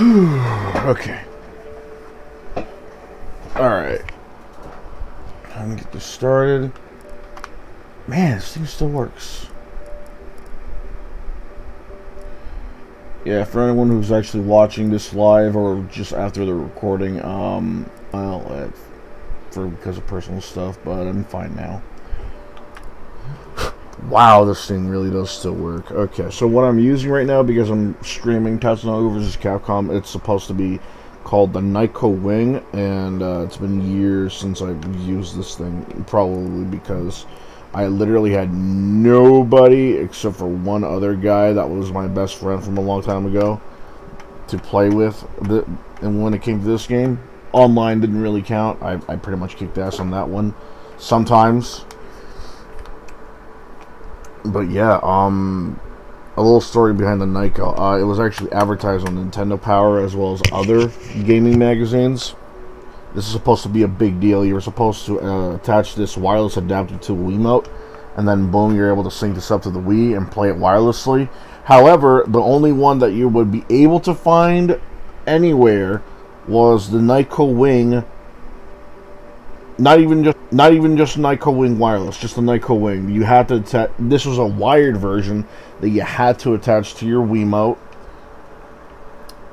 Okay. Alright. Time to get this started. Man, this thing still works. Yeah, for anyone who's actually watching this live or just after the recording, because of personal stuff, but I'm fine now. Wow, this thing really does still work. Okay, so what I'm using right now, because I'm streaming Tatsunoko vs. Capcom, it's supposed to be called the Nico Wing, and it's been years since I've used this thing, probably because I literally had nobody except for one other guy that was my best friend from a long time ago to play with. And when it came to this game, online didn't really count. I pretty much kicked ass on that one sometimes. But yeah, a little story behind the Nico. It was actually advertised on Nintendo Power as well as other gaming magazines. This is supposed to be a big deal. You were supposed to attach this wireless adapter to a Wiimote, and then boom, you're able to sync this up to the Wii and play it wirelessly. However, the only one that you would be able to find anywhere was the Nico Wing. Not even just Nico Wing wireless, just the Nico Wing. You had to attach. This was a wired version that you had to attach to your Wiimote,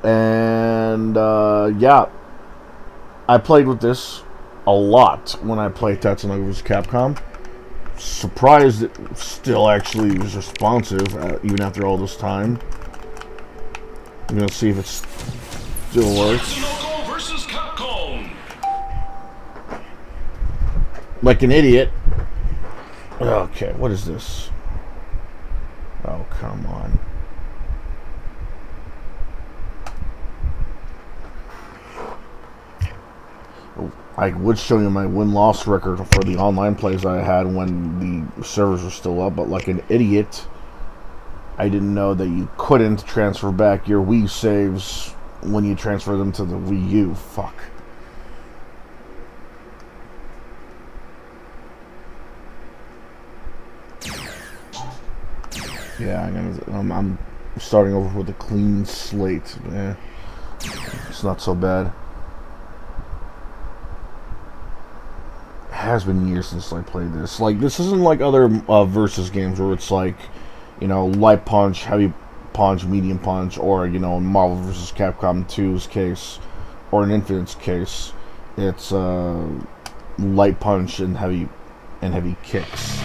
and yeah. I played with this a lot when I played Tatsunoko vs. Capcom. Surprised it still actually was responsive, even after all this time. I'm gonna see if it still works. Tatsunoko vs. Capcom. Like an idiot. Okay, what is this? Oh, come on. I would show you my win-loss record for the online plays I had when the servers were still up, but like an idiot, I didn't know that you couldn't transfer back your Wii saves when you transfer them to the Wii U. Fuck. Yeah, I'm starting over with a clean slate. Yeah, it's not so bad. Has been years since I played this. Like, this isn't like other versus games where it's like, you know, light punch, heavy punch, medium punch, or, you know, in Marvel vs. Capcom 2's case, or in Infinite's case, it's light punch and heavy kicks.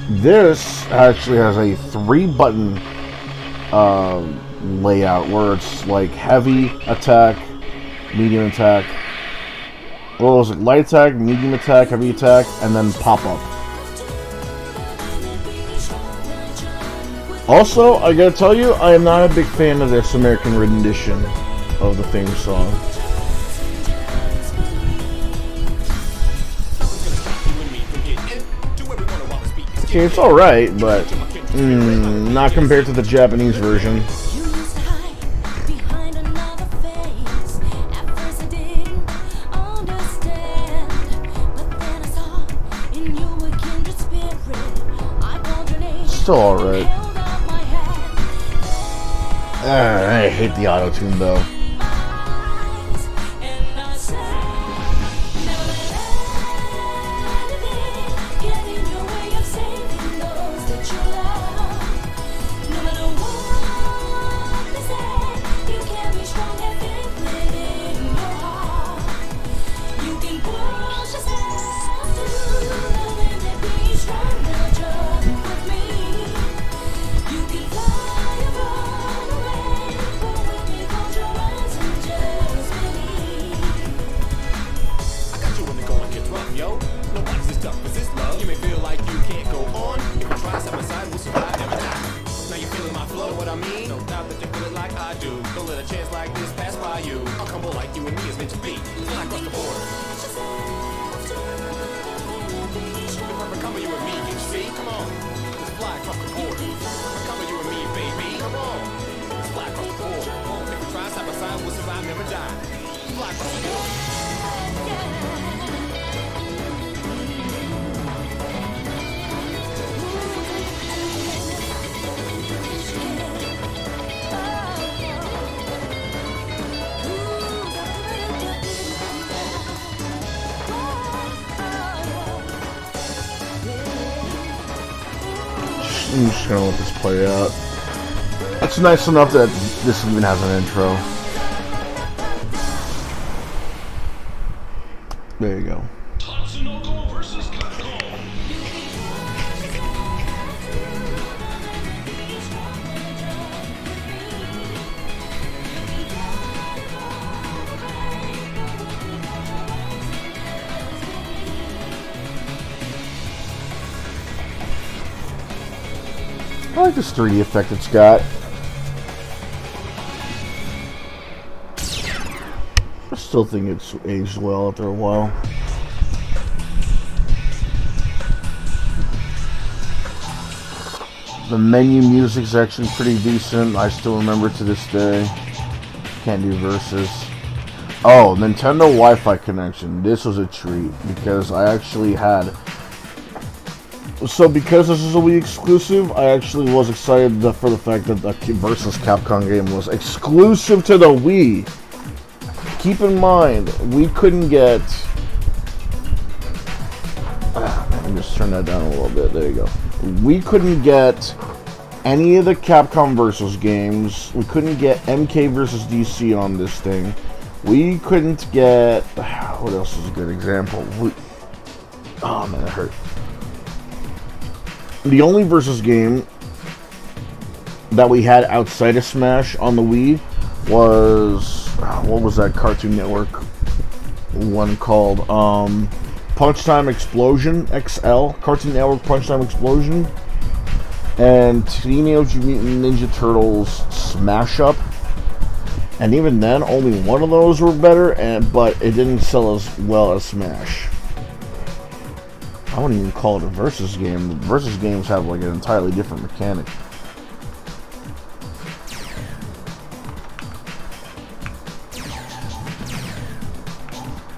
This actually has a 3-button layout where it's like heavy attack, medium attack. Well, it was like light attack, medium attack, heavy attack, and then pop-up. Also, I gotta tell you, I am not a big fan of this American rendition of the theme song. Okay, it's alright, but not compared to the Japanese version. Still alright. I hate the auto-tune though. I'm just gonna let this play out. It's nice enough that this even has an intro. There you go. Tatsunoko versus Capcom. I like this 3D effect it's got. I still think it's aged well after a while. The menu music's actually pretty decent. I still remember to this day. Can't do verses. Oh, Nintendo Wi-Fi connection. This was a treat because I actually had. So because this is a Wii exclusive, I actually was excited for the fact that the versus Capcom game was exclusive to the Wii. Keep in mind, we couldn't get... let me just turn that down a little bit. There you go. We couldn't get any of the Capcom versus games. We couldn't get MK versus DC on this thing. We couldn't get... what else is a good example? Oh man, that hurt. The only versus game that we had outside of Smash on the Wii was... what was that Cartoon Network one called? Punch Time Explosion XL. Cartoon Network Punch Time Explosion. And Teenage Mutant Ninja Turtles Smash Up. And even then, only one of those were better, but it didn't sell as well as Smash. I wouldn't even call it a versus game. Versus games have like an entirely different mechanic.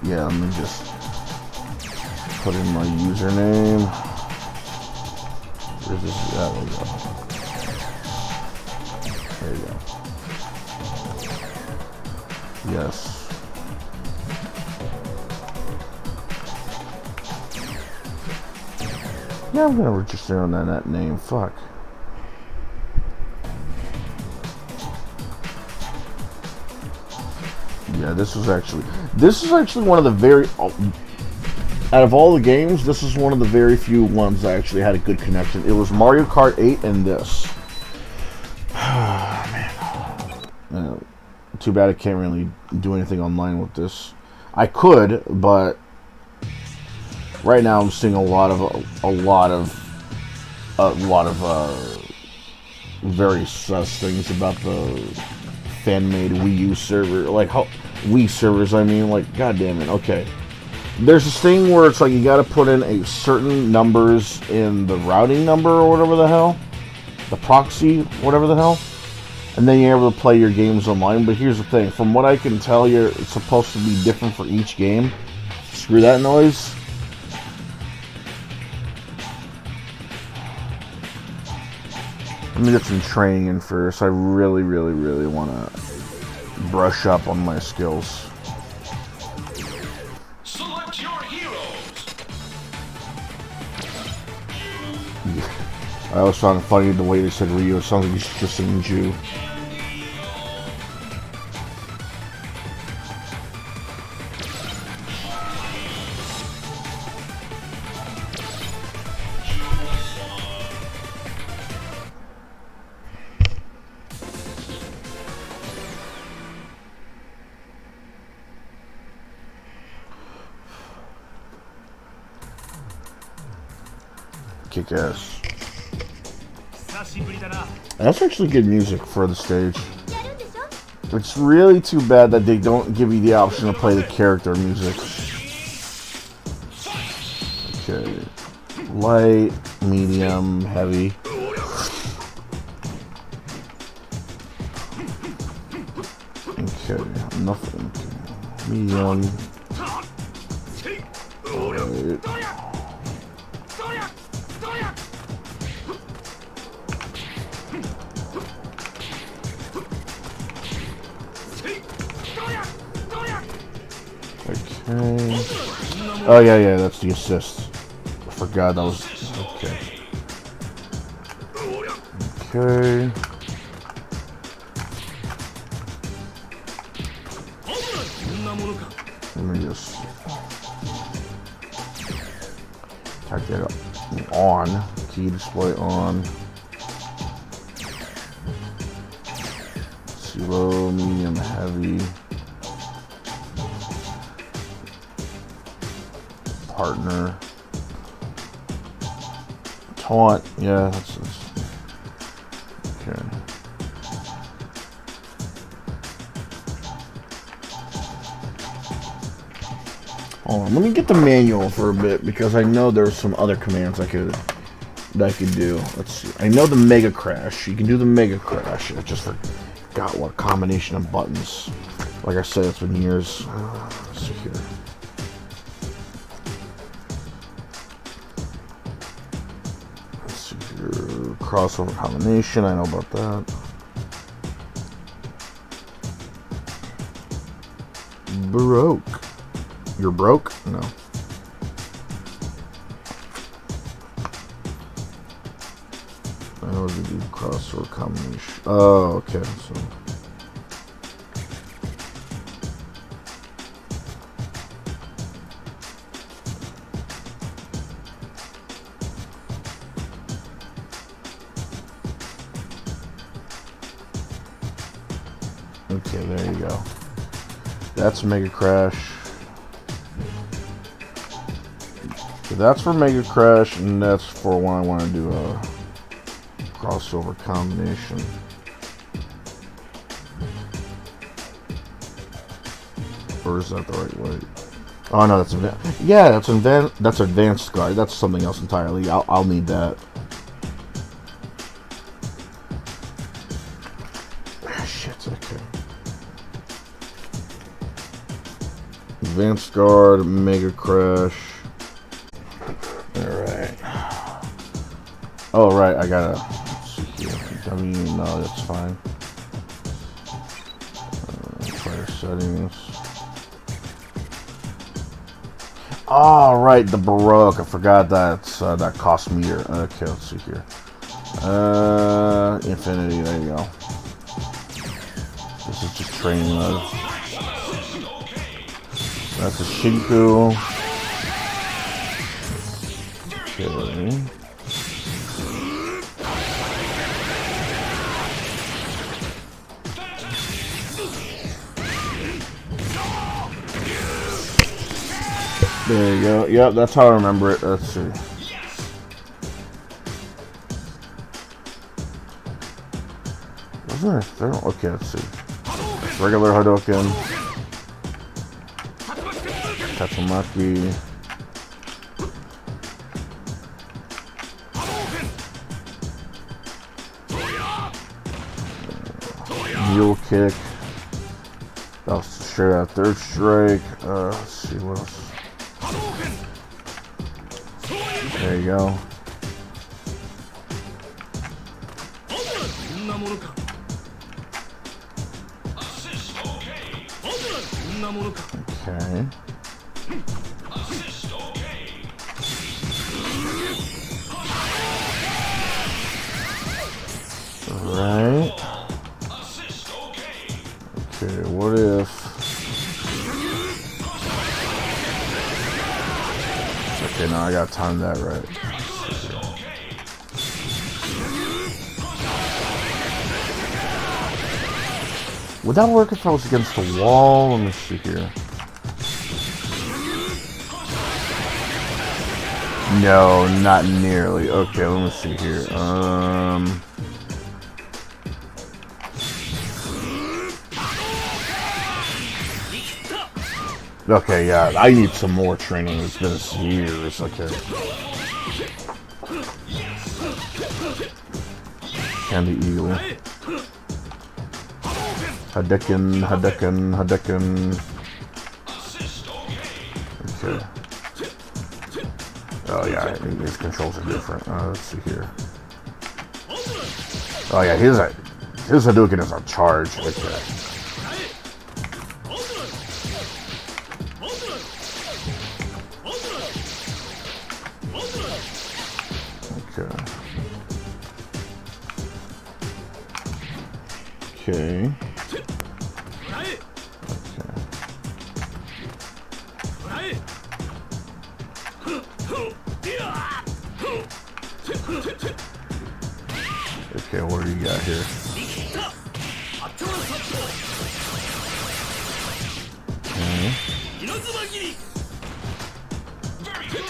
Yeah, let me just put in my username. Where's this? There we go. There you go. Yes. Yeah, I'm gonna register on that name. Fuck. Yeah, this is actually one of the very, out of all the games, this is one of the very few ones that actually had a good connection. It was Mario Kart 8 and this. Man. Too bad I can't really do anything online with this. I could, but right now I'm seeing a lot of very sus things about the fan-made Wii U server, like how Wii servers. I mean, like, god damn it. Okay, there's this thing where it's like you got to put in a certain numbers in the routing number or whatever the hell, the proxy, whatever the hell, and then you're able to play your games online. But here's the thing: from what I can tell, it's supposed to be different for each game. Screw that noise. Let me get some training in first. I really want to brush up on my skills. Select your heroes. I always found it funny the way they said Ryu. It sounds like he's just saying Jew. Kick ass. That's actually good music for the stage. It's really too bad that they don't give you the option to play the character music. Okay. Light, medium, heavy. Okay, nothing. Medium. Light. Okay. Oh yeah, that's the assist. I forgot that was okay. Okay. Let me just type that up. On. Key display on. Let's see, low, medium, heavy. Partner. Taunt. Yeah, that's okay. Hold on, let me get the manual for a bit because I know there's some other commands I could do. Let's see. I know the Mega Crash. You can do the Mega Crash. I just forgot what combination of buttons. Like I said, it's been years. Let's see here. Let's see here. Crossover combination. I know about that. Broke. You're broke? No. I know to do crossover combination. Oh, okay. So. Okay, there you go. That's Mega Crash. So that's for Mega Crash, and that's for when I want to do a crossover combination. Or is that the right way? Oh no, that's advanced. Yeah, that's advanced guard. That's something else entirely. I'll need that. Shit. Okay. Advanced guard, Mega Crash. Alright. Oh, right, I gotta. Let's see here. No, that's fine. Player settings. Oh, right, the Baroque. I forgot that's that cost meter. Okay, let's see here. Infinity, there you go. This is just training mode. That's a Shinku. Okay. There you go. Yep, that's how I remember it. Let's see. Wasn't there a third one? Okay, let's see. Regular Hadouken. Tatsumaki. Mule kick. That was straight out third strike. Let's see what else. There you go. Okay. Alright. Okay, what if... Okay, now I gotta time that right. Would that work if I was against the wall? Let me see here. No, not nearly. Okay, let me see here. Okay, yeah, I need some more training. It's been years. Okay. Candy Eagle. Hadouken, Hadouken, Hadouken. Okay. Oh yeah, his controls are different. Let's see here. Oh yeah, his Hadouken is on charge. Okay. Okay. Okay. Okay, what do you got here? Okay. Very good.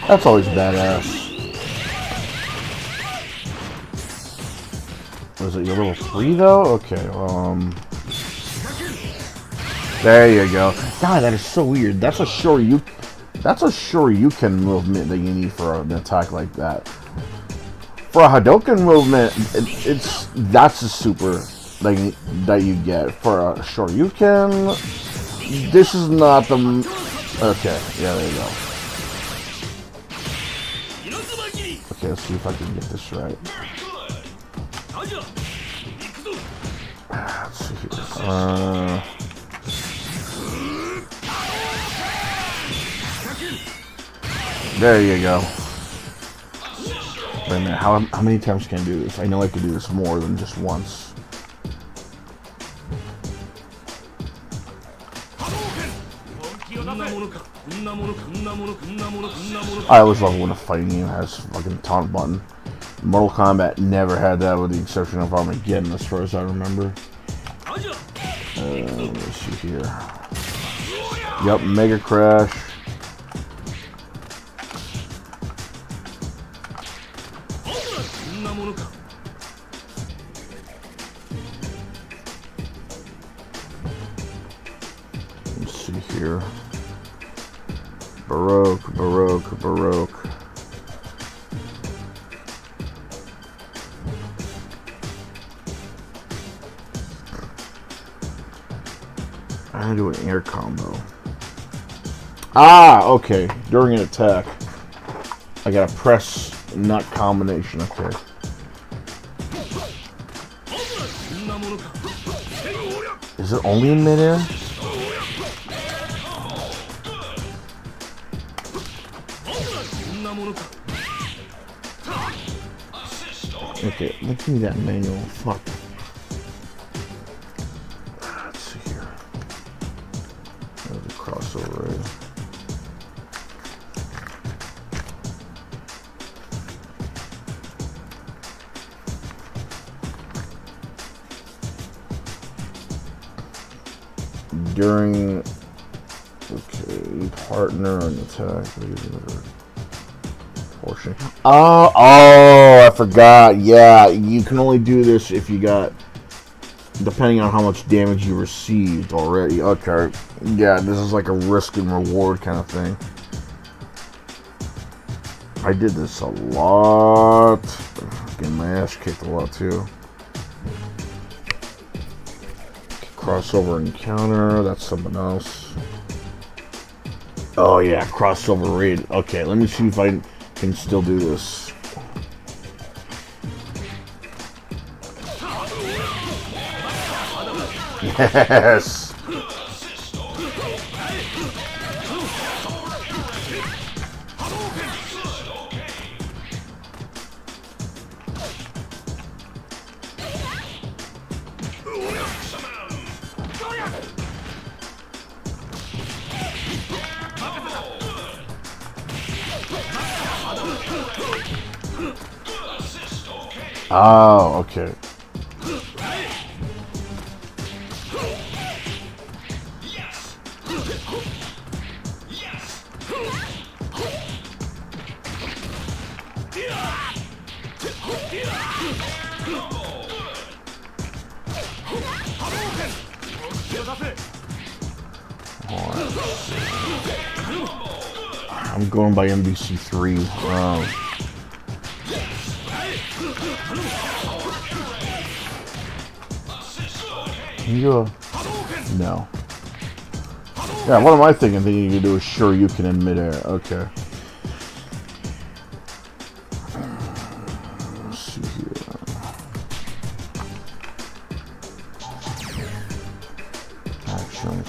That's always badass. Was it your level 3 though? Okay, there you go. God, that is so weird. That's a Shoryuken movement that you need for an attack like that. For a Hadoken movement, that's a super that you get. For a Shoryuken, this is not the... Okay, yeah, there you go. Okay, let's see if I can get this right. Let's see here. There you go. Wait a minute, how many times can I do this? I know I can do this more than just once. I always love when a fighting game has a fucking taunt button. Mortal Kombat never had that with the exception of Armageddon as far as I remember. Let me see here. Yep, Mega Crash. Let's see here. Baroque. I'm gonna do an air combo. Ah, okay. During an attack, I gotta press nut combination. Okay. Is it only in midair? Okay, let's give me that manual. Fuck. Let's see here. There's a crossover right? During, okay, partner and attack. Portion. Oh, I forgot. Yeah, you can only do this if you got, depending on how much damage you received already. Okay, yeah, this is like a risk and reward kind of thing. I did this a lot. Getting my ass kicked a lot too. Crossover encounter, that's something else. Oh yeah, crossover raid. Okay, let me see if I can still do this. Yes! Oh, okay. I'm going by MBC3. Can you go? No. Yeah, what am I thinking? Thinking you can do a Shoryuken in midair. Okay. Let's see here. Action.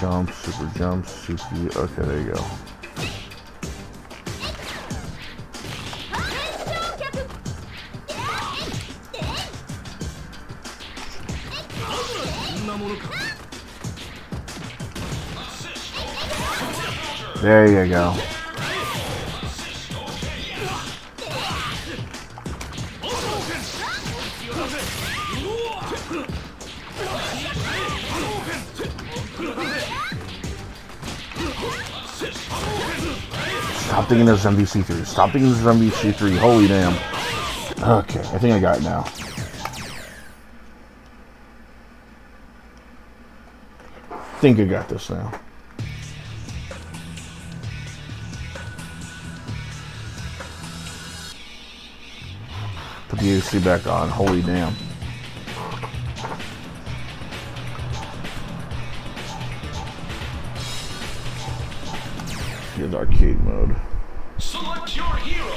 jump, super jump, super. Okay, there you go. There you go. Stop thinking this is MVC3. Stop thinking this is MVC3. Holy damn. Okay, I think I got it now. I think I got this now. Put the AC back on. Holy damn. Here's arcade mode. Select your heroes.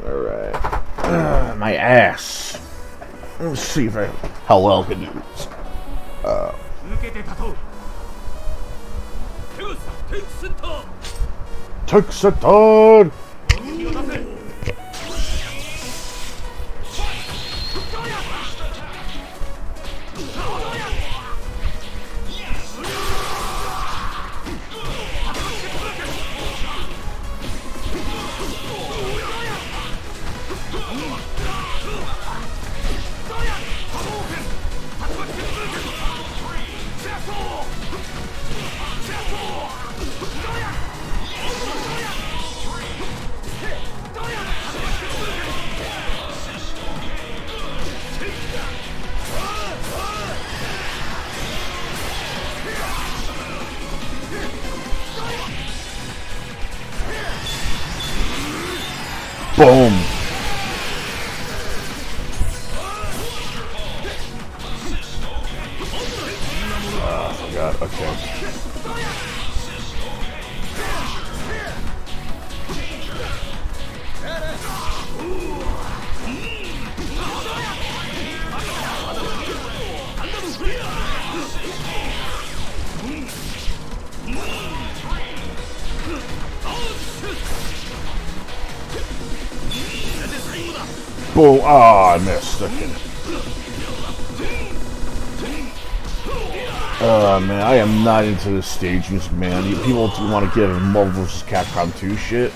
Alright. My ass. Let's see if how well I can do this. Takes a turn! Boom! I forgot. Okay. Boom! Ah, I missed. Okay. Man, I am not into this stages, man. People want to give Marvel vs. Capcom 2 shit.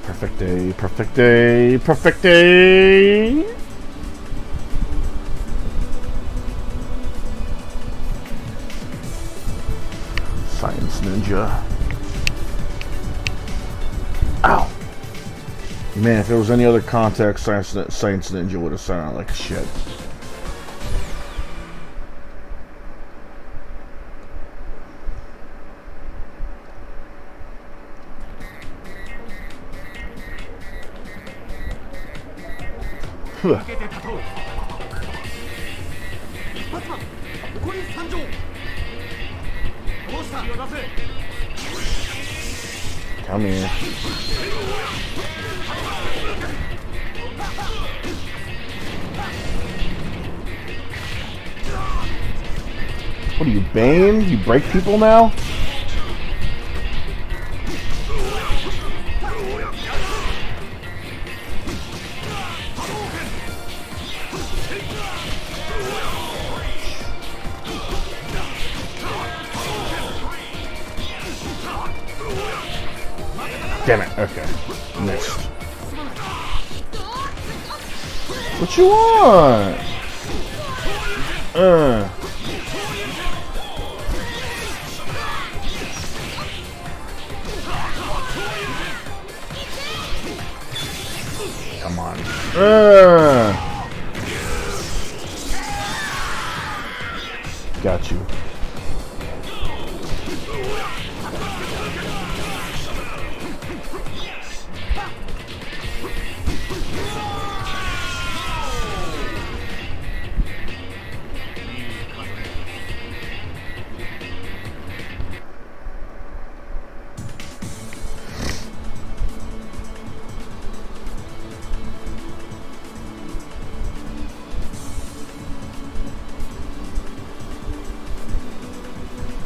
Perfect day, perfect day, perfect day! Science Ninja. Ow! Man, if there was any other context, Science Ninja would have sounded like shit. Come here. What are you, Bane? You break people now? Damn it. Okay. Missed. What you want? Come on. Got you.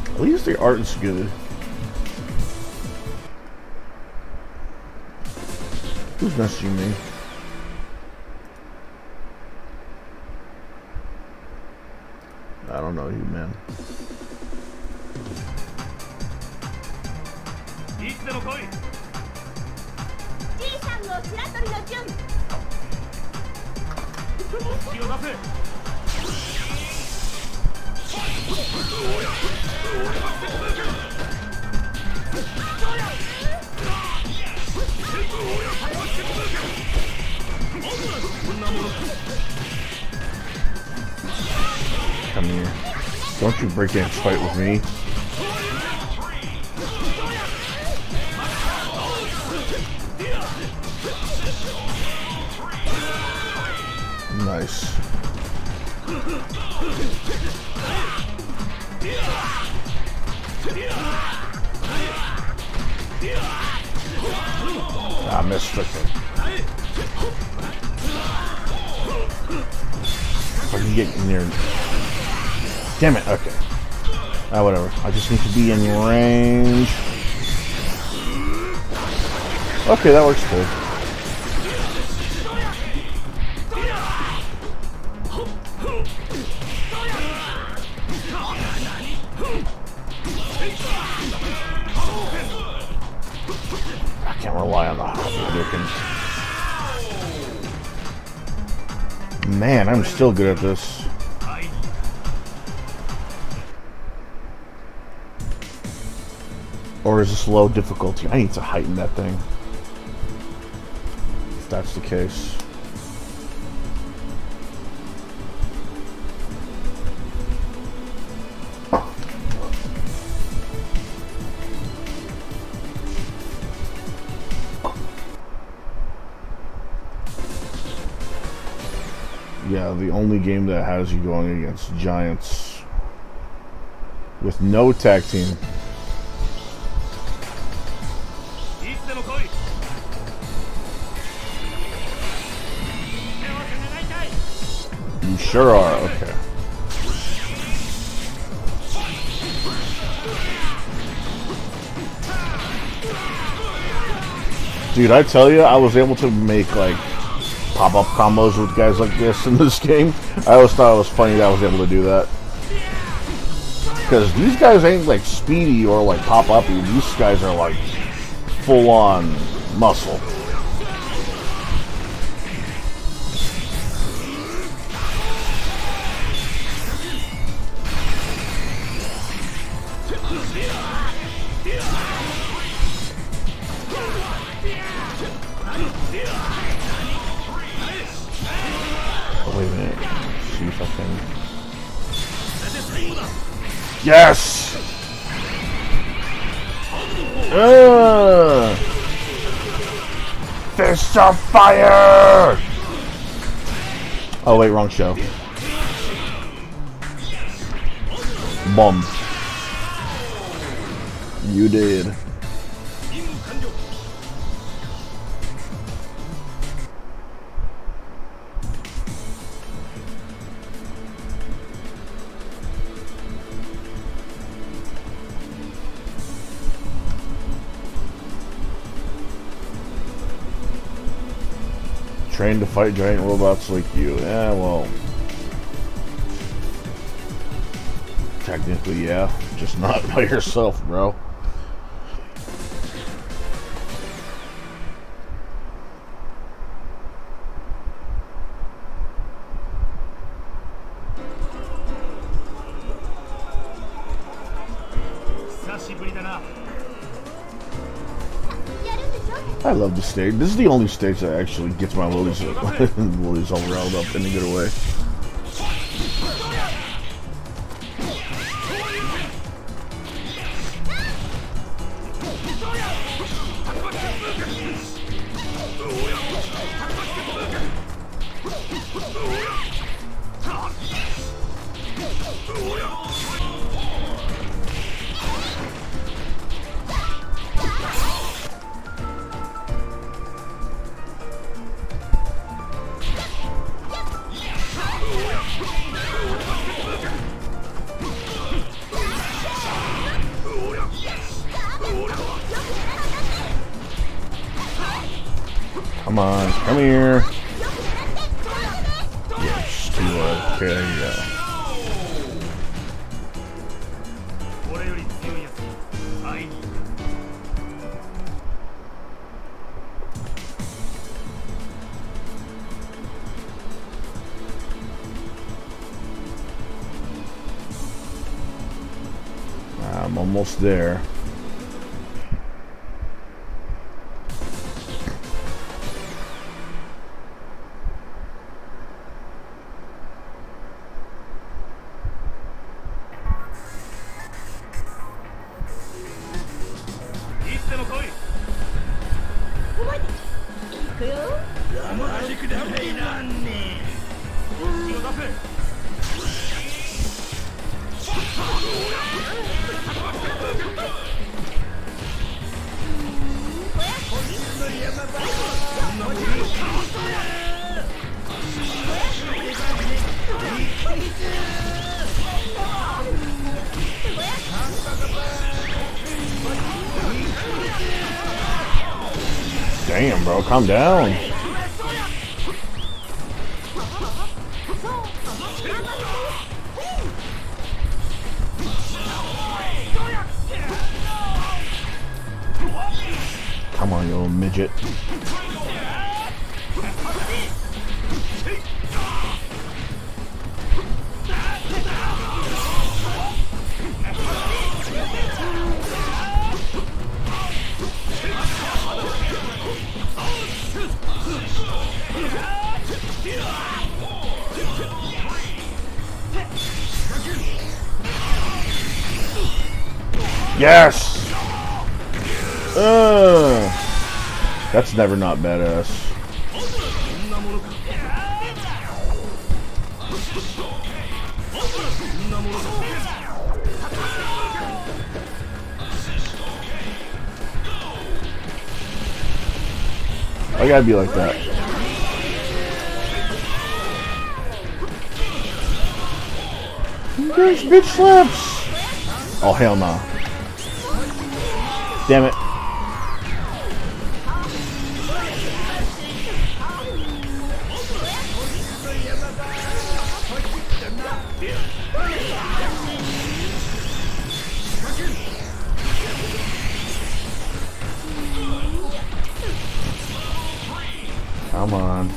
At least the art's good. Who's messaging me? I don't know you, man. Come here. Don't you break in and fight with me. Nice. Ah, missed it. If I can get in there. Damn it, okay. Ah, whatever. I just need to be in range. Okay, that works cool. I can't rely on the Hadouken. Man, I'm still good at this. Or is this low difficulty? I need to heighten that thing. If that's the case. Yeah, the only game that has you going against giants with no tag team. You sure are, okay. Dude, I tell you, I was able to make like pop-up combos with guys like this in this game. I always thought it was funny that I was able to do that. Because these guys ain't like speedy or like pop-uppy. These guys are like full-on muscle. Wait a minute. See if I can. Yes! Fist of fire! Oh wait, wrong show. Bomb. You did. Trained to fight giant robots like you. Yeah, well. Technically, yeah. Just not by yourself, bro. I love the stage. This is the only stage that actually gets my willies all riled up in a good way. Come on, come here. Yes, too low. Okay, there you go. I'm almost there. Damn, bro, calm down. Come on, you little midget. Yes! That's never not badass. I gotta be like that. There's bitch slaps! Oh, hell no. Damn it. Come on.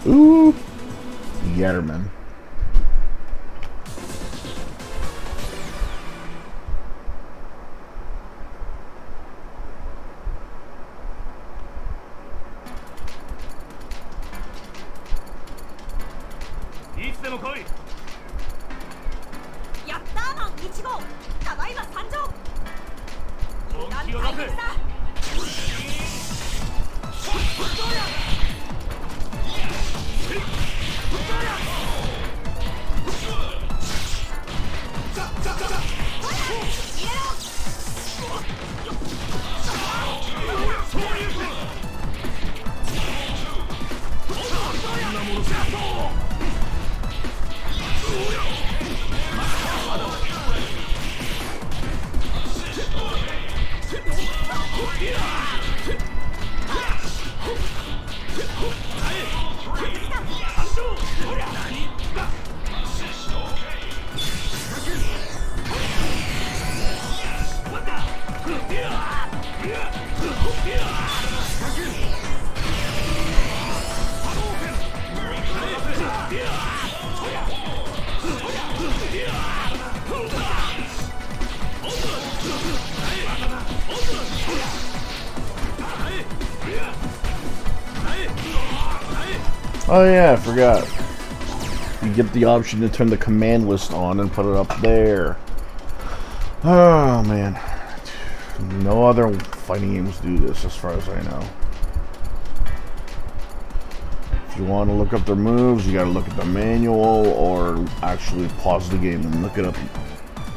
Ooh, Yatterman. Oh yeah, I forgot. You get the option to turn the command list on and put it up there. Oh man. No other fighting games do this as far as I know. If you want to look up their moves, you gotta look at the manual or actually pause the game and look it up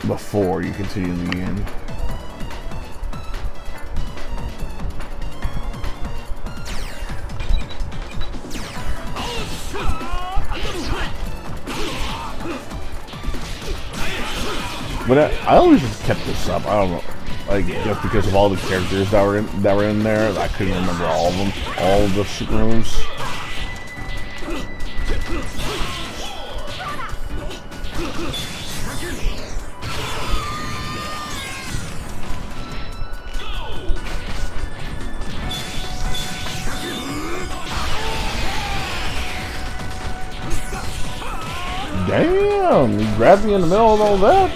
before you continue the game. But I always just kept this up. I don't know, like just because of all the characters that were in there, I couldn't remember all of them, all of the super moves. Damn, you grabbed me in the middle of all that.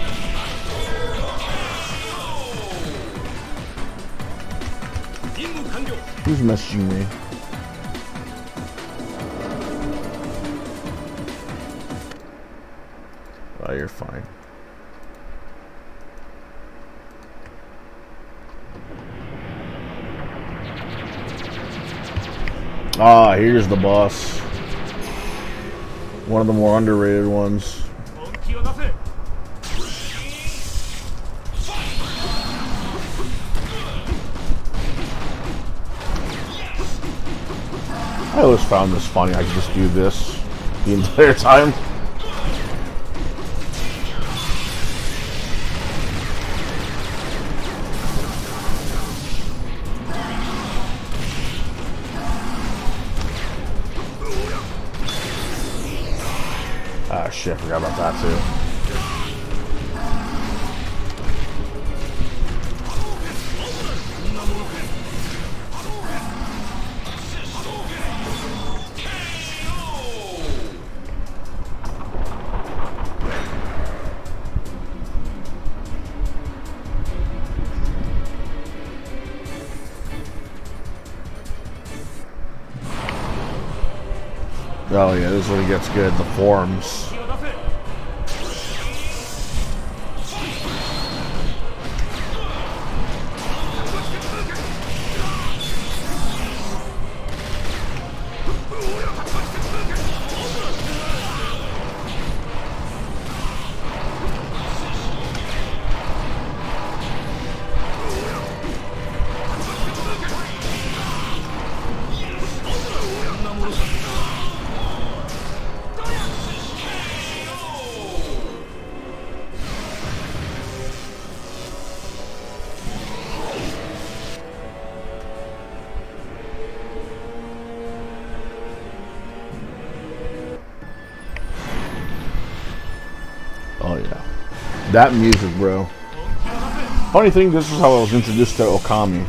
Who's messaging me? Oh, you're fine. Ah, here's the boss. One of the more underrated ones. I always found this funny. I could just do this the entire time. Ah, shit, I forgot about that too. Oh yeah, this is when it gets good, the forms. Oh yeah, that music, bro. Funny thing, this is how I was introduced to Okami.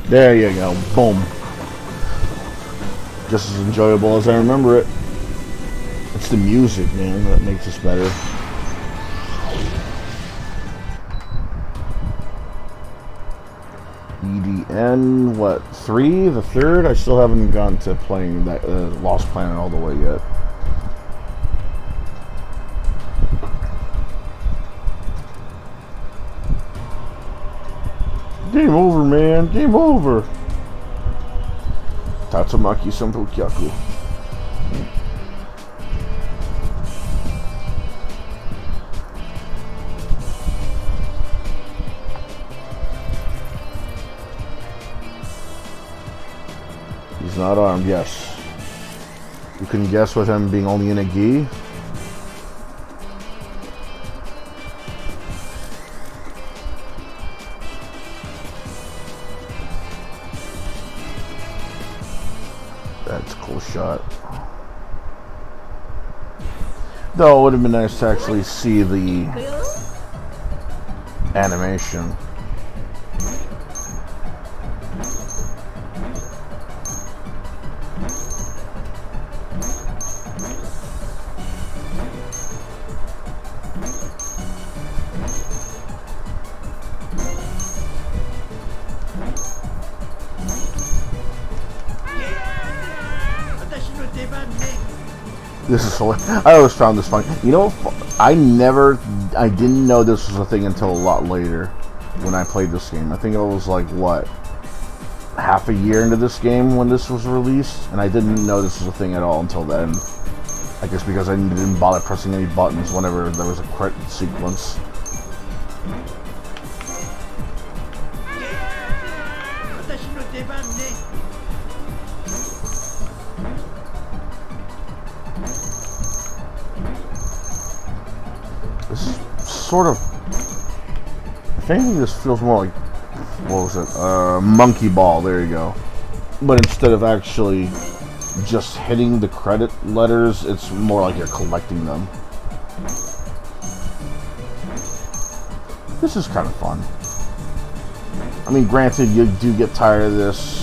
There you go. Boom. Just as enjoyable as I remember it. It's the music, man, that makes this better. and what, 3? The third? I still haven't gotten to playing that Lost Planet all the way yet. Game over, man. Game over. Tatsumaki Senpu Kyaku. He's not armed, yes. You can guess with him being only in a gi. That's a cool shot. Though it would have been nice to actually see the animation. This is hilarious. I always found this funny. You know, I didn't know this was a thing until a lot later when I played this game. I think it was like, what, half a year into this game when this was released, and I didn't know this was a thing at all until then. I guess because I didn't bother pressing any buttons whenever there was a credit sequence. This is sort of, if anything, this feels more like, what was it, Monkey Ball, there you go. But instead of actually just hitting the credit letters, it's more like you're collecting them. This is kind of fun. I mean, granted, you do get tired of this,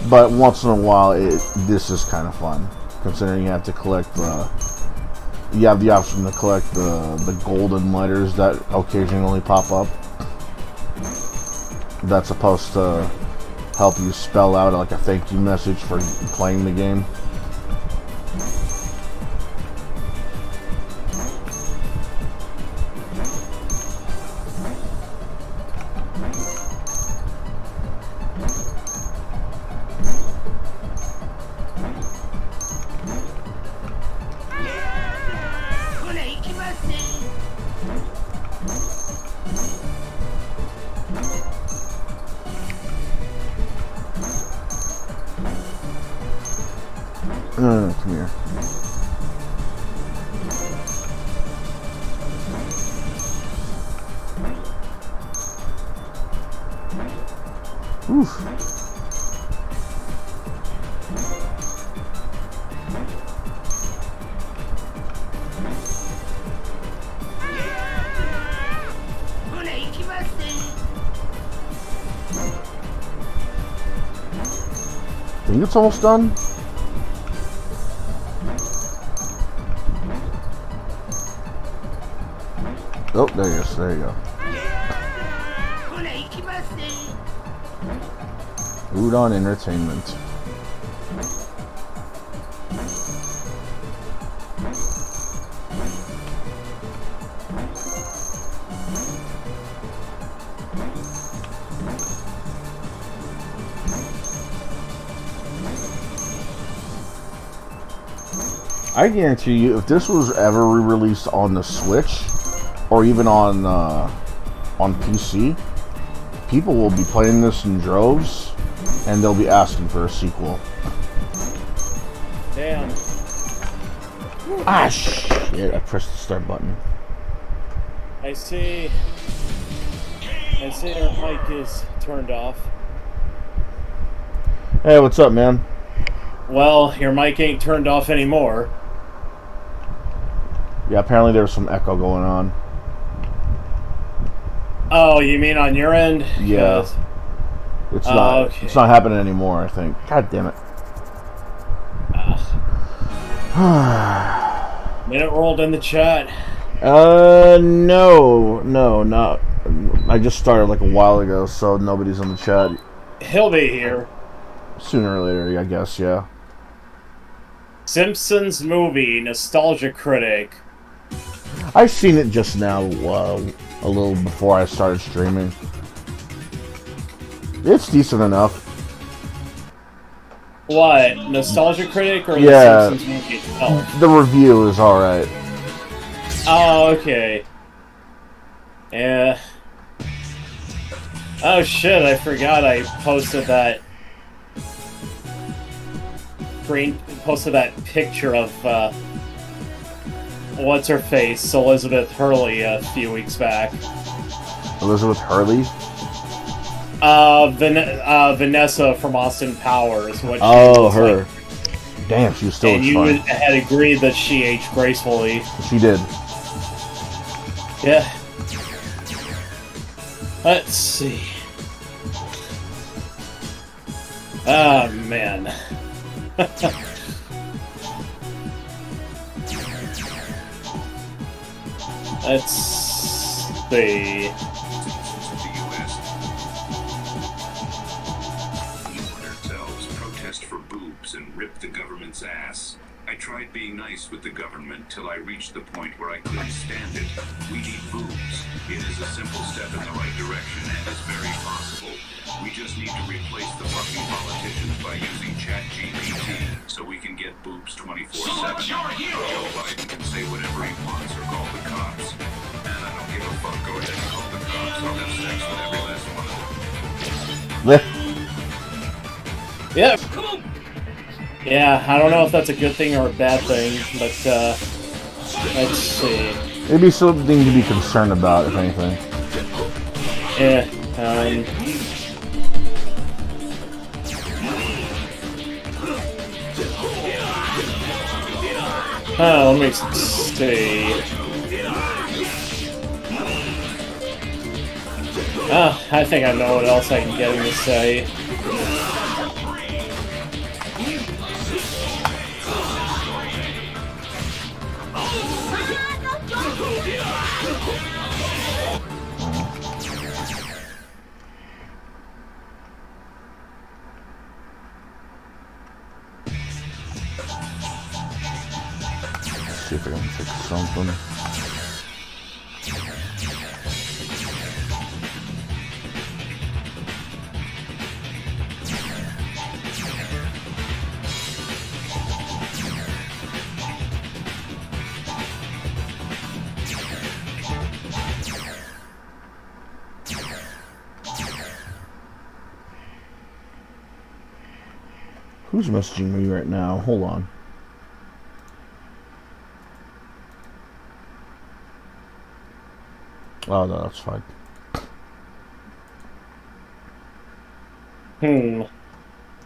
but once in a while, this is kind of fun, considering you have to collect you have the option to collect the golden letters that occasionally pop up. That's supposed to help you spell out like a thank you message for playing the game. Come here. Oof. Think it's almost done? Oh, there he is. There you go. Udon Entertainment. I guarantee you, if this was ever re-released on the Switch, or even on PC, people will be playing this in droves, and they'll be asking for a sequel. Damn. Ah, shit! I pressed the start button. I see our mic is turned off. Hey, what's up, man? Well, your mic ain't turned off anymore. Yeah, apparently there's some echo going on. Oh, you mean on your end? Yeah. 'Cause- It's not. okay. It's not happening anymore, I think. God damn it. Minute rolled in the chat. No, not. I just started like a while ago, so nobody's in the chat. He'll be here. Sooner or later, I guess, yeah. Simpsons movie, Nostalgia Critic. I seen it just now, a little before I started streaming. It's decent enough. What? Nostalgia Critic or Yeah, the Simpsons movie itself? the review is alright. Oh, okay. Yeah. Oh shit, I forgot I posted that picture of what's her face, Elizabeth Hurley, a few weeks back. Elizabeth Hurley? Vanessa from Austin Powers. Oh, her. Like. Damn, she was still and you fine. had agreed that she aged gracefully. She did. Yeah. Let's see. Oh, man. Let's see. Protest for boobs and rip the government's ass. I tried being nice with the government till I reached the point where I couldn't stand it. We need boobs. It is a simple step in the right direction and is very possible. We just need to replace the fucking politicians by using ChatGPT so we can get boobs 24/7. Joe Biden can say whatever he wants or call the cops. And I don't give a fuck. Go ahead and call the cops. I'll have sex with every last one of them. Yeah. Yeah, I don't know if that's a good thing or a bad thing, but let's see. Maybe something to be concerned about, if anything. Yeah. Let me see. I think I know what else I can get him to say. See if I can fix something. Who's messaging me right now? Hold on. Oh, no, that's fine.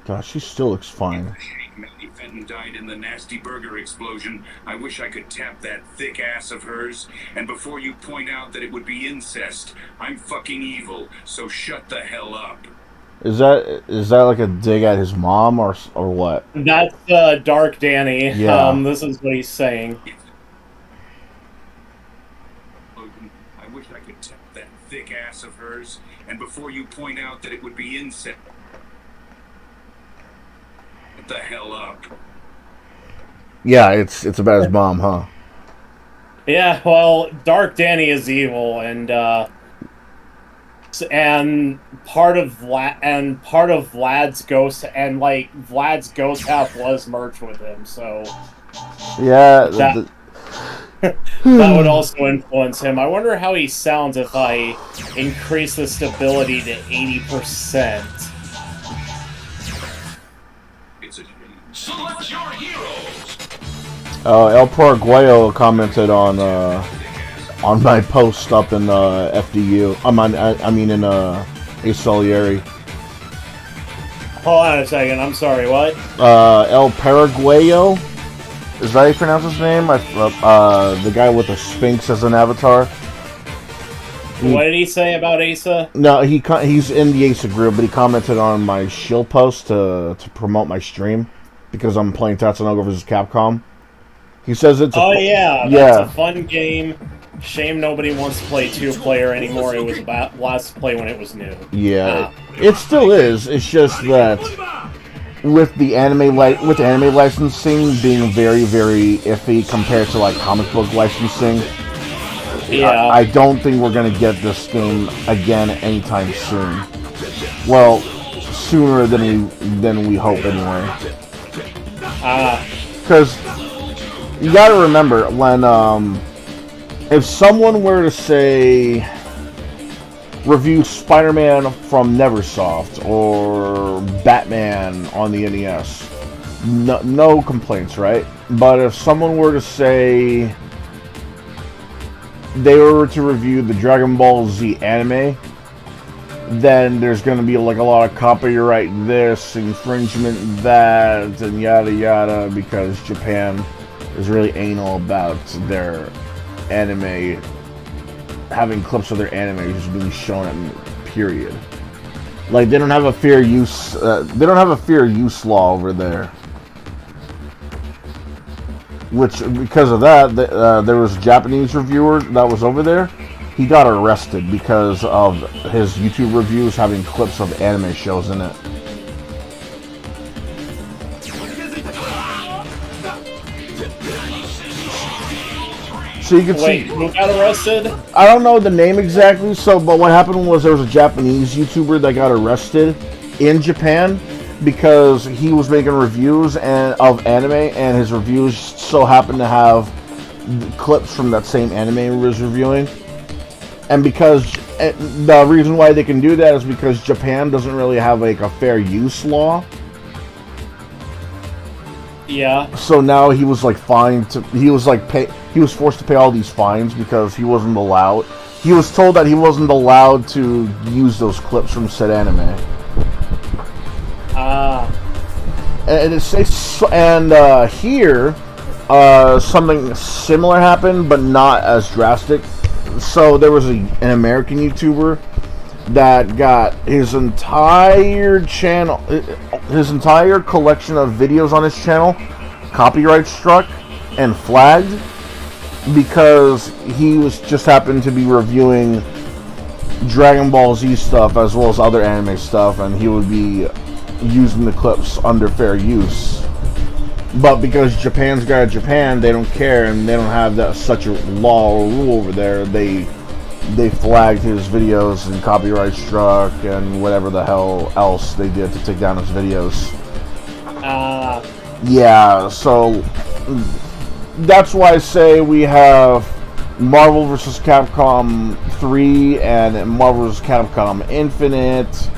Gosh, she still looks fine. Melanie Fenton died in the nasty burger explosion. I wish I could tap that thick ass of hers. And before you point out that it would be incest, I'm fucking evil, so shut the hell up. Is that like a dig at his mom or what? That's Dark Danny. Yeah. This is what he's saying. I wish I could tap that thick ass of hers. And before you point out that it would be incest, shut the hell up. Yeah, it's about his mom, huh? Yeah, well, Dark Danny is evil, and part of Vlad's ghost, and like Vlad's ghost half was merged with him, so yeah, that would also influence him. I wonder how he sounds if I increase the stability to 80%. It's a shame. Select your heroes. El Paraguayo commented on my post up in FDU. I mean in Ace Salieri. Hold on a second. I'm sorry. What? El Paraguayo. Is that how you pronounce his name? The guy with the Sphinx as an avatar. What did he say about Asa? No, he's in the Asa group, but he commented on my shield post to promote my stream because I'm playing Tatsunoko vs. Capcom. He says it's that's a fun game. Shame nobody wants to play 2-player anymore. It was about last to play when it was new. Yeah, it still is. It's just that with the anime licensing being very, very iffy compared to like comic book licensing. Yeah, I don't think we're gonna get this game again anytime soon. Well, sooner than we hope anyway. Because you gotta remember when if someone were to say review Spider-Man from Neversoft or Batman on the NES, no complaints, right? But if someone were to say they were to review the Dragon Ball Z anime, then there's going to be like a lot of copyright this, infringement that, and yada yada, because Japan is really anal about their anime, having clips of their anime just being shown at period. Like they don't have a fair use law over there. Which, because of that, there was a Japanese reviewer that was over there. He got arrested because of his YouTube reviews having clips of anime shows in it. So you can wait, see. who got arrested? I don't know the name exactly. But what happened was there was a Japanese YouTuber that got arrested in Japan because he was making reviews of anime, and his reviews so happened to have clips from that same anime he was reviewing. And because the reason why they can do that is because Japan doesn't really have like a fair use law. Yeah. So now he was like fined to. He was forced to pay all these fines because he wasn't allowed. He was told that he wasn't allowed to use those clips from said anime. And here, something similar happened, but not as drastic. So there was an American YouTuber that got his entire channel, his entire collection of videos on his channel, copyright struck and flagged because he was just happened to be reviewing Dragon Ball Z stuff as well as other anime stuff, and he would be using the clips under fair use. But because Japan's got Japan, they don't care, and they don't have that such a law or rule over there. They flagged his videos and copyright struck and whatever the hell else they did to take down his videos. Yeah, so that's why I say we have Marvel vs. Capcom 3 and Marvel vs. Capcom Infinite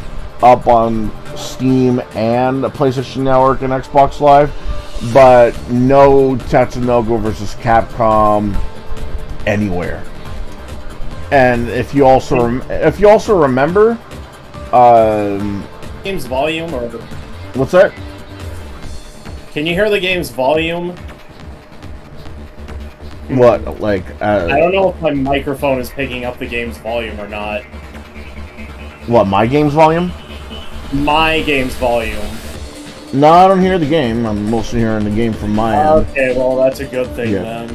up on Steam and PlayStation Network and Xbox Live, but no Tatsunoko vs. Capcom anywhere. And if you also remember, game's volume, or what's that? Can you hear the game's volume? What, like? I don't know if my microphone is picking up the game's volume or not. What, my game's volume? My game's volume. No, I don't hear the game. I'm mostly hearing the game from my end. Okay, well that's a good thing then.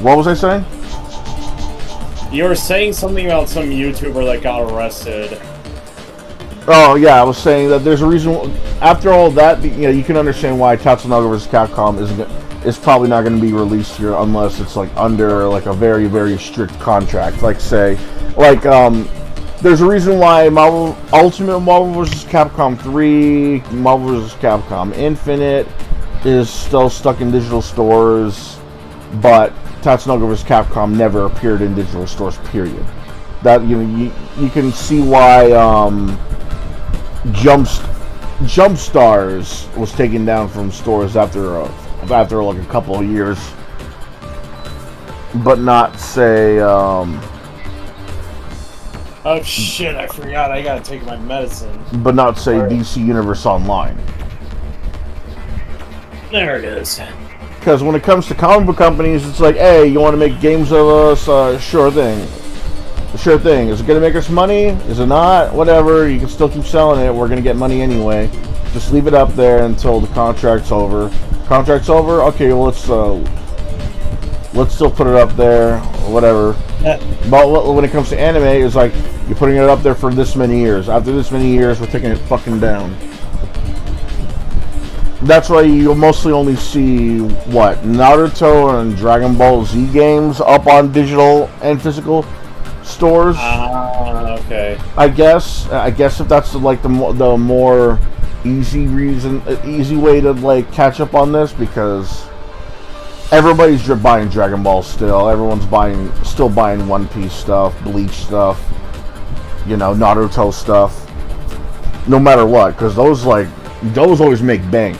What was I saying? You were saying something about some YouTuber that got arrested. Oh yeah, I was saying that there's a reason. After all that, you can understand why Tatsunoko vs. Capcom is probably not going to be released here unless it's like under like a very, very strict contract. Like there's a reason why Ultimate Marvel vs. Capcom 3, Marvel vs. Capcom Infinite is still stuck in digital stores, but Tatsunoko vs. Capcom never appeared in digital stores. Period. That you can see why Jump Stars was taken down from stores after like a couple of years, but not say. Oh shit! I forgot. I gotta take my medicine. But not say DC Universe Online. There it is. Because when it comes to comic book companies, it's like, hey, you want to make games of us? Sure thing. Sure thing. Is it going to make us money? Is it not? Whatever. You can still keep selling it. We're going to get money anyway. Just leave it up there until the contract's over. Contract's over? Okay, well, let's still put it up there. whatever. But when it comes to anime, it's like you're putting it up there for this many years. After this many years, we're taking it fucking down. That's why you'll mostly only see what Naruto and Dragon Ball Z games up on digital and physical stores. Okay. I guess if that's like the more easy way to like catch up on this, because everybody's buying Dragon Ball still. Everyone's still buying One Piece stuff, Bleach stuff, Naruto stuff. No matter what, because those always make bank.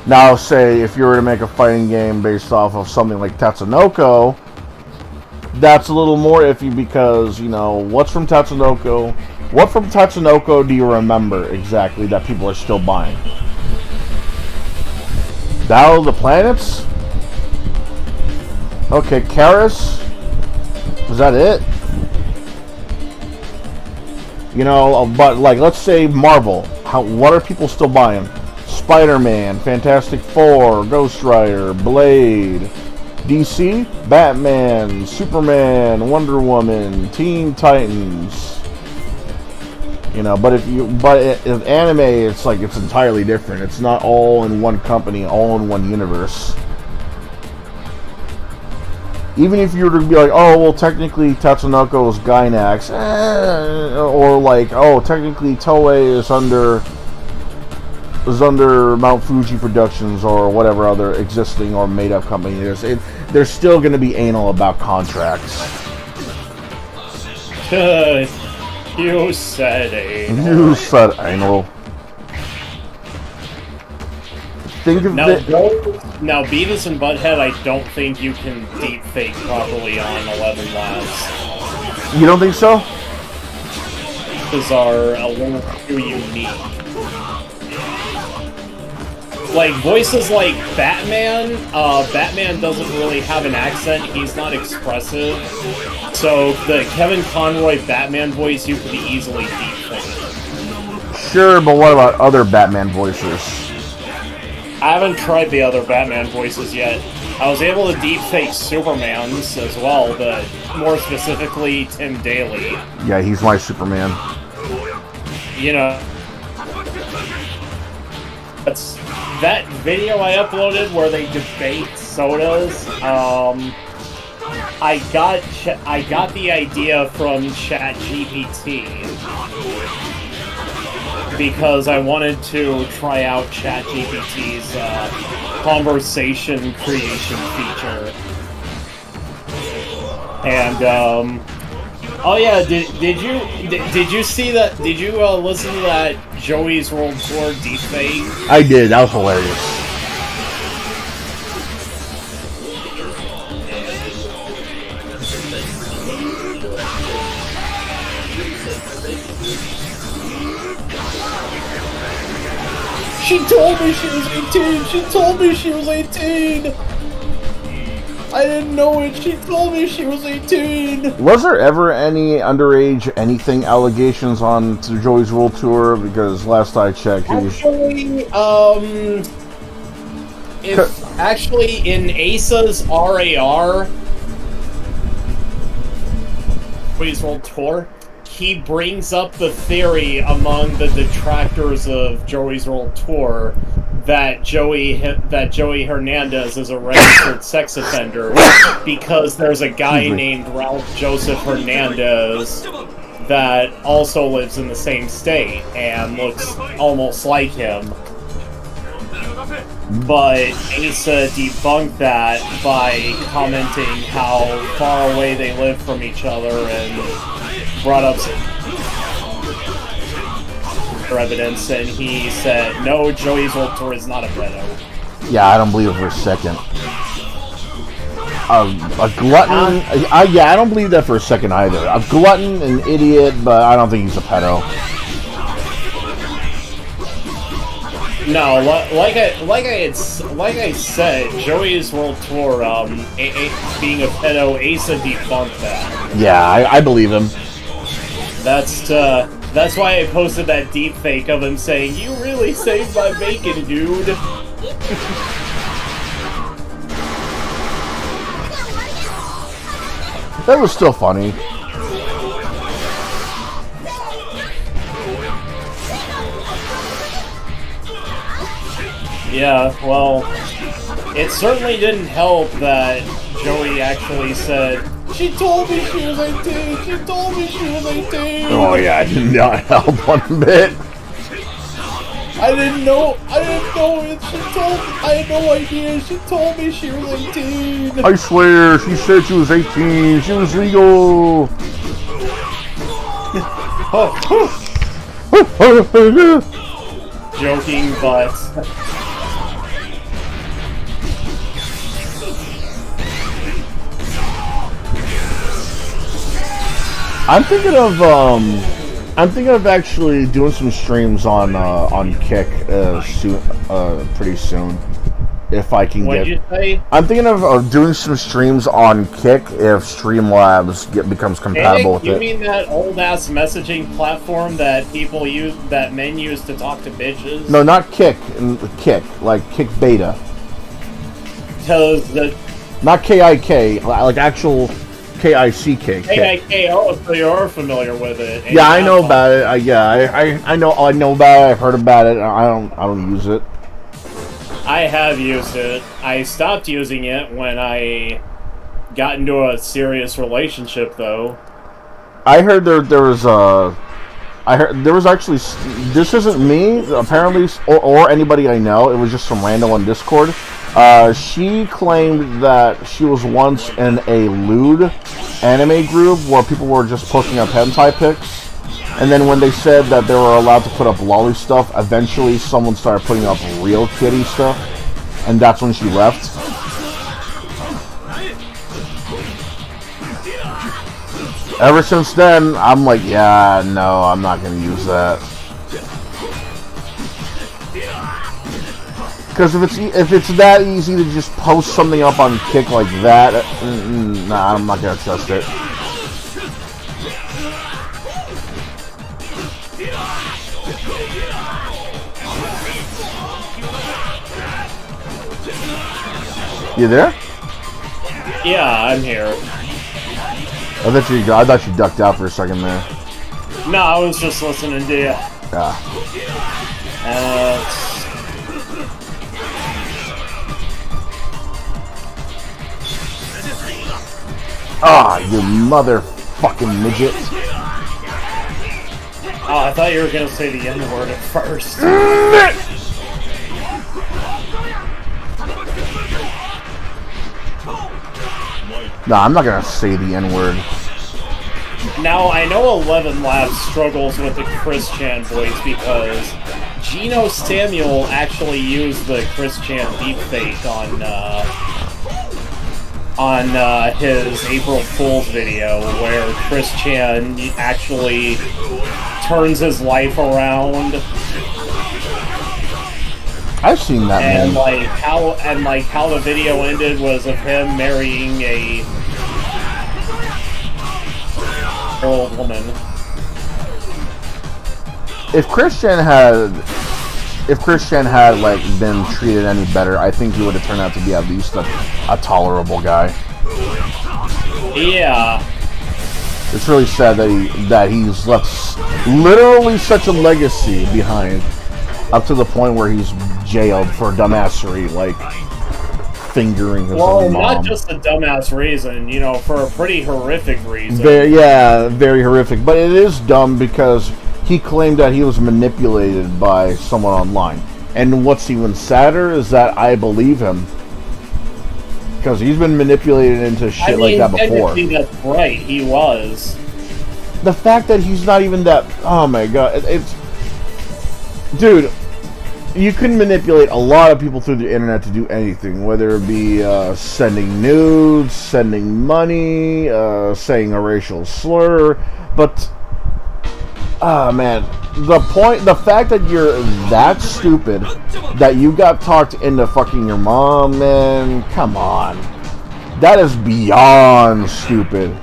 Now, say if you were to make a fighting game based off of something like Tatsunoko, that's a little more iffy because, what's from Tatsunoko? What from Tatsunoko do you remember exactly that people are still buying? Battle of the Planets? Okay, Karis? Was that it? But let's say Marvel. What are people still buying? Spider-Man, Fantastic Four, Ghost Rider, Blade. DC, Batman, Superman, Wonder Woman, Teen Titans. But if anime, it's entirely different. It's not all in one company, all in one universe. Even if you were to be like, oh, well, technically Tatsunoko is Gainax, or technically Toei is under Mount Fuji Productions or whatever other existing or made-up company it is. They're still going to be anal about contracts. You said anal. You said anal. Think of it. Now, Beavis and Butthead, I don't think you can deepfake properly on 11 Labs. You don't think so? These are a little too unique. Voices like Batman, Batman doesn't really have an accent, he's not expressive. So, the Kevin Conroy Batman voice, you could easily deepfake. Sure, but what about other Batman voices? I haven't tried the other Batman voices yet. I was able to deepfake Superman's as well, but more specifically, Tim Daly. Yeah, he's my Superman. That's that video I uploaded where they debate sodas. I got the idea from ChatGPT because I wanted to try out ChatGPT's conversation creation feature. And oh yeah, did you see that? Did you listen to that Joey's World Tour deepfake? I did. That was hilarious. She told me she was 18! She told me she was 18! I didn't know it! She told me she was 18! Was there ever any underage anything allegations on to Joey's World Tour? Because last I checked, he was... Actually, in Asa's RAR, Joey's World Tour, he brings up the theory among the detractors of Joey's World Tour that Joey Hernandez is a registered sex offender because there's a guy named Ralph Joseph Hernandez that also lives in the same state and looks almost like him. But Asa debunked that by commenting how far away they live from each other and brought up some evidence, and he said, no, Joey's World Tour is not a pedo. Yeah, I don't believe it for a second. A glutton? Yeah, I don't believe that for a second either. A glutton, an idiot, but I don't think he's a pedo. No, like I said, Joey's World Tour, being a pedo, Asa debunked that. Yeah, I believe him. That's why I posted that deepfake of him saying, "You really saved my bacon, dude." That was still funny. Yeah, well, it certainly didn't help that Joey actually said, "She told me she was 18, she told me she was 18. Oh yeah, it did not help one bit. I didn't know it, I had no idea, she told me she was 18. I swear, she said she was 18, she was legal. Joking, but... I'm thinking of actually doing some streams on Kick pretty soon, if I can What'd you say? I'm thinking of doing some streams on Kick if Streamlabs becomes compatible with You it. mean that old ass messaging platform that men use to talk to bitches? No, not Kick. Kick, like Kick Beta. Because the Not KIK, like actual KICK. KIKO, so you're familiar with it. and Yeah, you I have know fun. about it. I know about it. I've heard about it. I don't use it. I have used it. I stopped using it when I got into a serious relationship, though. I heard there was actually, this isn't me apparently or anybody I know. It was just some random on Discord. She claimed that she was once in a lewd anime group where people were just posting up hentai pics, and then when they said that they were allowed to put up lolly stuff, eventually someone started putting up real kitty stuff, and that's when she left. Ever since then, I'm like, yeah, no, I'm not gonna use that. Because if it's that easy to just post something up on Kick like that, nah, I'm not gonna trust it. You there? Yeah, I'm here. I thought you ducked out for a second there. No, I was just listening to you. Yeah. Ah, you motherfucking midget. Oh, I thought you were gonna say the N-word at first. No, I'm not gonna say the N-word. Now, I know 11 Labs struggles with the Chris Chan voice because Gino Samuel actually used the Chris Chan deepfake on his April Fool's video, where Chris Chan actually turns his life around. I've seen that, And man. how the video ended was of him marrying a old woman. If Christian had like been treated any better, I think he would have turned out to be at least a tolerable guy. Yeah. It's really sad that he's left literally such a legacy behind, up to the point where he's jailed for dumbassery, like fingering his own mom. Not just a dumbass reason, for a pretty horrific reason. Very horrific. But it is dumb because he claimed that he was manipulated by someone online. And what's even sadder is that I believe him. Because he's been manipulated into shit like that before. That's right, he was. The fact that he's not even that... Oh my god. It's... Dude, you can manipulate a lot of people through the internet to do anything. Whether it be sending nudes, sending money, saying a racial slur. But... Ah, man. The fact that you're that stupid that you got talked into fucking your mom, man, come on. That is beyond stupid.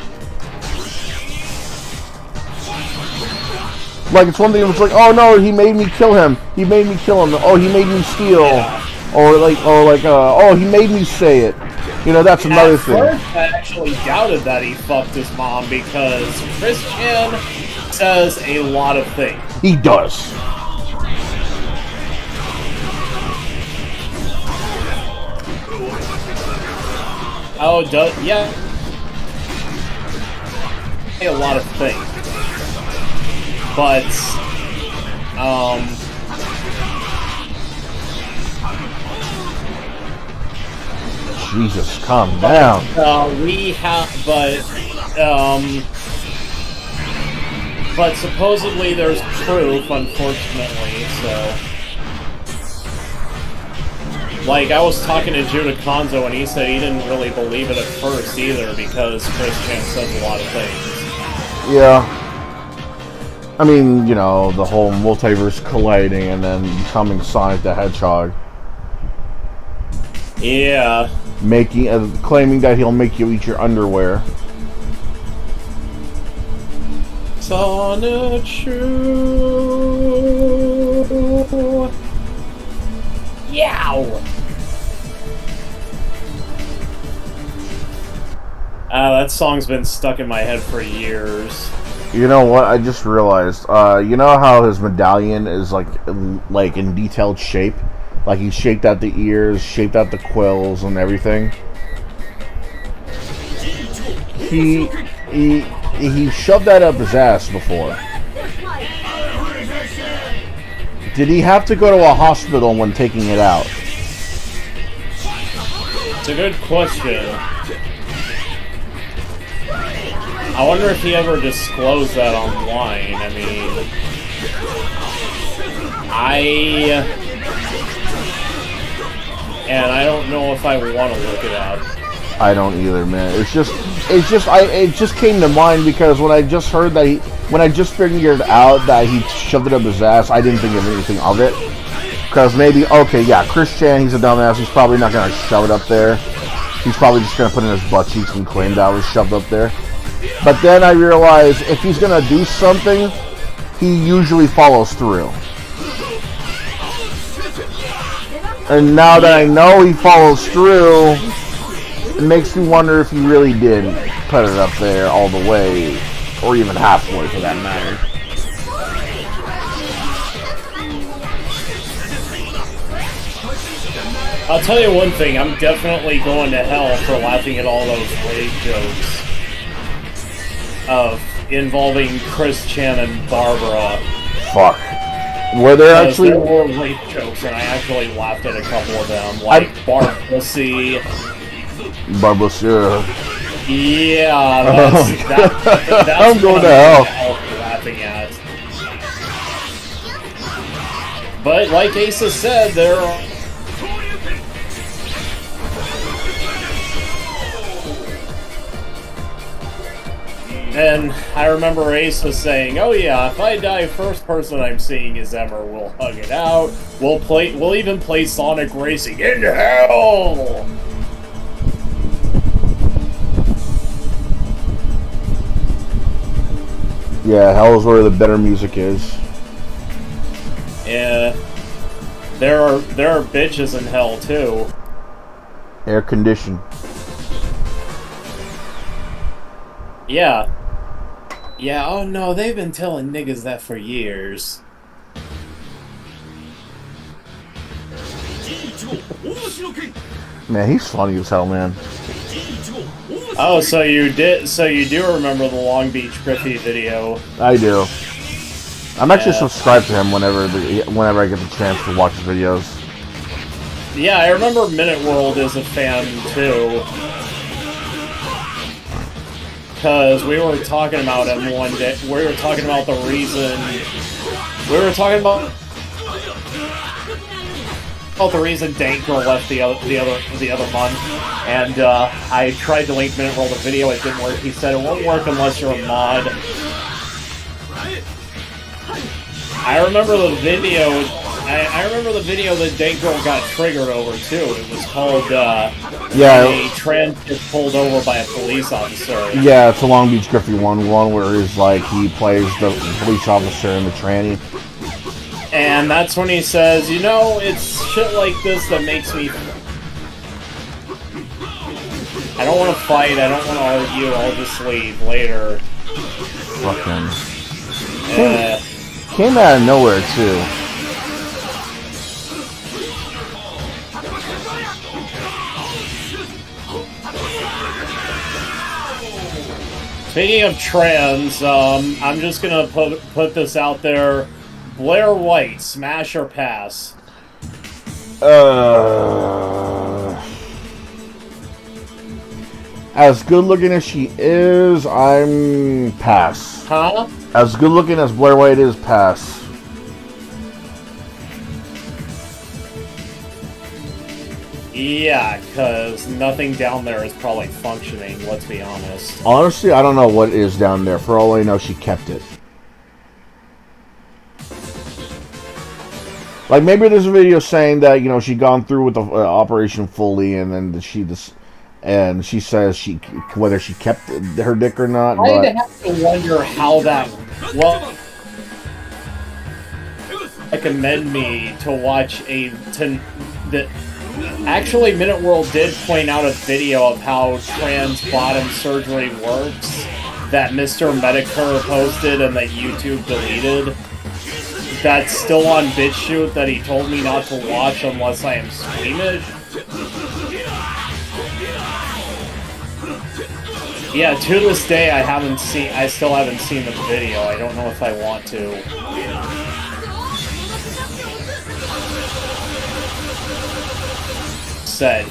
Like, it's one thing, it's like, oh no, he made me kill him. He made me kill him. Oh, he made me steal. Yeah. Oh, he made me say it. You know, that's another At thing. first, I actually doubted that he fucked his mom because Chris Chan says a lot of things. He does. Oh, yeah. A lot of things. But, Jesus, calm down. But supposedly there's proof, unfortunately, so... Like, I was talking to Judah Konzo, and he said he didn't really believe it at first, either, because Chris Chan says a lot of things. Yeah. I mean, you know, the whole multiverse colliding and then becoming Sonic the Hedgehog. Yeah. Claiming that he'll make you eat your underwear. Sonichu. Yow! That song's been stuck in my head for years. You know what? I just realized. You know how his medallion is like in detailed shape, like he shaped out the ears, shaped out the quills, and everything. He shoved that up his ass before. Did he have to go to a hospital when taking it out? It's a good question. I wonder if he ever disclosed that online. I mean, I don't know if I want to look it up. I don't either, man. It just came to mind because when I just heard that when I just figured out that he shoved it up his ass, I didn't think of anything of it. Because maybe, okay, yeah, Chris Chan, he's a dumbass. He's probably not gonna shove it up there. He's probably just gonna put it in his butt cheeks and claim that it was shoved up there. But then I realized if he's gonna do something, he usually follows through. And now that I know he follows through, it makes me wonder if he really did put it up there all the way, or even halfway for that matter. I'll tell you one thing, I'm definitely going to hell for laughing at all those rape jokes of involving Chris Chan and Barbara. Fuck. Were there actually... There were rape jokes, and I actually laughed at a couple of them, like Barbussy. Barbussy. Yeah, that's I'm going to hell. Laughing at. But like Asa said, there are... And I remember Ace was saying, "Oh yeah, if I die, first person I'm seeing is Emmer. We'll hug it out. We'll even play Sonic Racing in hell." Yeah, hell is where the better music is. Yeah, there are bitches in hell too. Air conditioned. Yeah. Yeah, oh no, they've been telling niggas that for years. Man, he's funny as hell, man. Oh, so you do remember the Long Beach Griffey video. I do. I'm actually subscribed to him whenever I get the chance to watch his videos. Yeah, I remember Minute World is a fan too. Because we were talking about him one day. We were talking about the reason. We were talking about the reason Dank Girl left the other month, and I tried to link Minute World a video. It didn't work. He said it won't work unless you're a mod. I remember the video. I remember the video that Dank Girl got triggered over too. It was called a trans gets pulled over by a police officer. Yeah, it's a Long Beach Griffey one where he's like he plays the police officer in the tranny. And that's when he says, you know, it's shit like this that makes me I don't want to fight, I don't want to argue, I'll just leave later. Fucking... Came out of nowhere, too. Speaking of trans, I'm just gonna put this out there. Blair White, smash or pass? As good looking as she is, I'm pass. Huh? As good looking as Blair White is, pass. Yeah, because nothing down there is probably functioning, let's be honest. Honestly, I don't know what is down there. For all I know, she kept it. Like, maybe there's a video saying that, you know, she'd gone through with the operation fully, and then she says whether she kept her dick or not. I have to wonder how that... Well... recommend me to watch Actually, Minute World did point out a video of how trans bottom surgery works that Mr. Medicare posted and that YouTube deleted. That's still on BitChute that he told me not to watch unless I am squeamish. Yeah, to this day I still haven't seen the video. I don't know if I want to.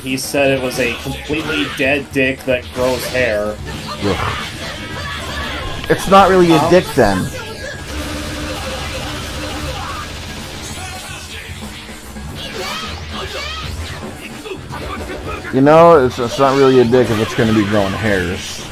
He said it was a completely dead dick that grows hair. It's not really a dick then. You know, it's not really a dick if it's going to be growing hairs.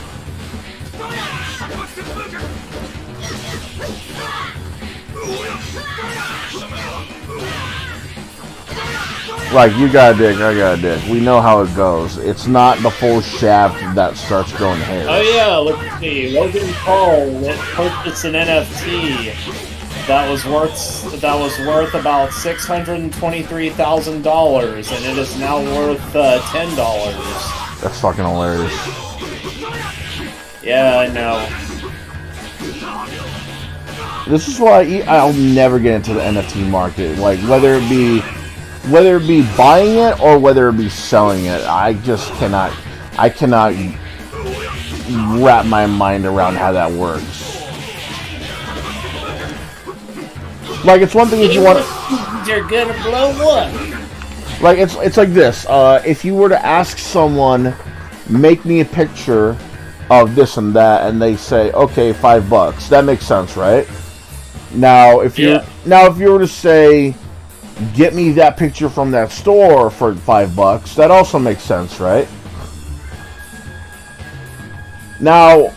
Like, you got a dick, I got a dick. We know how it goes. It's not the full shaft that starts growing hairs. Oh yeah, look at me. Logan Paul purchased an NFT that was worth about $623,000, and it is now worth $10. That's fucking hilarious. Yeah, I know. This is why I'll never get into the NFT market. Like, whether it be buying it or whether it be selling it, I cannot wrap my mind around how that works. Like, it's one thing if you want to... You're gonna blow up. Like, it's like this. If you were to ask someone, make me a picture of this and that, and they say, okay, $5, that makes sense, right? Now, if you were to say, get me that picture from that store for $5, that also makes sense, right? Now,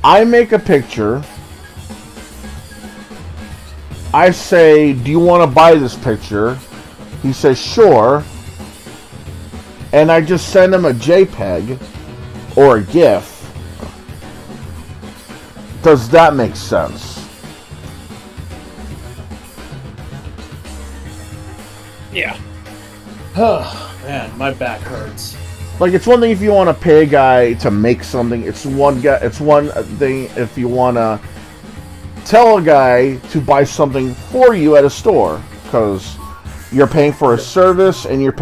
I make a picture. I say, do you want to buy this picture? He says, sure. And I just send him a JPEG or a GIF. Does that make sense? Yeah. Oh, man, my back hurts. Like, it's one thing if you want to pay a guy to make something. It's one thing if you want to tell a guy to buy something for you at a store, because you're paying for a service and you're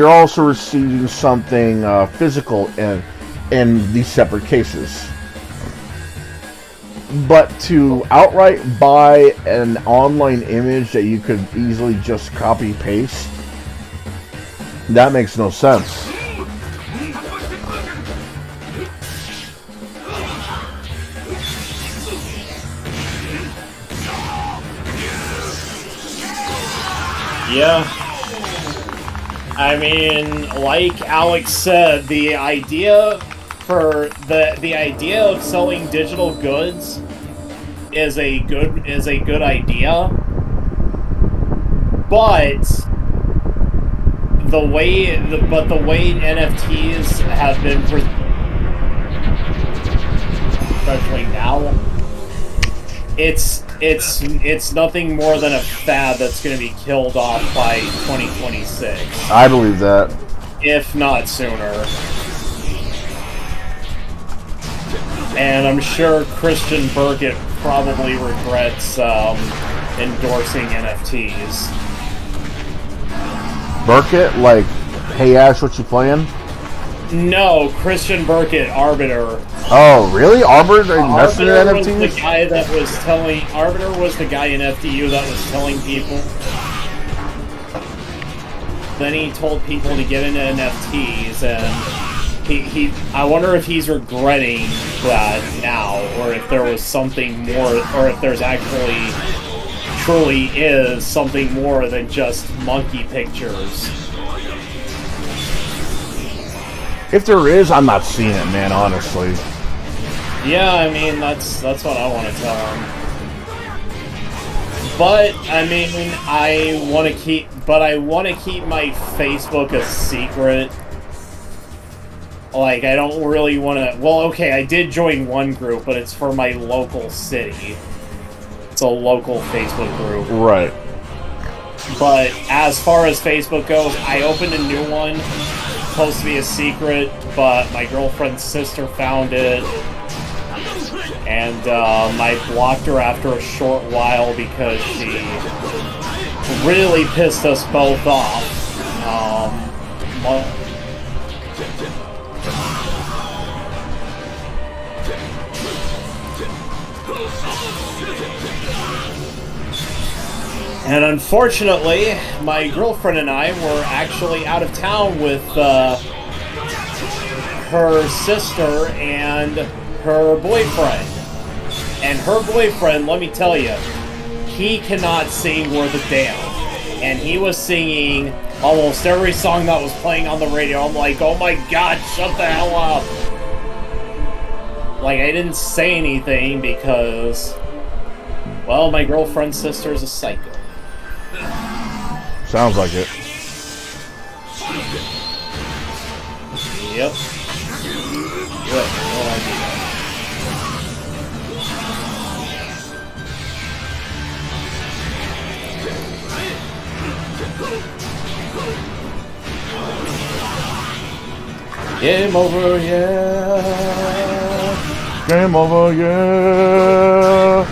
also receiving something physical in these separate cases. But to outright buy an online image that you could easily just copy paste, that makes no sense. Yeah. I mean, like Alex said, the idea of selling digital goods is a good idea, but the way NFTs have been especially now, it's it's nothing more than a fad that's going to be killed off by 2026. I believe that. If not sooner. And I'm sure Christian Burkett probably regrets endorsing NFTs. Burkett? Like, hey Ash, what you playing? No, Christian Burkett, Arbiter. Oh, really? Arbiter invested in Arbiter NFTs? was the guy that was telling... Arbiter was the guy in FDU that was telling people... Then he told people to get into NFTs, and he I wonder if he's regretting that now, or if there was something more, or if there's actually truly is something more than just monkey pictures. If there is, I'm not seeing it, man, honestly. Yeah, I mean, that's what I want to tell him. But I mean, I want to keep my Facebook a secret. Like, I don't really want to. Well, okay, I did join one group, but it's for my local city. It's a local Facebook group. Right. But as far as Facebook goes, I opened a new one. It's supposed to be a secret, but my girlfriend's sister found it. And I blocked her after a short while because she really pissed us both off. And unfortunately, my girlfriend and I were actually out of town with her sister and her boyfriend. And her boyfriend, let me tell you, he cannot sing worth a damn. And he was singing almost every song that was playing on the radio. I'm like, oh my god, shut the hell up. Like, I didn't say anything because, well, my girlfriend's sister is a psycho. Sounds like it. Yep. Good. No idea. Game over, yeah. Game over, yeah.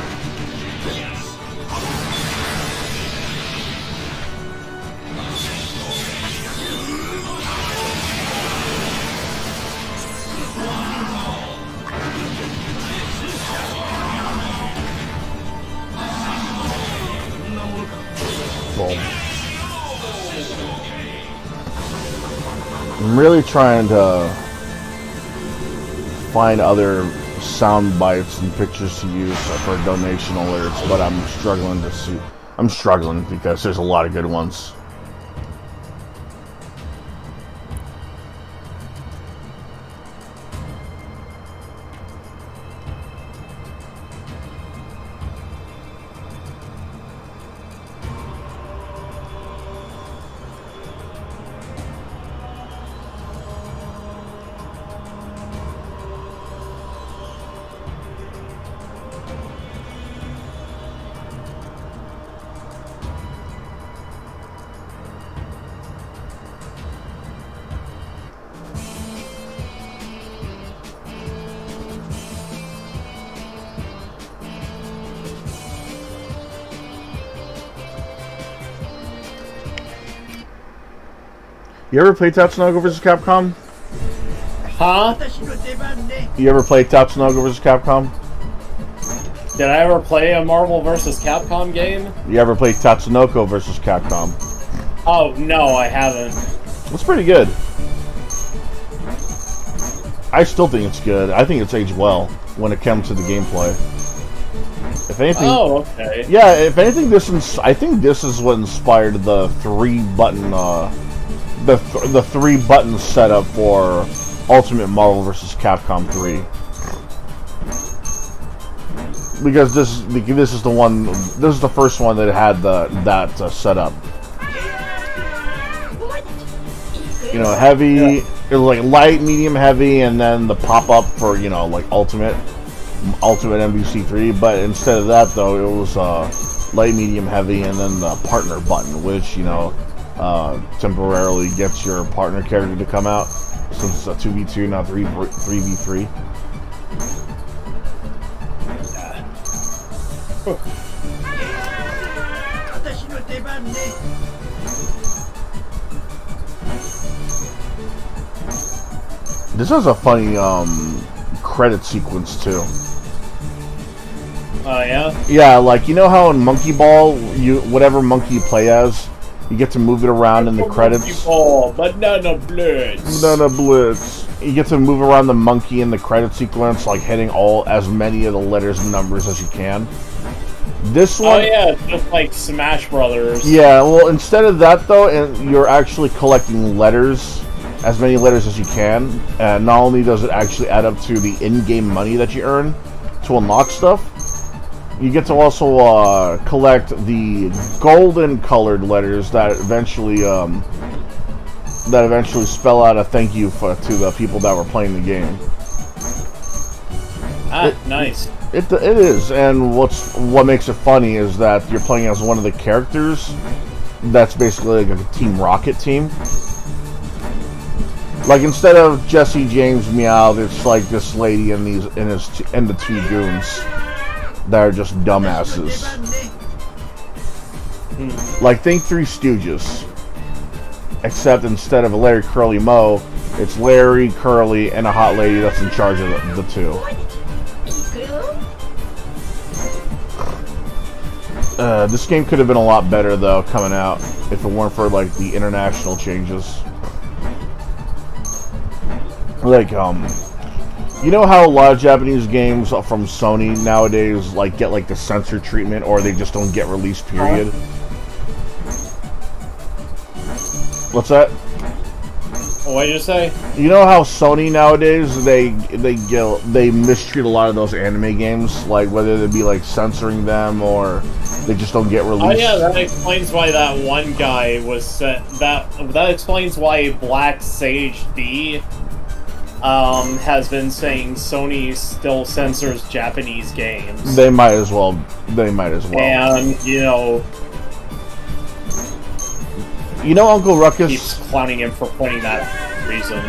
Boom. I'm really trying to find other sound bites and pictures to use for donation alerts, but I'm struggling to see. I'm struggling because there's a lot of good ones. You ever play Tatsunoko vs. Capcom? Huh? You ever play Tatsunoko vs. Capcom? Did I ever play a Marvel vs. Capcom game? You ever play Tatsunoko vs. Capcom? Oh, no, I haven't. It's pretty good. I still think it's good. I think it's aged well when it comes to the gameplay. If anything, oh, okay. Yeah, if anything, I think this is what inspired the three-button the three-button setup for Ultimate Marvel vs. Capcom 3. Because this is the one. This is the first one that had that setup. You know, heavy. Yeah. It was like light, medium, heavy, and then the pop-up for, you know, like Ultimate. Ultimate MVC3, but instead of that though, it was light, medium, heavy, and then the partner button, which temporarily gets your partner character to come out, since it's a 2v2, not 3v3. This has a funny credit sequence too. Oh yeah? Yeah, like, you know how in Monkey Ball, whatever monkey you play as, you get to move it around in the credits? Oh, Banana Blitz! Banana Blitz. You get to move around the monkey in the credit sequence, like hitting as many of the letters and numbers as you can. This one... Oh yeah, it's just like Smash Brothers. Yeah, well, instead of that though, you're actually collecting letters, as many letters as you can, and not only does it actually add up to the in-game money that you earn to unlock stuff, you get to also collect the golden colored letters that eventually spell out a thank you to the people that were playing the game. Nice. It is, and what makes it funny is that you're playing as one of the characters that's basically like a Team Rocket team. Like, instead of Jesse, James, Meowth, it's like this lady and the two goons that are just dumbasses. Like, think Three Stooges. Except instead of a Larry, Curly, Moe, it's Larry, Curly, and a hot lady that's in charge of the two. This game could have been a lot better, though, coming out, if it weren't for, like, the international changes. Like, you know how a lot of Japanese games from Sony nowadays, like, get, like, the censor treatment, or they just don't get released, period? What's that? What did you say? You know how Sony nowadays, they mistreat a lot of those anime games, like, whether they be, like, censoring them, or they just don't get released? Oh yeah, that explains why that one guy was set. That explains why Black Sage D has been saying Sony still censors Japanese games. They might as well. And, You know Uncle Ruckus keeps clowning him for pointing that reason.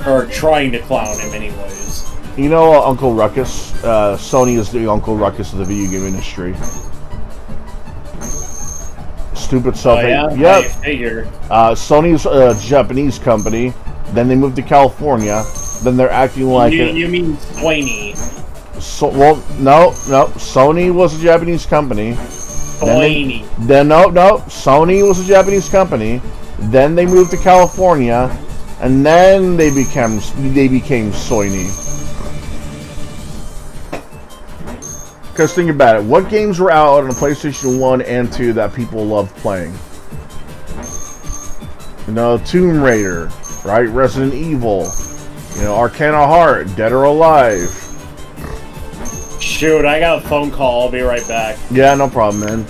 Or trying to clown him anyways. You know Uncle Ruckus? Sony is the Uncle Ruckus of the video game industry. Stupid self. Oh yeah? Yep. I figured. Sony's a Japanese company. Then they moved to California. Then they're acting like... You mean Sony. No. Sony was a Japanese company. Sony. Sony was a Japanese company. Then they moved to California. And then they became Sony. Because think about it. What games were out on the PlayStation 1 and 2 that people loved playing? Tomb Raider, right? Resident Evil. Arcana Heart, Dead or Alive. Shoot, I got a phone call. I'll be right back. Yeah, no problem, man.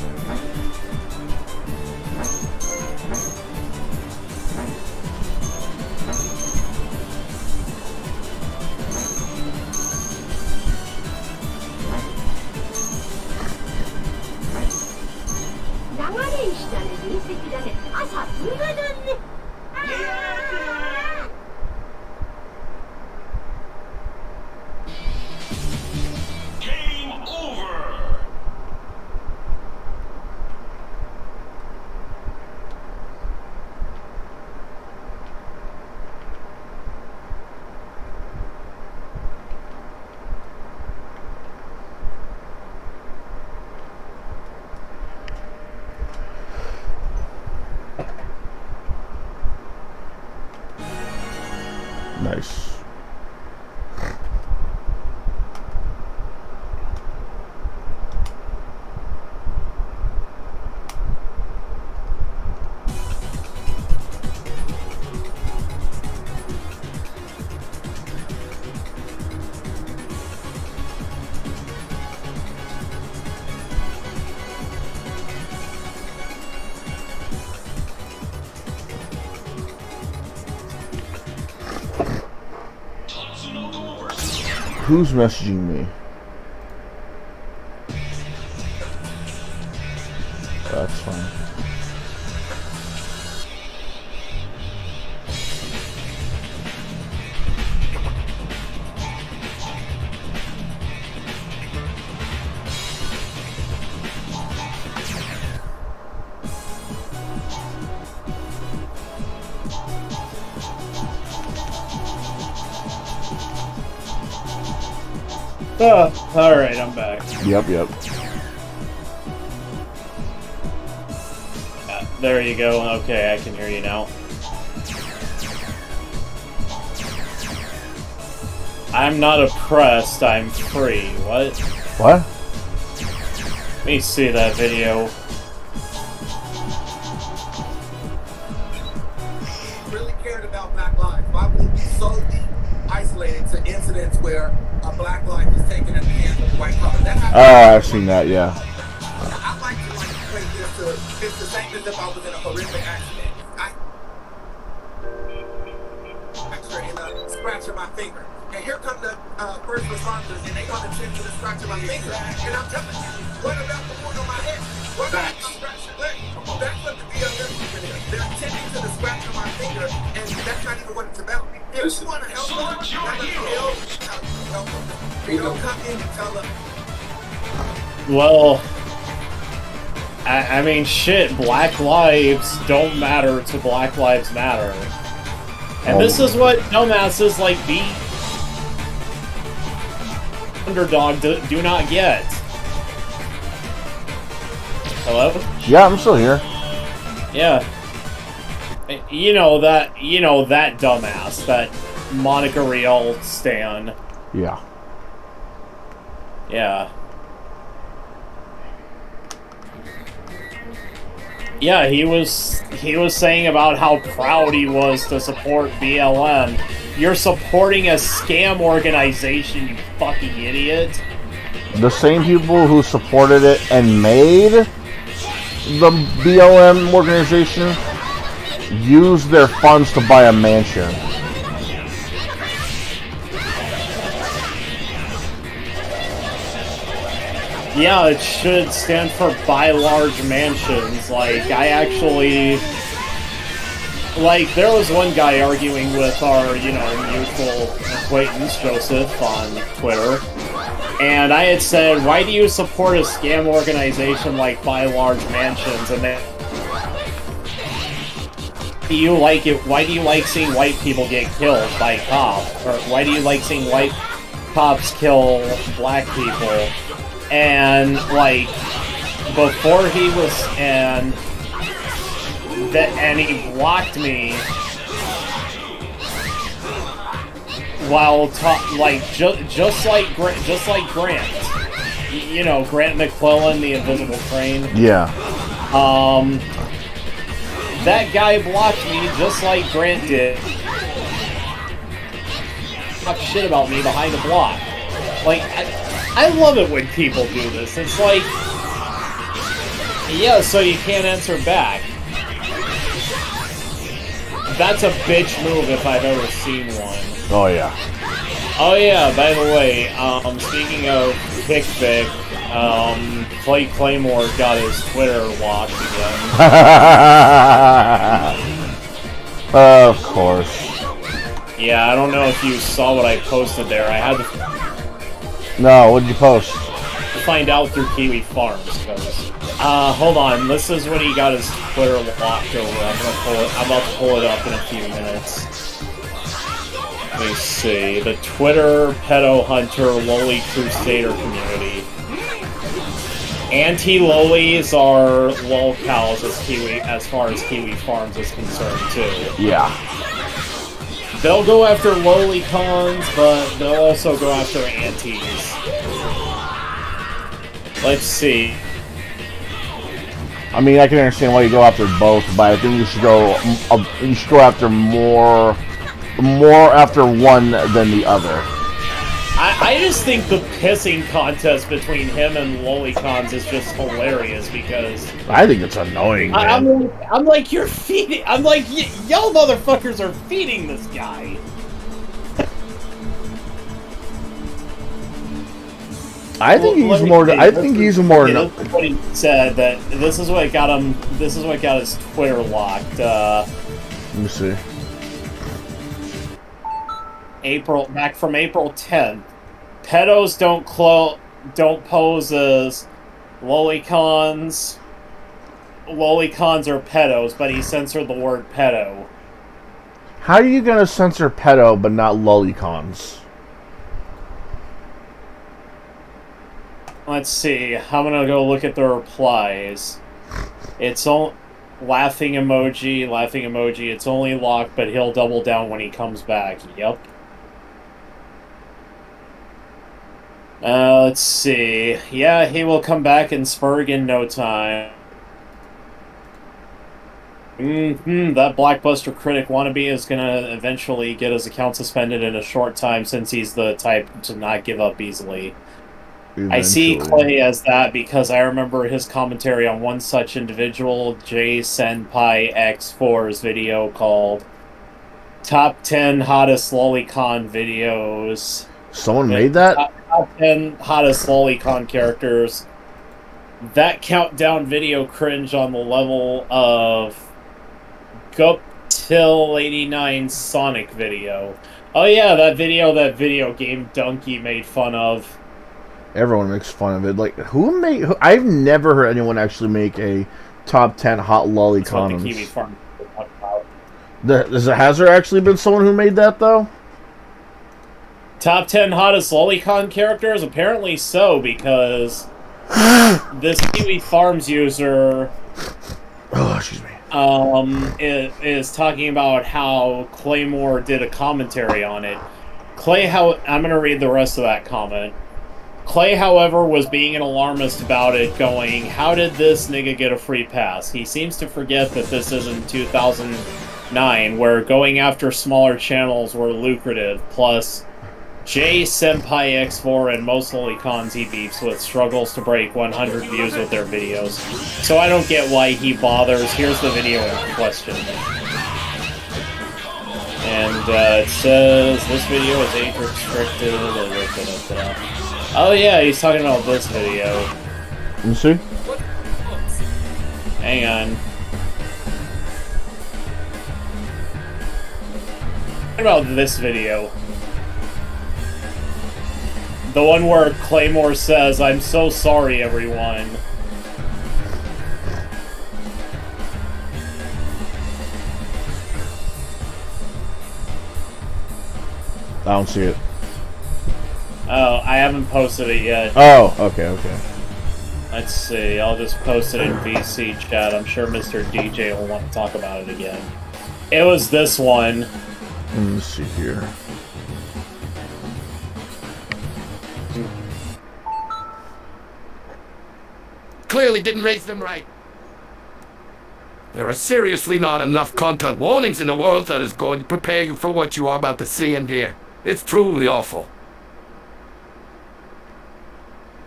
Nice. Who's messaging me? That's fine. Alright, I'm back. Yep. There you go. Okay, I can hear you now. I'm not oppressed, I'm free. What? What? Let me see that video. Really cared about Black lives, why would it be so isolated to incidents where a Black life is taken at the hands of a white collar? I've seen that, yeah. I like to equate this to, it's the same as if I was in a horrific accident. Scratching my finger. And here come the first responders, and they want to tend to the scratch of my finger. And I'm telling you, what about the wound on my head? What about the scratch your leg? That's what the BLM is. They're tending to the scratch of my finger, and that's not even what it's about. If you want to help them, that's a help them. You don't come in and tell them. Well, I mean, shit, Black lives don't matter to Black Lives Matter. And this is what dumbasses like the underdog do not get. Hello? Yeah, I'm still here. Yeah. You know that dumbass, that Monica Rial stan. Yeah. Yeah. Yeah, he was saying about how proud he was to support BLM. You're supporting a scam organization, you fucking idiot. The same people who supported it and made the BLM organization used their funds to buy a mansion. Yeah, it should stand for buy large mansions. Like, I actually... Like, there was one guy arguing with our, mutual acquaintance, Joseph, on Twitter. And I had said, why do you support a scam organization like Buy Large Mansions? And then... Why do you like it? Why do you like seeing white people get killed by cops? Or why do you like seeing white cops kill black people? And, like, before he was, and he blocked me while, just like Grant. You know, Grant McClellan, the Invisible Crane. Yeah. That guy blocked me just like Grant did. Talk shit about me behind a block. Like, I love it when people do this. It's like, yeah, so you can't answer back. That's a bitch move if I've ever seen one. Oh, yeah. Oh, yeah, by the way, speaking of kickback, Clay Claymore got his Twitter locked again. Of course. Yeah, I don't know if you saw what I posted there. I had to No, what did you post? find out through Kiwi Farms, because... hold on. This is when he got his Twitter locked over. I'm about to pull it up in a few minutes. Let me see. The Twitter Pedo Hunter Loli Crusader community. Anti-lolis are lolcows as far as Kiwi Farms is concerned, too. Yeah. They'll go after lolicons, but they'll also go after antis. Let's see. I mean, I can understand why you go after both, but I think you should go after more after one than the other. I just think the pissing contest between him and lolicons is just hilarious because I think it's annoying, man. I'm like, you're feeding. I'm like, y'all motherfuckers are feeding this guy. I think Well, he's let me more. see. I think he's more. This is what he said. That this is what got him. This is what got his Twitter locked. Let me see. Back from April 10th. Pedos don't pose as lolicons. Lolicons are pedos, but he censored the word pedo. How are you gonna censor pedo but not lolicons? Let's see. I'm gonna go look at the replies. It's all laughing emoji, laughing emoji. It's only locked, but he'll double down when he comes back. Yep. Let's see. Yeah, he will come back in Spurg in no time. That Blackbuster critic wannabe is gonna eventually get his account suspended in a short time since he's the type to not give up easily. Eventually. I see Clay as that because I remember his commentary on one such individual, J Senpai X4's video called Top 10 Hottest Lolicon Videos. Someone made that? Top 10 Hottest Lolicon Characters. That countdown video cringe on the level of Gup Till 89 Sonic video. Oh yeah, that video game Donkey made fun of. Everyone makes fun of it. Like, who made... I've never heard anyone actually make a top 10 hot lolicons. That's what the Kiwi Farm talk about. Has there actually been someone who made that, though? Top 10 hottest lolicon characters? Apparently so, because this Kiwi Farms user... Oh, excuse me. Is talking about how Claymore did a commentary on it. I'm going to read the rest of that comment. Clay, however, was being an alarmist about it, going, how did this nigga get a free pass? He seems to forget that this isn't 2009, where going after smaller channels were lucrative, plus J Senpai X4 and most lolicons he beefs with struggles to break 100 views with their videos. So I don't get why he bothers. Here's the video in question. And it says, this video is age restricted. Oh yeah, he's talking about this video. Let me see. Hang on. What about this video? The one where Claymore says, I'm so sorry, everyone. I don't see it. Oh, I haven't posted it yet. Oh, okay. Let's see, I'll just post it in VC chat. I'm sure Mr. DJ will want to talk about it again. It was this one. Let me see here. Clearly didn't raise them right. There are seriously not enough content warnings in the world that is going to prepare you for what you are about to see and hear. It's truly awful.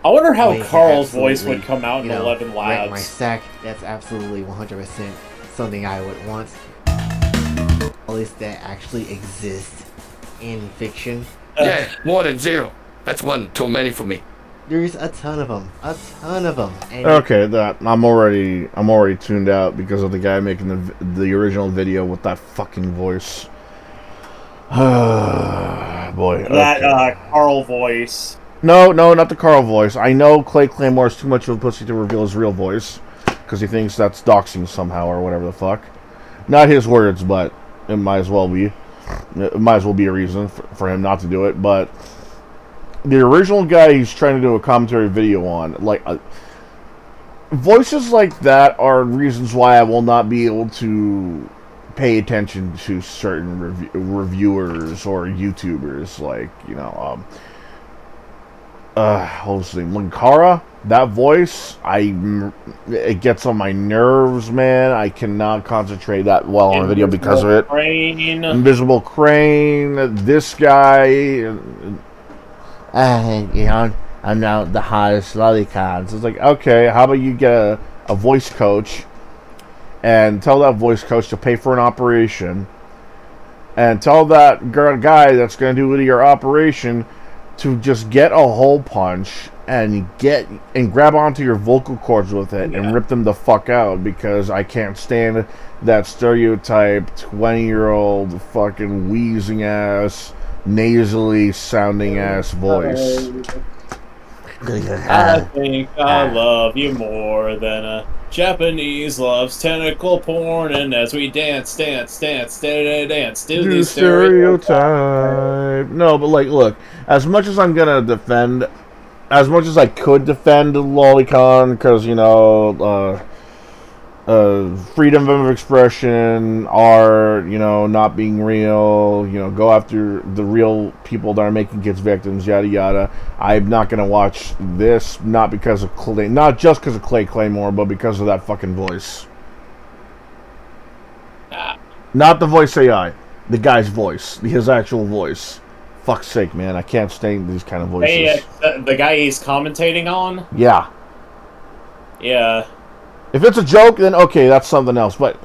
I wonder how Wait, Carl's voice absolutely, would come out in 11 wreck Labs. my stack. That's absolutely 100% something I would want. At least that actually exists in fiction. Yeah, more than zero. That's one too many for me. There's a ton of them. And Okay, that I'm already tuned out because of the guy making the original video with that fucking voice. Boy. That okay. Carl voice. No, not the Carl voice. I know Clay Claymore is too much of a pussy to reveal his real voice because he thinks that's doxing somehow or whatever the fuck. Not his words, but it might as well be. It might as well be a reason for him not to do it. But the original guy he's trying to do a commentary video on, like, voices like that are reasons why I will not be able to pay attention to certain reviewers or YouTubers, like, you know, what was the name? Linkara? That voice, it gets on my nerves, man. I cannot concentrate that well on a video because of it. Invisible Crane, this guy. You know, I'm now the hottest lolicons. It's like, okay, how about you get a voice coach and tell that voice coach to pay for an operation and tell that guy that's going to do your operation to just get a hole punch and grab onto your vocal cords with it and rip them the fuck out, because I can't stand that stereotype 20-year-old fucking wheezing ass, nasally sounding ass voice. I think I love you more than a Japanese loves tentacle porn, and as we dance, do the stereotype. No, but like, look, as much as I'm gonna defend, as much as I could defend Lolicon, because freedom of expression, art, not being real, go after the real people that are making kids victims, yada yada. I'm not gonna watch this, not because of Clay, not just because of Claymore, but because of that fucking voice. Not the voice AI, the guy's voice, his actual voice. Fuck's sake, man, I can't stand these kind of voices. Hey, the guy he's commentating on? Yeah. Yeah. If it's a joke, then okay, that's something else. But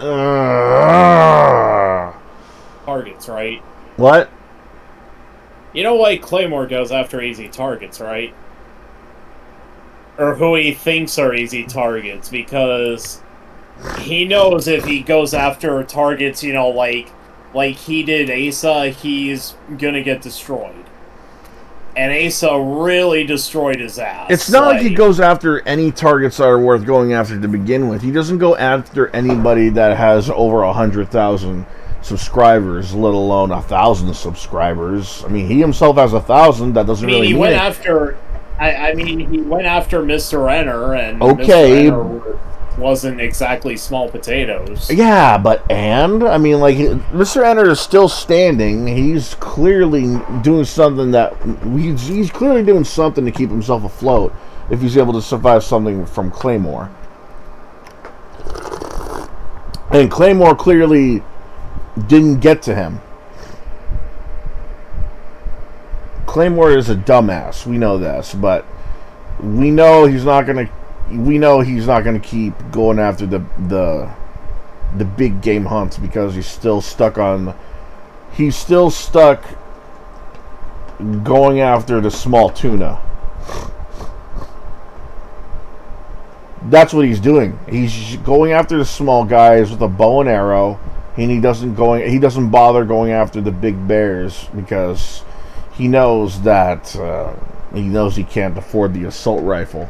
targets, right? What? You know why Claymore goes after easy targets, right? Or who he thinks are easy targets, because he knows if he goes after targets, like he did Asa, he's gonna get destroyed. And Asa really destroyed his ass. It's not like he goes after any targets that are worth going after to begin with. He doesn't go after anybody that has over 100,000 subscribers, let alone 1,000 subscribers. I mean, he himself has 1,000. That doesn't really mean he went after Mr. Renner, and okay. Mr. Renner wasn't exactly small potatoes. Yeah, I mean, like, Mr. Renner is still standing. He's clearly doing something he's clearly doing something to keep himself afloat if he's able to survive something from Claymore. And Claymore clearly didn't get to him. Claymore is a dumbass. We know this, but we know he's not gonna keep going after the big game hunts, because he's still stuck going after the small tuna. That's what he's doing. He's going after the small guys with a bow and arrow, and he doesn't bother going after the big bears, because he knows that he can't afford the assault rifle.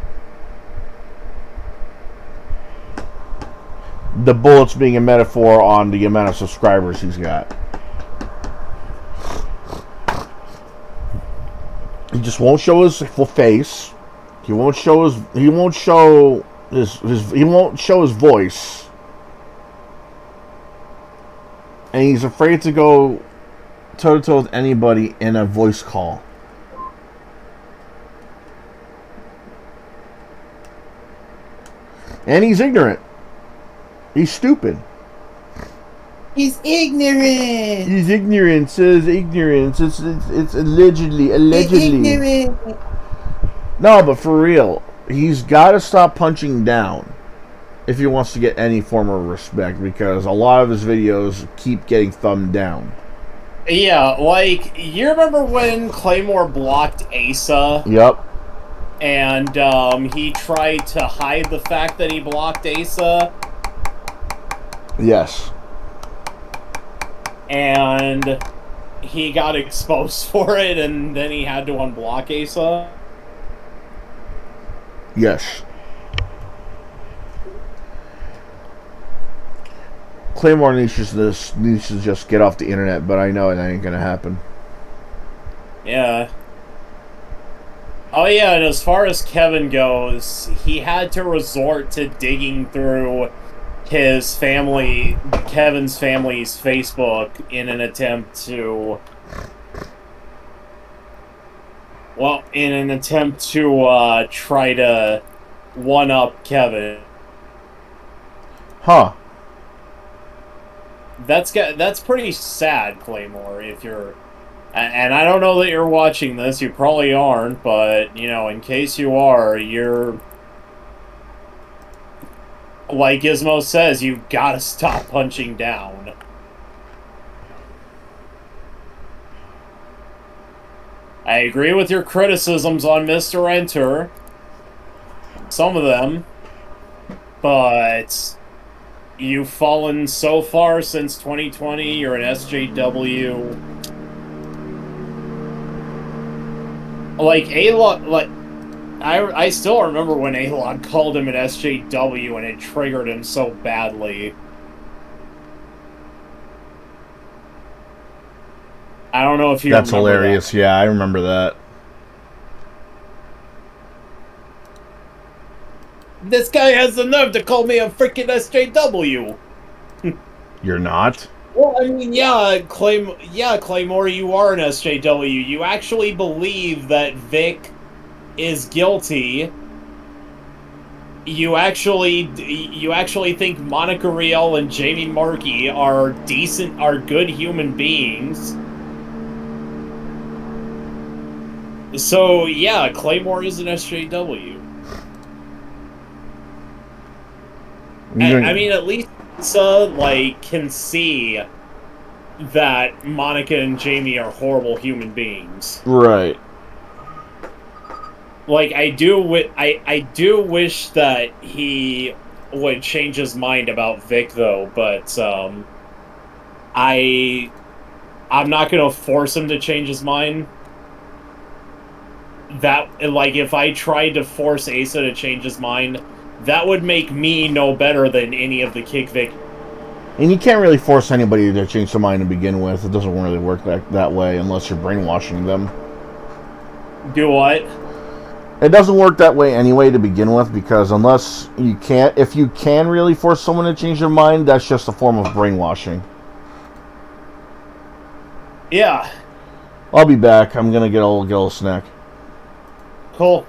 The bullets being a metaphor on the amount of subscribers he's got. He just won't show his full face. He won't show his voice. And he's afraid to go toe to toe with anybody in a voice call. And he's ignorant. He's stupid. He's ignorant. He's ignorant. Says ignorance. It's allegedly. He's ignorant. No, but for real, he's got to stop punching down if he wants to get any form of respect, because a lot of his videos keep getting thumbed down. Yeah, like, you remember when Claymore blocked Asa? Yep. And he tried to hide the fact that he blocked Asa? Yes. And he got exposed for it, and then he had to unblock Asa? Yes. Claymore needs to just get off the internet, but I know it ain't gonna happen. Yeah. Oh yeah, and as far as Kevin goes, he had to resort to digging through Kevin's family's Facebook in an attempt to try to one-up Kevin. Huh. That's pretty sad, Claymore, if you're... And I don't know that you're watching this, you probably aren't, but, in case you are, you're... Like Gizmo says, you've got to stop punching down. I agree with your criticisms on Mr. Enter. Some of them. But you've fallen so far since 2020. You're an SJW. Like, A-Log... Like, I still remember when A-Log called him an SJW and it triggered him so badly. I don't know if you That's remember hilarious. that. Yeah, I remember that. This guy has the nerve to call me a freaking SJW! You're not? Well, I mean, Claymore, you are an SJW. You actually believe that Vic is guilty. You actually think Monica Riel and Jamie Markey are good human beings. So, yeah, Claymore is an SJW. I mean, at least Lisa, can see that Monica and Jamie are horrible human beings. Right. I do wish that he would change his mind about Vic, though, but, I'm not gonna force him to change his mind. If I tried to force Asa to change his mind, that would make me no better than any of the Kick Vic. And you can't really force anybody to change their mind to begin with. It doesn't really work that way unless you're brainwashing them. Do what? It doesn't work that way anyway to begin with, because if you can really force someone to change their mind, that's just a form of brainwashing. Yeah. I'll be back. I'm gonna get a little snack. Cool.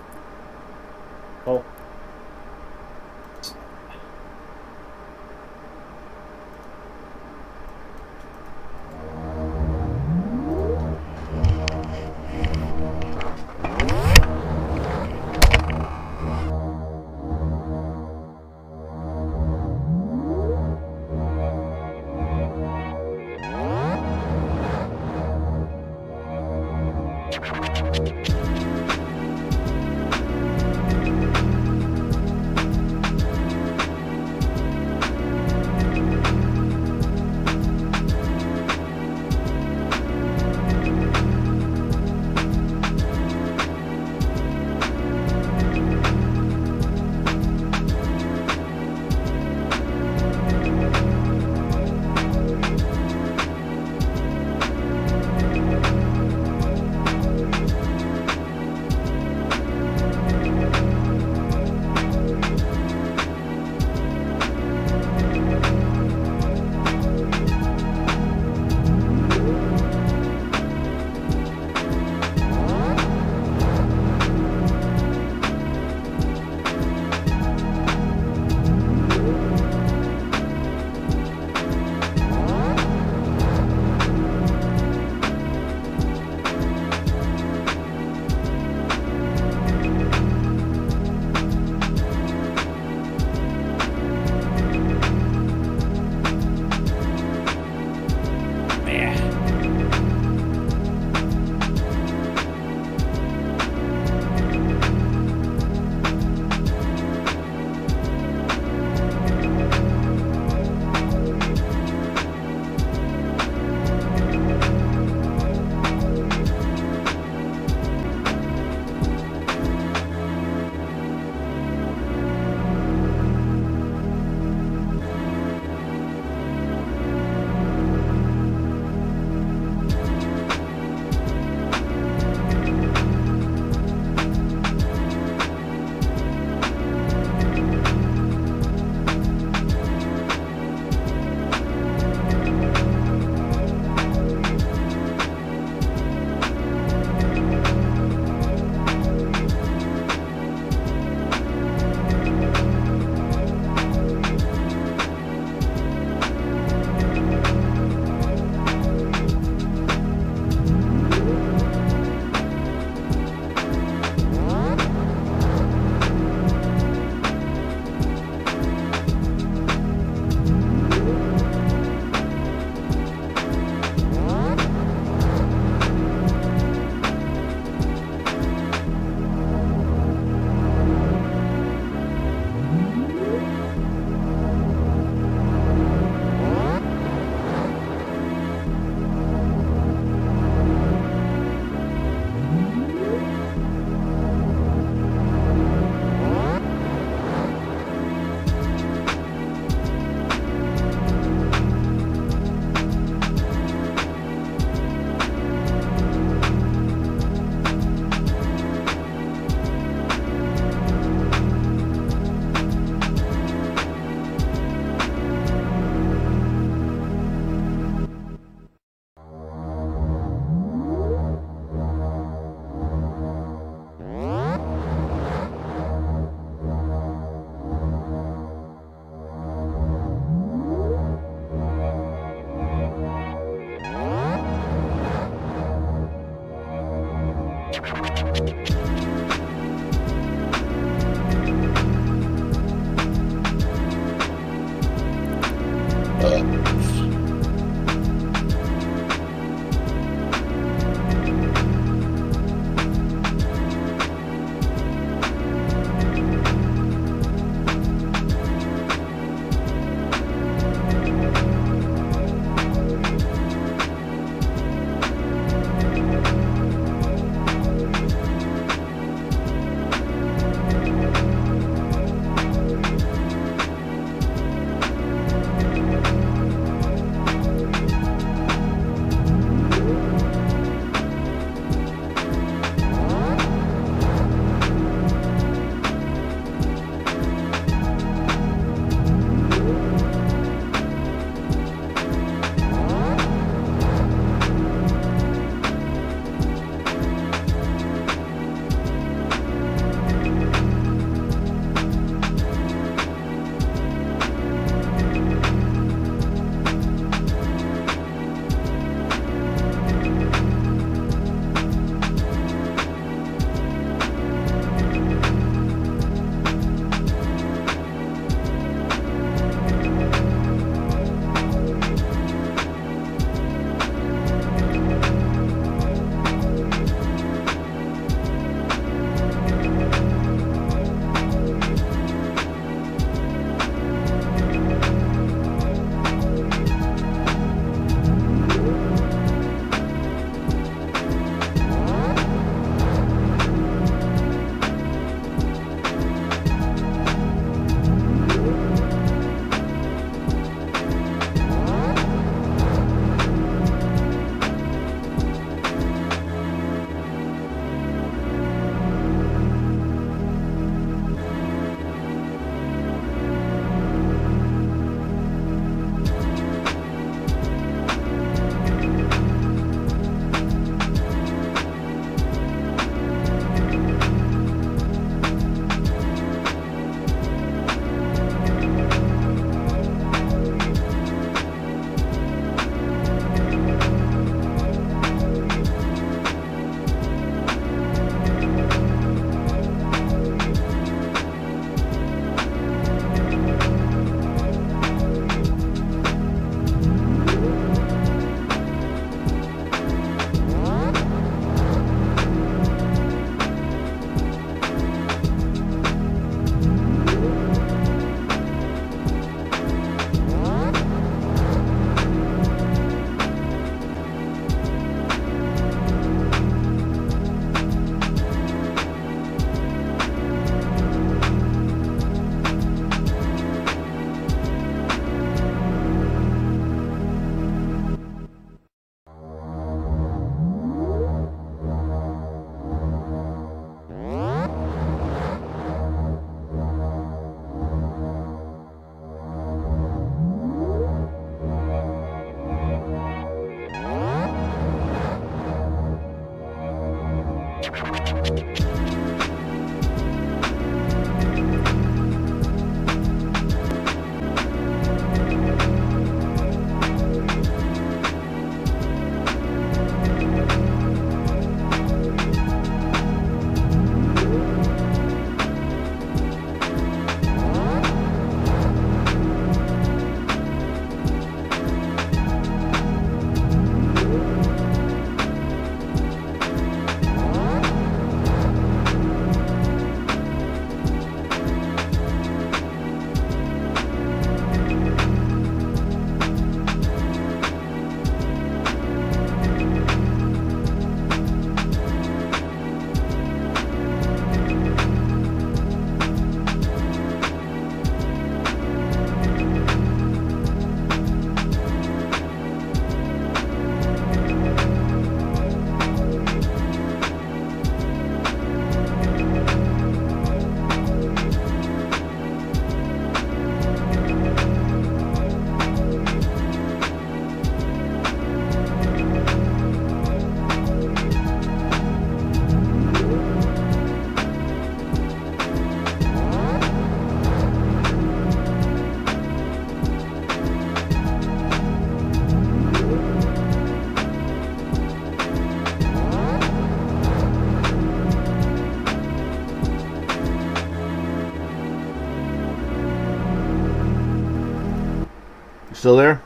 Still there?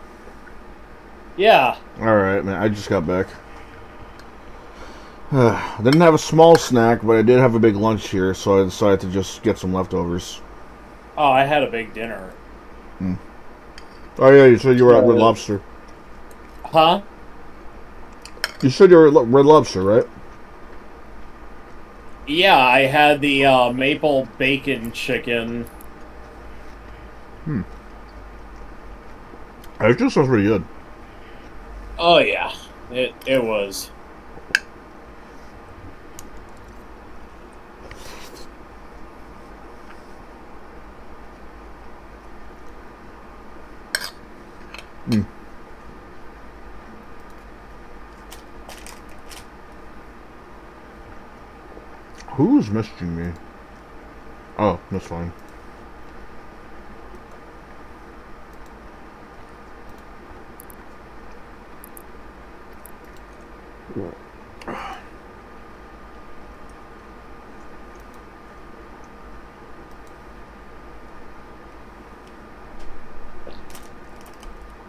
Yeah. Alright, man, I just got back. I didn't have a small snack, but I did have a big lunch here, so I decided to just get some leftovers. Oh, I had a big dinner. Oh yeah, you said you were at Red Lobster. Huh? You said you were at Red Lobster, right? Yeah, I had the maple bacon chicken. It just sounds pretty good. Oh yeah, it was. Who's messaging me? Oh, that's fine.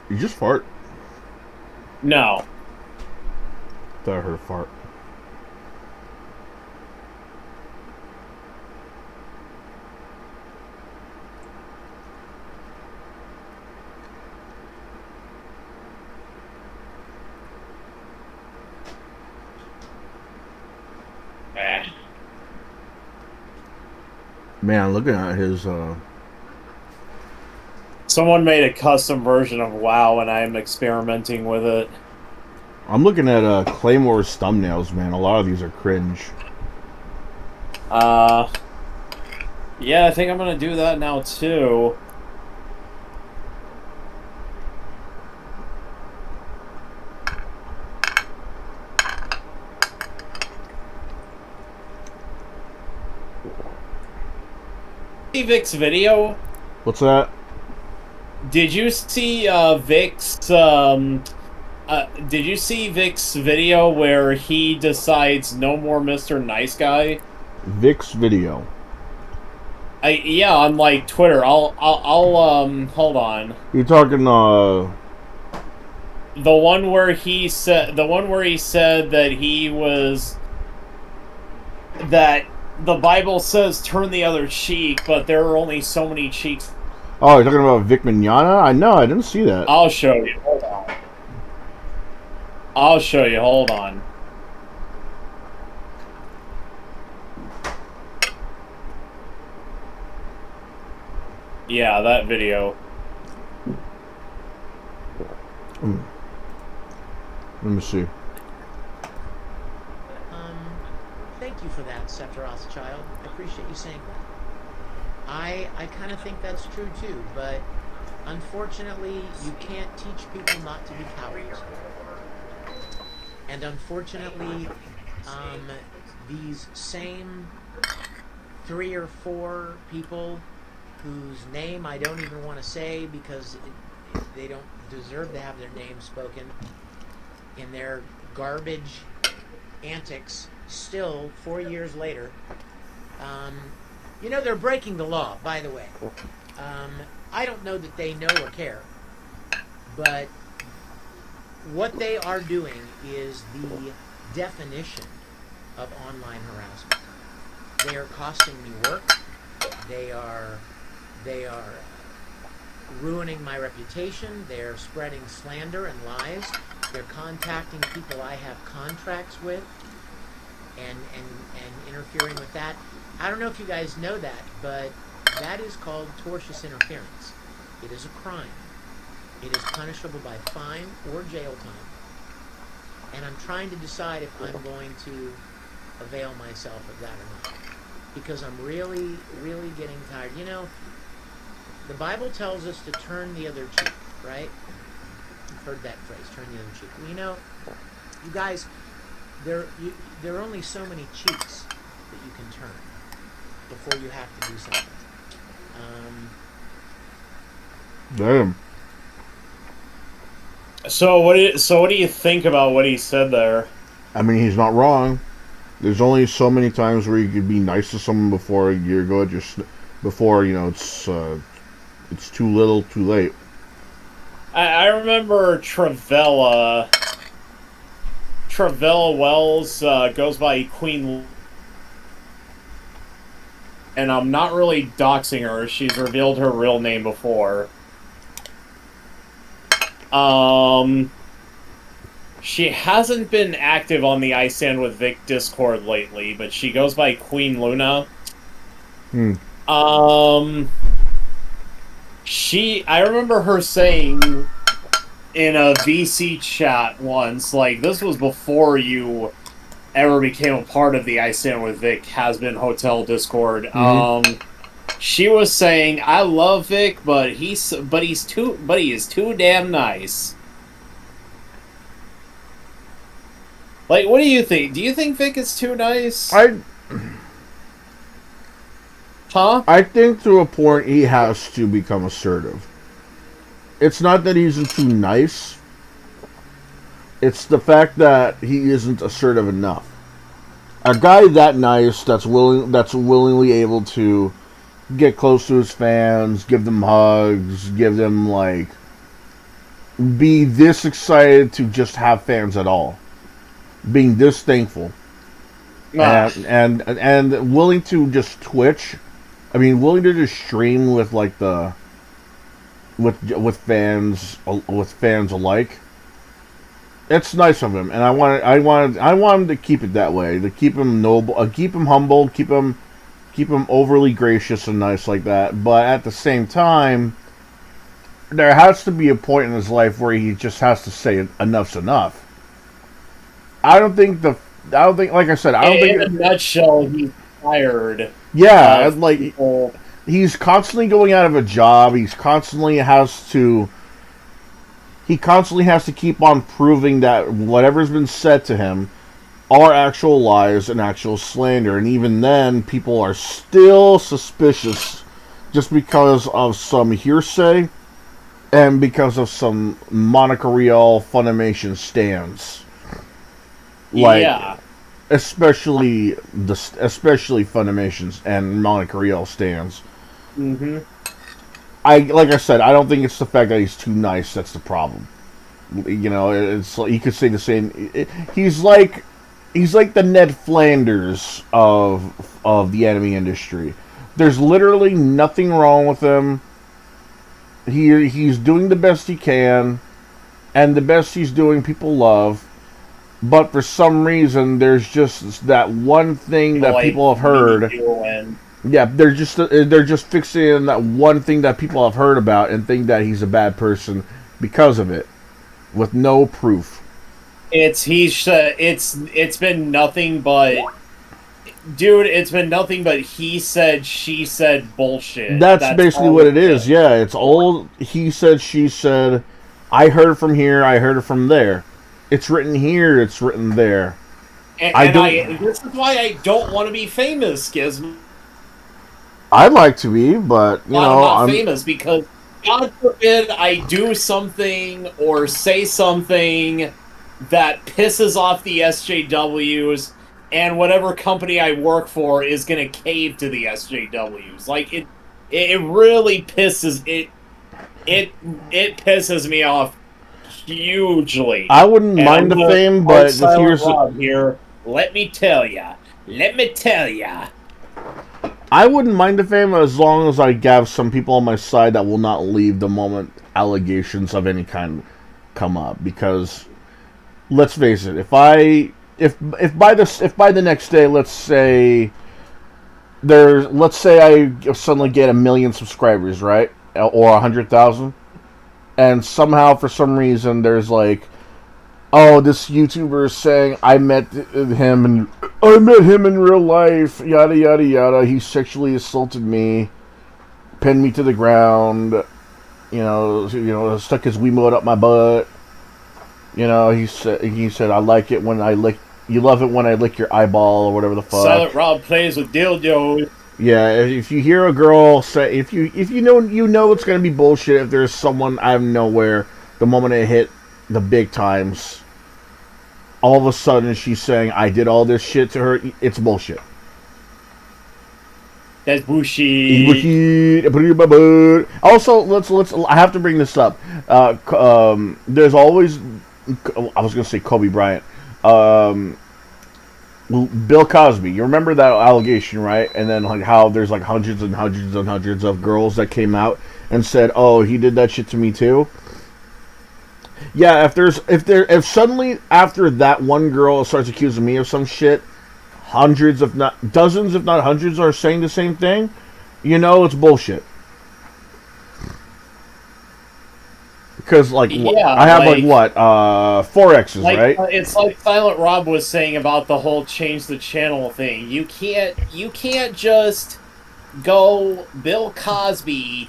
You just fart? No. Thought I heard a fart. Man, looking at his Someone made a custom version of WoW, and I'm experimenting with it. I'm looking at Claymore's thumbnails, man. A lot of these are cringe. Yeah, I think I'm gonna do that now too. See Vic's video? What's that? Did you see Vic's did you see Vic's video where he decides no more Mr. Nice Guy? Vic's video. Yeah, on like Twitter. I'll hold on. You talking The one where he said that he was that the Bible says turn the other cheek, but there are only so many cheeks. Oh, you're talking about Vic Mignogna? I know, I didn't see that. I'll show you. Hold on. I'll show you. Hold on. Yeah, that video. Let me see. Thank you for that, Sephiroth child. I appreciate you saying that. I kind of think that's true too, but unfortunately, you can't teach people not to be cowards. And unfortunately, these same 3 or 4 people whose name I don't even want to say because they don't deserve to have their name spoken in their garbage antics still 4 years later. You know, they're breaking the law, by the way. I don't know that they know or care, but what they are doing is the definition of online harassment. They are costing me work. They are ruining my reputation. They're spreading slander and lies. They're contacting people I have contracts with and interfering with that. I don't know if you guys know that, but that is called tortious interference. It is a crime. It is punishable by fine or jail time. And I'm trying to decide if I'm going to avail myself of that or not. Because I'm really, really getting tired. You know, the Bible tells us to turn the other cheek, right? You've heard that phrase, turn the other cheek. Well, you know, you guys, there are only so many cheeks that you can turn before you have to do something. Damn. So what do you think about what he said there? I mean, he's not wrong. There's only so many times where you could be nice to someone before you're good, just before, you know, it's too little, too late. I remember Travella Wells goes by Queen, and I'm not really doxing her. She's revealed her real name before. She hasn't been active on the I Stand with Vic Discord lately, but she goes by Queen Luna. Hmm. I remember her saying in a VC chat once, like, this was before you ever became a part of the I Stand with Vic Has Been Hotel Discord. She was saying, "I love Vic, but he is too damn nice." Like, what do you think? Do you think Vic is too nice? Huh? I think to a point he has to become assertive. It's not that he's too nice. It's the fact that he isn't assertive enough. A guy that nice, that's willingly able to get close to his fans, give them hugs, give them like, be this excited to just have fans at all, being this thankful, and willing to just Twitch. I mean, willing to just stream with like with fans alike. It's nice of him, and I want him to keep it that way. To keep him noble, keep him humble, keep him overly gracious and nice like that. But at the same time, there has to be a point in his life where he just has to say enough's enough. Like I said, I don't think. In a nutshell, he's tired. Yeah, like People. he's constantly going out of a job. He constantly has to keep on proving that whatever's been said to him are actual lies and actual slander. And even then, people are still suspicious just because of some hearsay and because of some Monica Rial Funimation stands. Like, Yeah. especially Funimation's and Monica Rial stands. Mm-hmm. Like I said, I don't think it's the fact that he's too nice that's the problem. You know, it's like, you could say the same. He's like the Ned Flanders of the anime industry. There's literally nothing wrong with him. He's doing the best he can, and the best he's doing, people love. But for some reason, there's just that one thing that people have heard. Yeah, they're just fixated on that one thing that people have heard about and think that he's a bad person because of it, with no proof. It's been nothing but, dude. It's been nothing but he said, she said bullshit. That's basically what it is. Yeah, it's all he said, she said. I heard from here. I heard it from there. It's written here. It's written there. This is why I don't want to be famous, Gizmo. I'd like to be, but you know, I'm not famous because God forbid I do something or say something that pisses off the SJWs, and whatever company I work for is gonna cave to the SJWs. Like it really pisses it pisses me off hugely. I wouldn't mind the fame, but here's here. Let me tell ya. I wouldn't mind the fame as long as I have some people on my side that will not leave the moment allegations of any kind come up. Because let's face it, if by the next day, let's say I suddenly get 1 million subscribers, right, or 100,000, and somehow for some reason there's like, oh, this YouTuber is saying I met him in real life, yada yada yada. He sexually assaulted me, pinned me to the ground, you know, stuck his Wiimote up my butt. You know, he said I like it when I lick. You love it when I lick your eyeball or whatever the fuck. Silent Rob plays with dildos. Yeah, if you hear a girl say, if you know it's gonna be bullshit. If there's someone out of nowhere, the moment it hit the big times, all of a sudden she's saying I did all this shit to her. It's bullshit. That's bullshit. Bullshit. Put it in my butt. Also, let's. I have to bring this up. There's always. I was gonna say Kobe Bryant. Bill Cosby. You remember that allegation, right? And then like how there's like hundreds and hundreds and hundreds of girls that came out and said, "Oh, he did that shit to me too." Yeah, if suddenly after that one girl starts accusing me of some shit, hundreds, if not dozens, if not hundreds, are saying the same thing, you know it's bullshit. Because like Yeah, I have like what 4X's, like right? it's like Silent Rob was saying about the whole change the channel thing. You can't just go Bill Cosby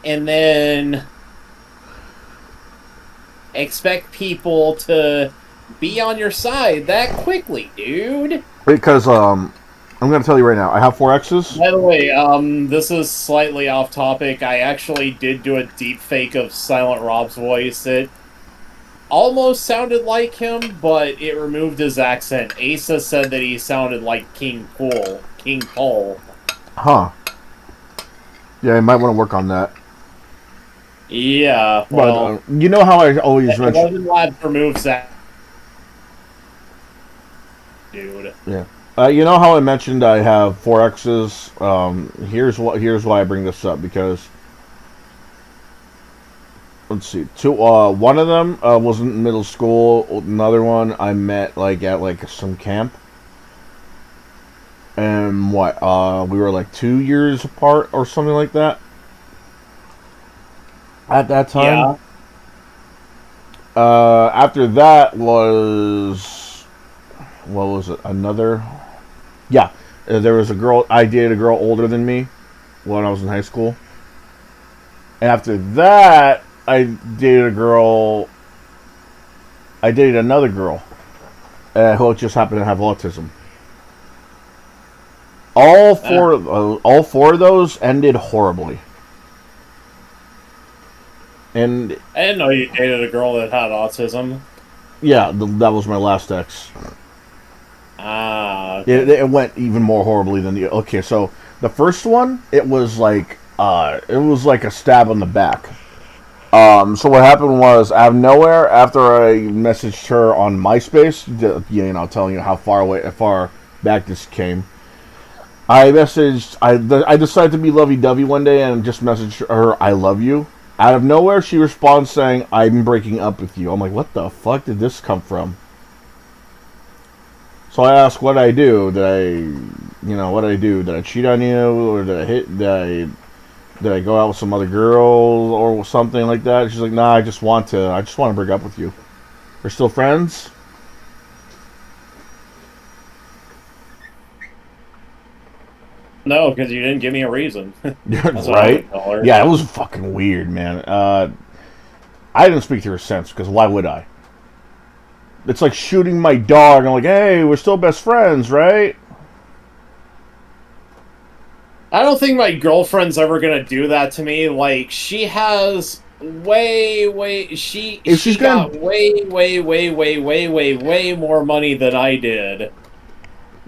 and then expect people to be on your side that quickly, dude. Because I'm gonna tell you right now, I have 4X's. By the way, this is slightly off topic. I actually did do a deep fake of Silent Rob's voice. It almost sounded like him, but it removed his accent. Asa said that he sounded like King Cole. Huh. Yeah, I might want to work on that. Yeah, well, But you know how I always mention. Golden Labs removes that, dude. Yeah. You know how I mentioned I have 4X's. Here's why I bring this up, because let's see, one of them was in middle school. Another one I met like at like some camp, and we were like 2 years apart or something like that at that time. Yeah. After that was, what was it? Another. Yeah, there was a girl. I dated a girl older than me when I was in high school. After that, I dated another girl who just happened to have autism. All four of those ended horribly. And I didn't know you dated a girl that had autism. yeah, that was my last ex. Ah, okay. It went even more horribly than the. Okay, so the first one, it was like a stab on the back. So what happened was, out of nowhere, after I messaged her on MySpace, telling you how far back this came, I decided to be lovey-dovey one day and just messaged her, "I love you." Out of nowhere, she responds saying, "I'm breaking up with you." I'm like, what the fuck did this come from? So I asked, what I do? What did I do? Did I cheat on you? Or did I go out with some other girl or something like that? She's like, nah, I just want to break up with you. We're still friends? No, because you didn't give me a reason. That's what I Right? would tell her. Yeah, it was fucking weird, man. I didn't speak to her since, because why would I? It's like shooting my dog. I'm like, hey, we're still best friends, right? I don't think my girlfriend's ever gonna do that to me. Like, she has way got way more money than I did.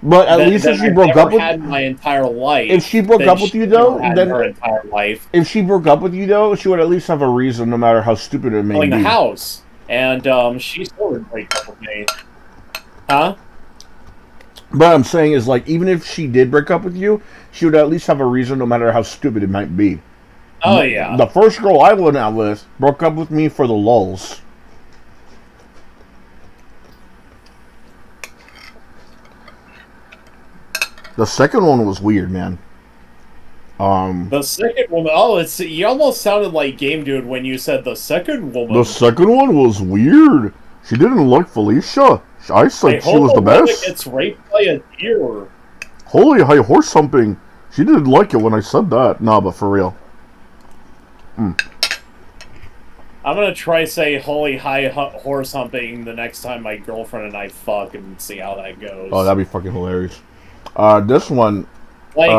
But at least if she broke up with had in my entire life. If she broke up with you, though, then her entire life. If she broke up with you, though, she would at least have a reason, no matter how stupid it may be. The house, and she still would break up with me. Huh? But I'm saying is, like, even if she did break up with you, she would at least have a reason, no matter how stupid it might be. Oh yeah. The first girl I went out with broke up with me for the lulz. The second one was weird, man. The second woman. Oh, you almost sounded like Game Dude when you said the second woman. The second one was weird. She didn't like Felicia. I said she was the best. Gets raped by a deer. Holy high horse humping. She didn't like it when I said that. Nah, but for real. I'm gonna try say holy high horse humping the next time my girlfriend and I fuck and see how that goes. Oh, that'd be fucking hilarious. This one... Like,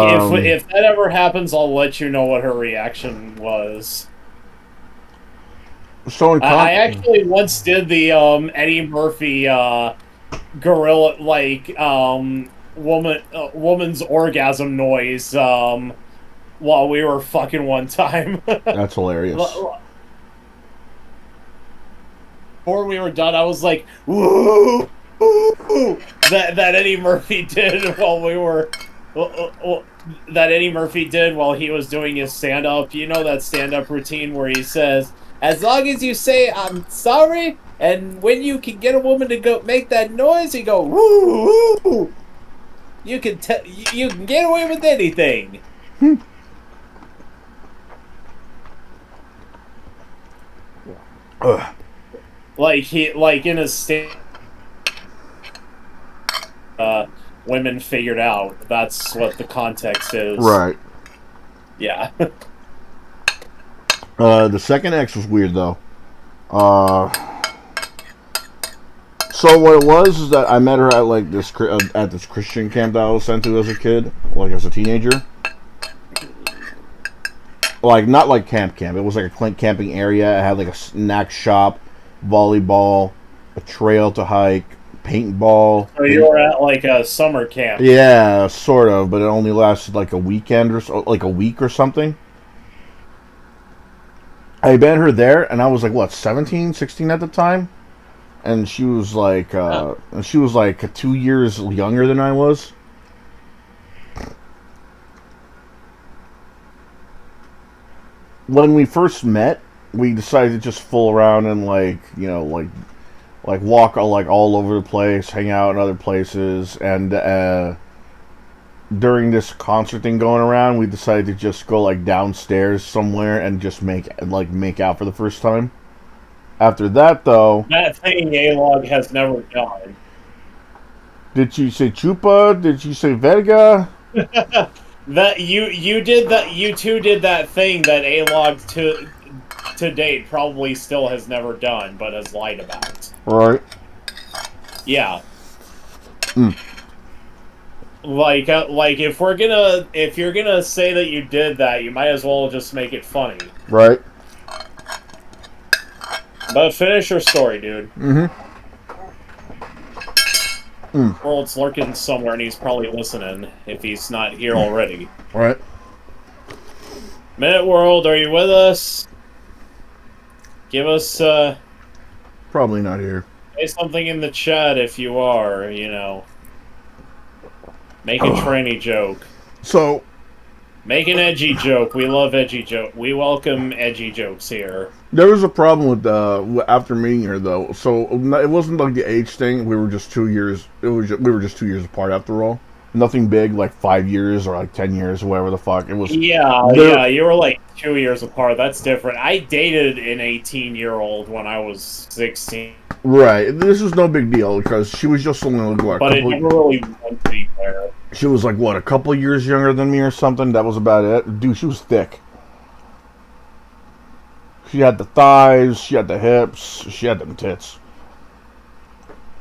if that ever happens, I'll let you know what her reaction was. So I actually once did the Eddie Murphy gorilla, woman's orgasm noise while we were fucking one time. That's hilarious. Before we were done, I was like, "Woo!" that Eddie Murphy did while we were that Eddie Murphy did while he was doing his stand up. You know that stand up routine where he says, "As long as you say I'm sorry, and when you can get a woman to go make that noise, you go woo woo. You can get away with anything." Like in his stand, women figured out that's what the context is. Right. Yeah. The second ex was weird though. So what it was is that I met her at like this at this Christian camp that I was sent to as a kid, like as a teenager. Like not like camp. It was like a camping area. It had like a snack shop, volleyball, a trail to hike, paintball. So you were at like a summer camp. Yeah, sort of, but it only lasted like a weekend or so, like a week or something. I met her there, and I was like, what, 17, 16 at the time? And she was like 2 years younger than I was. When we first met, we decided to just fool around and like walk like all over the place, hang out in other places, and during this concert thing going around, we decided to just go like downstairs somewhere and just make out for the first time. After that, though, that thing A-Log has never done. Did you say chupa? Did you say verga? That you did that. You two did that thing that A-Log to date probably still has never done, but has lied about. Right. Yeah. Like if you're gonna say that you did that, you might as well just make it funny. Right. But finish your story, dude. World's lurking somewhere, and he's probably listening if he's not here already. Right. Minute World, are you with us? Give us Probably not here. say something in the chat if you are. Make a tranny joke. So, Make an edgy joke. We love edgy joke. We welcome edgy jokes here. there was a problem with after meeting her though. So it wasn't like the age thing. We were just 2 years. We were just 2 years apart after all. Nothing big like 5 years or like 10 years or whatever the fuck it was. Yeah. You were like 2 years apart. That's different. I dated an 18-year-old when I was 16. Right. This was no big deal because she was just only like what, But it never really went anywhere. She was like what, a couple years younger than me or something. That was about it. Dude, she was thick. She had the thighs, she had the hips, she had them tits.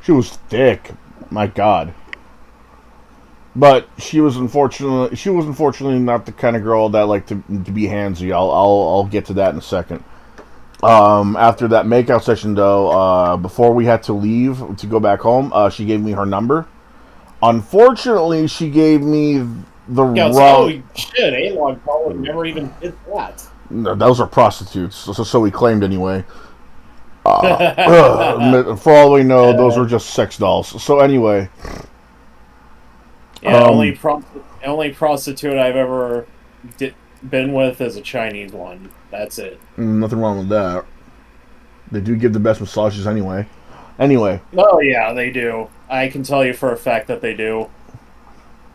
She was thick. My God. But she was unfortunately not the kind of girl that liked to be handsy. I'll get to that in a second. After that makeout session though, before we had to leave to go back home, she gave me her number. Unfortunately, she gave me the wrong. Oh shit! A-Log probably never even did that. No, those are prostitutes, so we claimed anyway. For all we know, those were just sex dolls. So anyway. Yeah, only prostitute I've ever been with is a Chinese one. That's it. Nothing wrong with that. They do give the best massages anyway. Anyway. Oh yeah, they do. I can tell you for a fact that they do.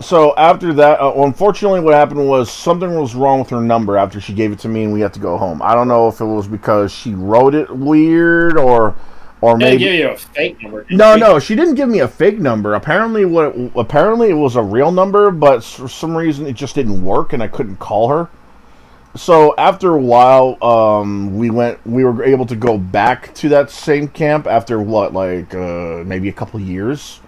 So after that, unfortunately what happened was something was wrong with her number after she gave it to me and we had to go home. I don't know if it was because she wrote it weird or maybe give you a fake number. No, she didn't give me a fake number. Apparently it was a real number, but for some reason it just didn't work and I couldn't call her. So after a while, we were able to go back to that same camp after maybe a couple years.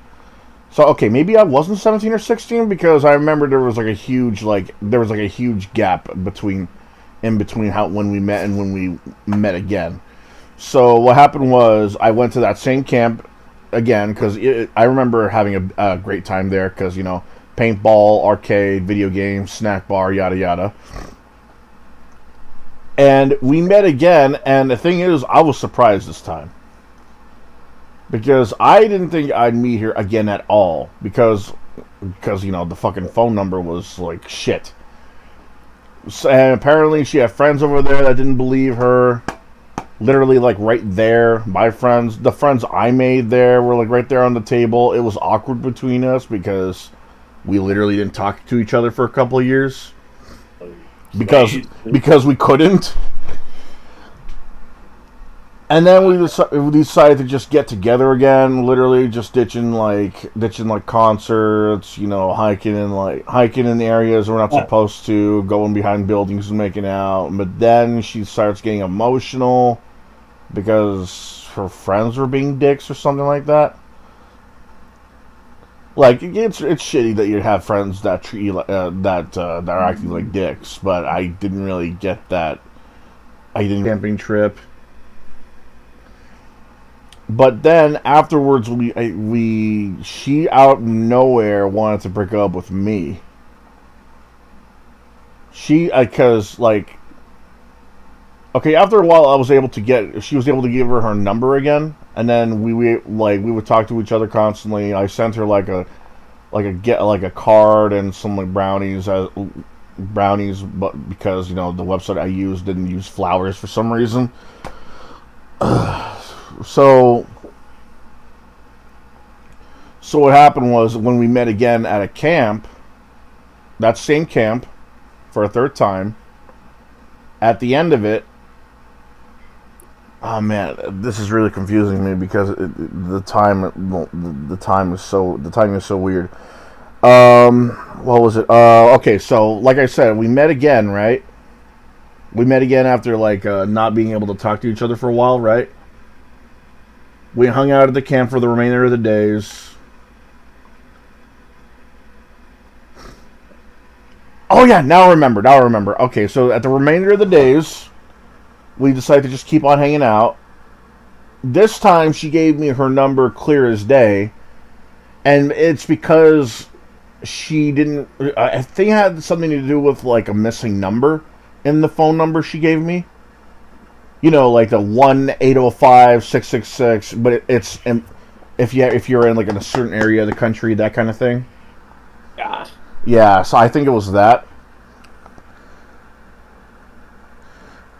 So okay, maybe I wasn't 17 or 16 because I remember there was a huge gap in between when we met and when we met again. So what happened was I went to that same camp again because I remember having a great time there because paintball, arcade, video games, snack bar, yada yada. And we met again, and the thing is, I was surprised this time because I didn't think I'd meet her again at all because the fucking phone number was like shit. So, and apparently she had friends over there that didn't believe her. Literally, like, right there. My friends, the friends I made there were, like, right there on the table. It was awkward between us because we literally didn't talk to each other for a couple of years. Because we couldn't. And then we decided to just get together again. Literally just ditching concerts, hiking in the areas we're not supposed to, going behind buildings and making out. But then she starts getting emotional because her friends were being dicks or something like that. Like, it's shitty that you have friends that treat you that are acting like dicks, but I didn't really get that. I didn't camping trip. But then afterwards, she out of nowhere wanted to break up with me. After a while, she was able to give her number again, and then we would talk to each other constantly. I sent her like a card and some like brownies, but because the website I used didn't use flowers for some reason. So what happened was when we met again at a camp, that same camp, for a third time. At the end of it, oh man, this is really confusing me because the timing is so weird. What was it? Okay, so like I said, we met again, right? We met again after not being able to talk to each other for a while, right? We hung out at the camp for the remainder of the days. Oh yeah, now I remember. Okay, so at the remainder of the days, we decided to just keep on hanging out. This time, she gave me her number clear as day, and it's because she didn't. I think it had something to do with like a missing number in the phone number she gave me. Like the 1-805-666, but it's if you're in like in a certain area of the country, that kind of thing. Yeah. Yeah, so I think it was that.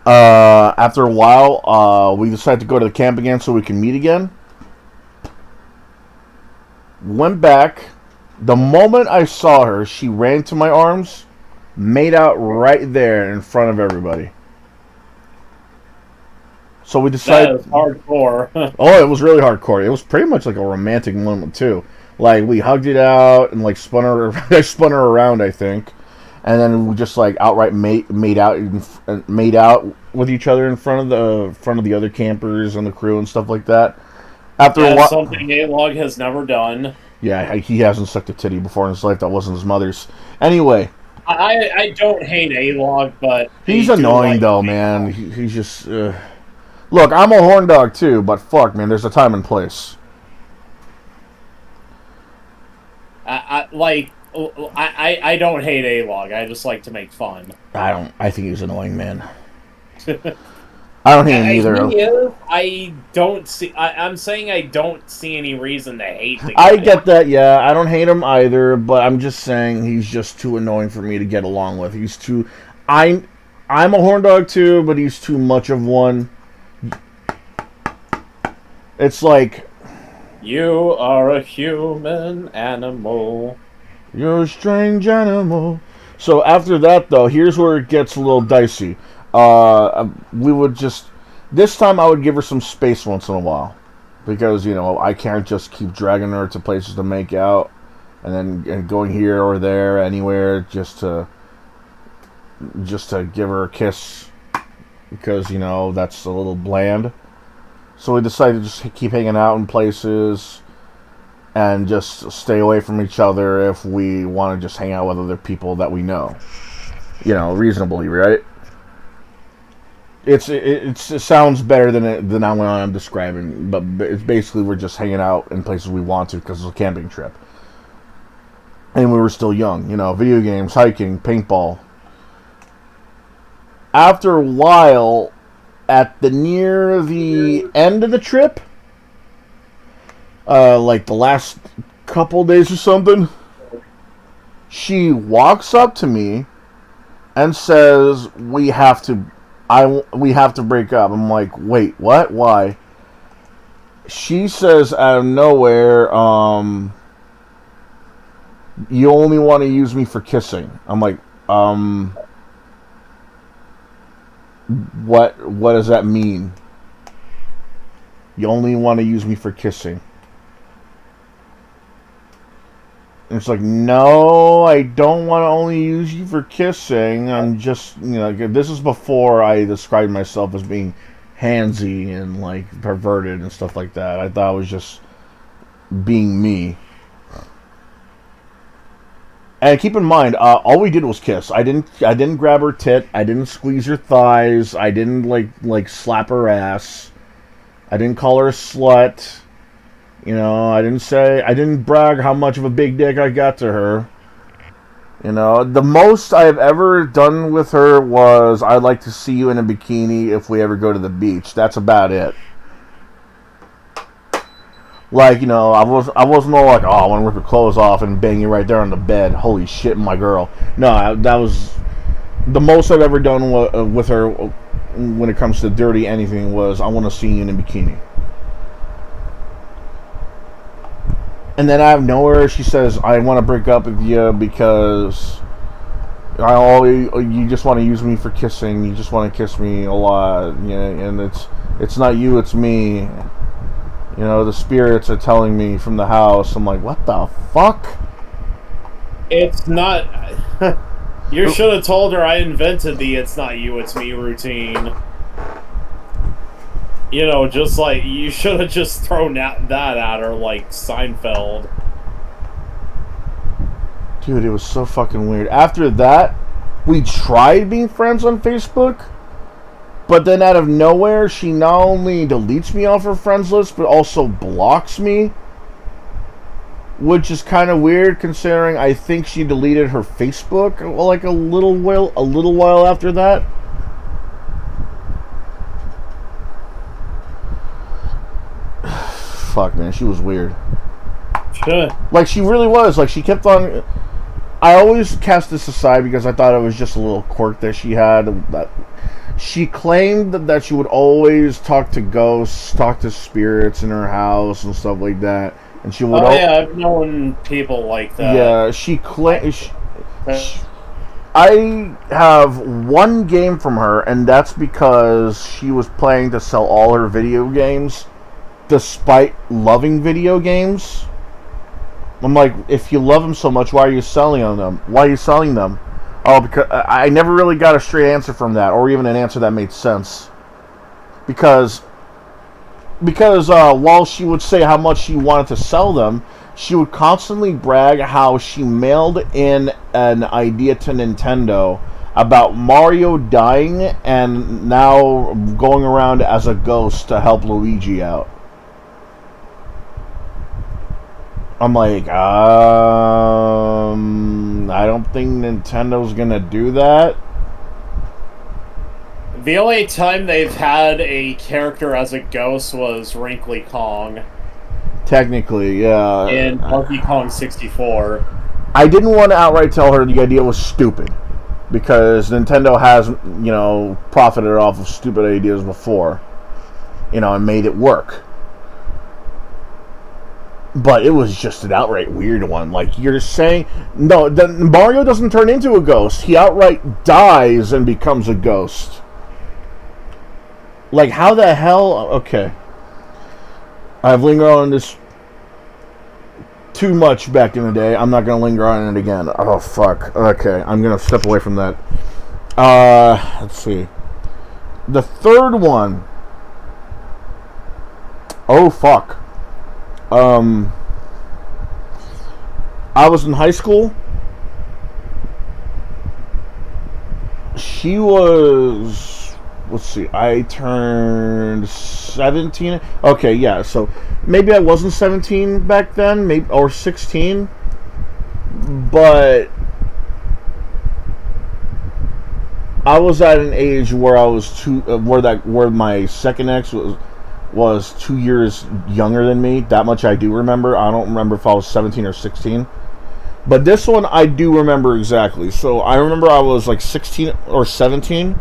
After a while, we decided to go to the camp again so we can meet again. Went back. The moment I saw her, she ran to my arms, made out right there in front of everybody. So we decided... That is hardcore. Oh, it was really hardcore. It was pretty much like a romantic moment, too. Like, we hugged it out and, like, spun her around, I think. And then we just, like, outright made out with each other in front of the other campers and the crew and stuff like that. After a while... something A-Log has never done. Yeah, he hasn't sucked a titty before in his life that wasn't his mother's. Anyway... I don't hate A-Log, but... He's annoying, though, man. He's just... Look, I'm a horn dog, too, but fuck, man, there's a time and place. I don't hate A-Log. I just like to make fun. I think he's annoying, man. I don't hate him either. I'm saying I don't see any reason to hate the guy. I get that, yeah. I don't hate him either, but I'm just saying he's just too annoying for me to get along with. He's too... I'm a horn dog, too, but he's too much of one. It's like... You are a human animal. You're a strange animal. So after that, though, here's where it gets a little dicey. We would just... This time I would give her some space once in a while. Because, I can't just keep dragging her to places to make out. And going here or there, anywhere, just to give her a kiss. Because, that's a little bland. So we decided to just keep hanging out in places and just stay away from each other if we want to just hang out with other people that we know. Reasonably, right? It sounds better than I'm describing, but it's basically we're just hanging out in places we want to because it's a camping trip, and we were still young. You know, video games, hiking, paintball. After a while, at near the end of the trip, like the last couple days or something, she walks up to me and says, we have to break up. I'm like, wait, what? Why? She says out of nowhere, you only want to use me for kissing. I'm like, what does that mean? You only want to use me for kissing. And it's like, no, I don't want to only use you for kissing. I'm just, you know, this is before I described myself as being handsy and, like, perverted and stuff like that. I thought I was just being me. And keep in mind, all we did was kiss. I didn't grab her tit. I didn't squeeze her thighs. I didn't, like slap her ass. I didn't call her a slut. You know, I didn't brag how much of a big dick I got to her. You know, the most I've ever done with her was, I'd like to see you in a bikini if we ever go to the beach. That's about it. Like, you know, I wasn't all like, oh, I want to rip your clothes off and bang you right there on the bed. Holy shit, my girl. No, that was the most I've ever done with her when it comes to dirty anything was, I want to see you in a bikini. And then out of nowhere, she says, I want to break up with you because you just want to use me for kissing. You just want to kiss me a lot. Yeah, and it's not you, it's me. You know, the spirits are telling me from the house. I'm like, what the fuck? It's not... You should have told her I invented the "it's not you, it's me" routine. You know, just like, you should have just thrown that at her like Seinfeld. Dude, it was so fucking weird. After that, we tried being friends on Facebook, but then out of nowhere, she not only deletes me off her friends list, but also blocks me. Which is kind of weird, considering I think she deleted her Facebook like a little while after that. Fuck, man, she was weird. Sure. Like, she really was. Like, she kept on... I always cast this aside because I thought it was just a little quirk that she had. That she claimed that she would always talk to ghosts, talk to spirits in her house and stuff like that. And she would... yeah, I've known people like that. Yeah, she claimed... I have one game from her, and that's because she was planning to sell all her video games, despite loving video games. I'm like, if you love them so much, why are you selling them? Why are you selling them? Oh, because I never really got a straight answer from that, or even an answer that made sense. Because while she would say how much she wanted to sell them, she would constantly brag how she mailed in an idea to Nintendo about Mario dying and now going around as a ghost to help Luigi out. I'm like, I don't think Nintendo's gonna do that. The only time they've had a character as a ghost was Wrinkly Kong. Technically, yeah. In Donkey Kong 64. I didn't want to outright tell her the idea was stupid, because Nintendo has, you know, profited off of stupid ideas before, you know, and made it work. But it was just an outright weird one. Like, you're saying... No, Mario doesn't turn into a ghost. He outright dies and becomes a ghost. Like, how the hell... Okay. I've lingered on this too much back in the day. I'm not going to linger on it again. Oh, fuck. Okay, I'm going to step away from that. Let's see. The third one... Oh, fuck. I was in high school. She was let's see, I turned 17. Okay, yeah, so maybe I wasn't 17 back then, maybe, or 16, but I was at an age where I was where my second ex was 2 years younger than me. That much I do remember. I don't remember if I was 17 or 16. But this one I do remember exactly. So I remember I was like 16 or 17.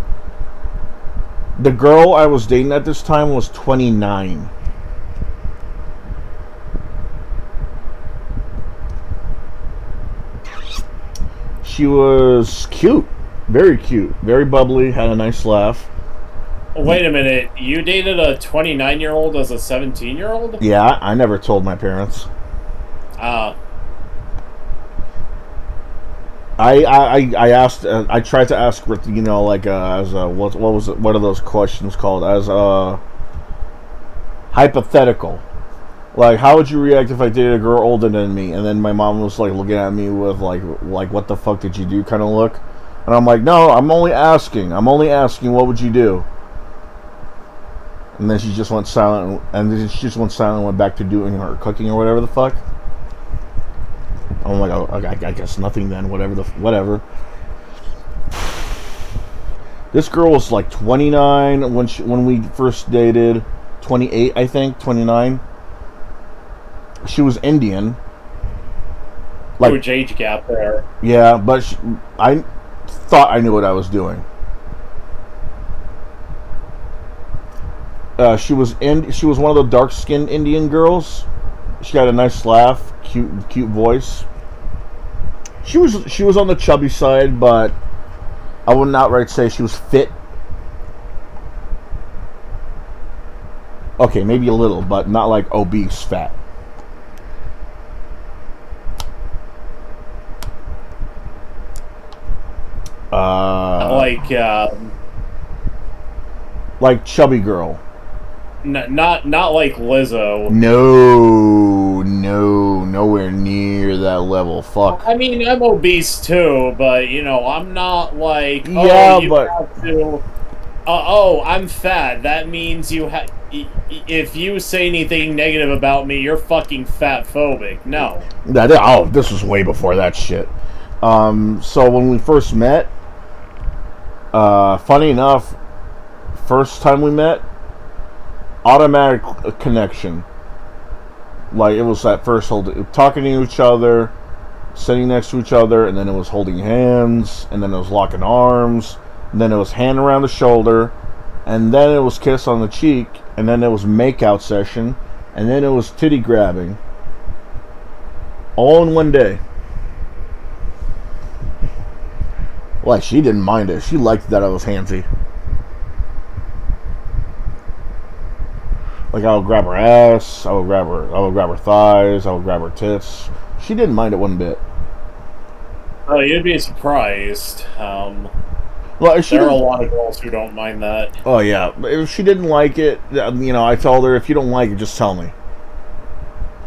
The girl I was dating at this time was 29. She was cute. Very cute. Very bubbly. Had a nice laugh. Wait a minute. You dated a 29-year-old as a 17-year-old? Yeah, I never told my parents. I asked. I tried to ask, you know, like as a what was it? What are those questions called? As a hypothetical. Like, how would you react if I dated a girl older than me? And then my mom was like looking at me with like what the fuck did you do kind of look. And I'm like, no, I'm only asking. I'm only asking. What would you do? And then she just went silent. And then she just went silent and went back to doing her cooking or whatever the fuck. I'm like, oh, I guess nothing then. Whatever. This girl was like 29 when we first dated. 28, I think. 29. She was Indian. Like, huge age gap there. Yeah, but I thought I knew what I was doing. She was one of the dark-skinned Indian girls. She had a nice laugh, cute voice. She was on the chubby side, but I wouldn't outright say she was fit. Okay, maybe a little, but not like obese fat. Like chubby girl. Not like Lizzo. No, nowhere near that level. Fuck. I mean, I'm obese too, but you know, I'm not like have to. I'm fat. That means you have. If you say anything negative about me, you're fucking fat phobic. No. This was way before that shit. So when we first met, funny enough, first time we met, automatic connection. Like, it was that first talking to each other, sitting next to each other, and then it was holding hands, and then it was locking arms, and then it was hand around the shoulder, and then it was kiss on the cheek, and then it was make-out session, and then it was titty grabbing. All in one day. Like, she didn't mind it. She liked that I was handsy. Like, I would grab her ass, I would grab her thighs, I would grab her tits. She didn't mind it one bit. Oh, you'd be surprised. Well, there are a lot of girls who don't mind that. Oh, yeah. If she didn't like it, you know, I told her, if you don't like it, just tell me.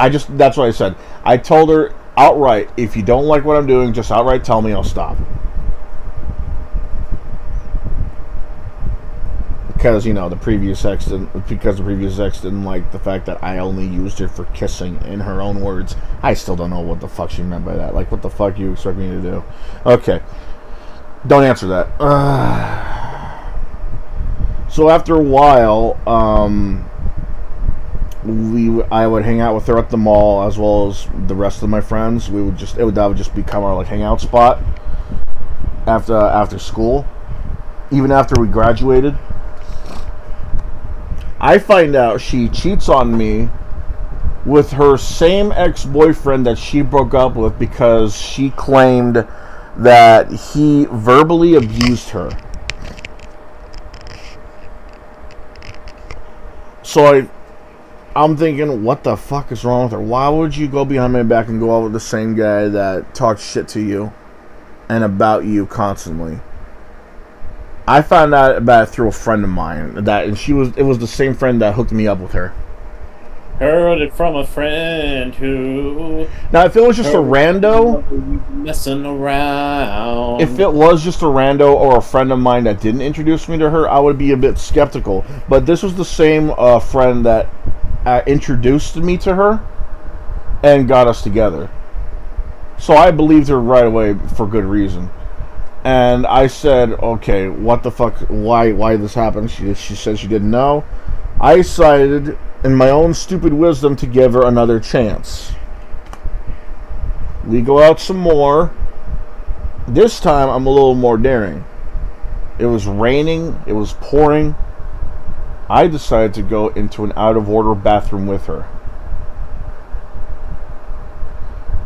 That's what I said. I told her outright, if you don't like what I'm doing, just outright tell me, I'll stop. Because, you know, the previous ex didn't like the fact that I only used her for kissing, in her own words. I still don't know what the fuck she meant by that. Like, what the fuck you expect me to do? Okay. Don't answer that. So after a while, I would hang out with her at the mall, as well as the rest of my friends. That would just become our, like, hangout spot after school. Even after we graduated. I find out she cheats on me with her same ex-boyfriend that she broke up with because she claimed that he verbally abused her. So I'm thinking, what the fuck is wrong with her? Why would you go behind my back and go out with the same guy that talks shit to you and about you constantly? I found out about it through a friend of mine, and it was the same friend that hooked me up with her. Heard it from a friend who Now, if it was just a rando, messing around. if it was just a rando or a friend of mine that didn't introduce me to her, I would be a bit skeptical. But this was the same friend that introduced me to her and got us together. So I believed her right away for good reason. And I said, okay, what the fuck, why this happened? She said she didn't know. I decided, in my own stupid wisdom, to give her another chance. We go out some more. This time, I'm a little more daring. It was raining. It was pouring. I decided to go into an out-of-order bathroom with her.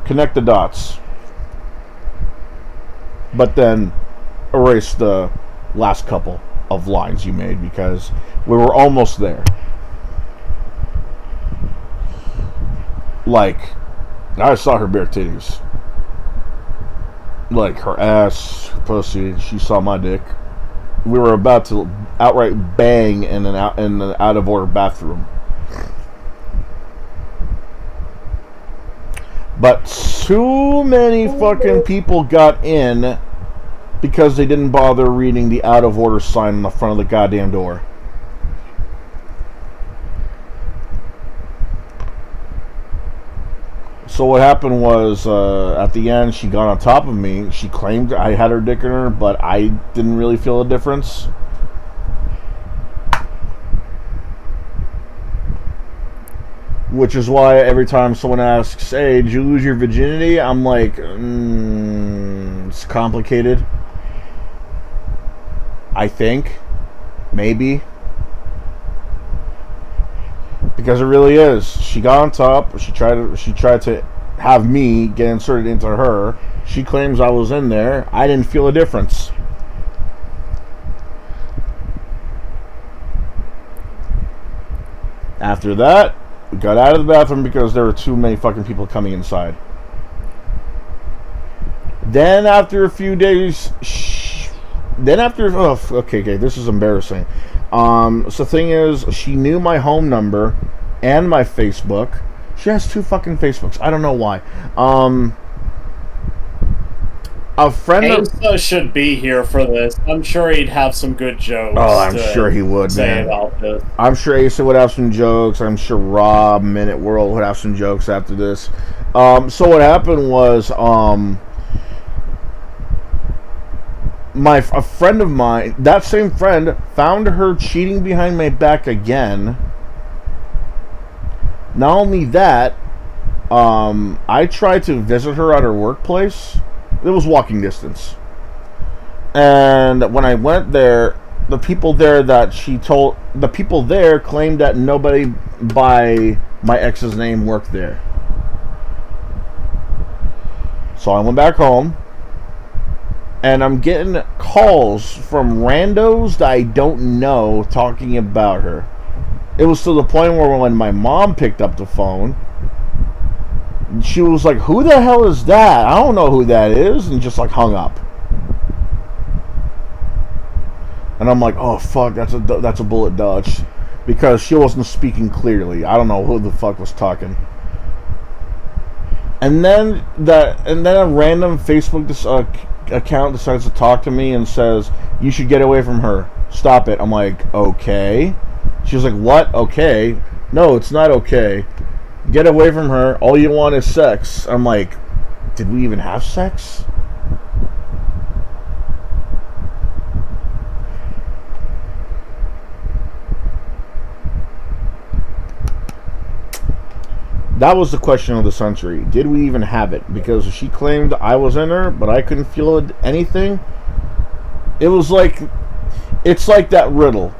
Connect the dots. But then erase the last couple of lines you made because we were almost there. Like, I saw her bare titties. Like, her ass, her pussy, she saw my dick. We were about to outright bang in an out-of-order bathroom. But too many fucking people got in because they didn't bother reading the out-of-order sign on the front of the goddamn door. So what happened was, at the end, she got on top of me. She claimed I had her dick in her, but I didn't really feel a difference. Which is why every time someone asks, hey, did you lose your virginity? I'm like, it's complicated. I think. Maybe. Because it really is. She got on top. She tried to have me get inserted into her. She claims I was in there. I didn't feel a difference. After that, we got out of the bathroom because there were too many fucking people coming inside. Then after a few days, okay, this is embarrassing. So the thing is, she knew my home number and my Facebook. She has 2 fucking Facebooks. I don't know why. A friend Asa should be here for this. I'm sure he'd have some good jokes. Oh, I'm sure he would, say man. about this. I'm sure Asa would have some jokes. I'm sure Rob, Minute World, would have some jokes after this. So what happened was, a friend of mine, that same friend, found her cheating behind my back again. Not only that, I tried to visit her at her workplace. It was walking distance. And when I went there, the people there claimed that nobody by my ex's name worked there. So I went back home. And I'm getting calls from randos that I don't know talking about her. It was to the point where when my mom picked up the phone, she was like, who the hell is that? I don't know who that is. And just like hung up. And I'm like, oh fuck, that's a bullet dodge. Because she wasn't speaking clearly. I don't know who the fuck was talking. And then a random Facebook account decides to talk to me and says, you should get away from her. Stop it. I'm like, okay. She was like, what? Okay. No, it's not okay. Get away from her. All you want is sex. I'm like, did we even have sex? That was the question of the century. Did we even have it? Because she claimed I was in her, but I couldn't feel anything. It was like, it's like that riddle.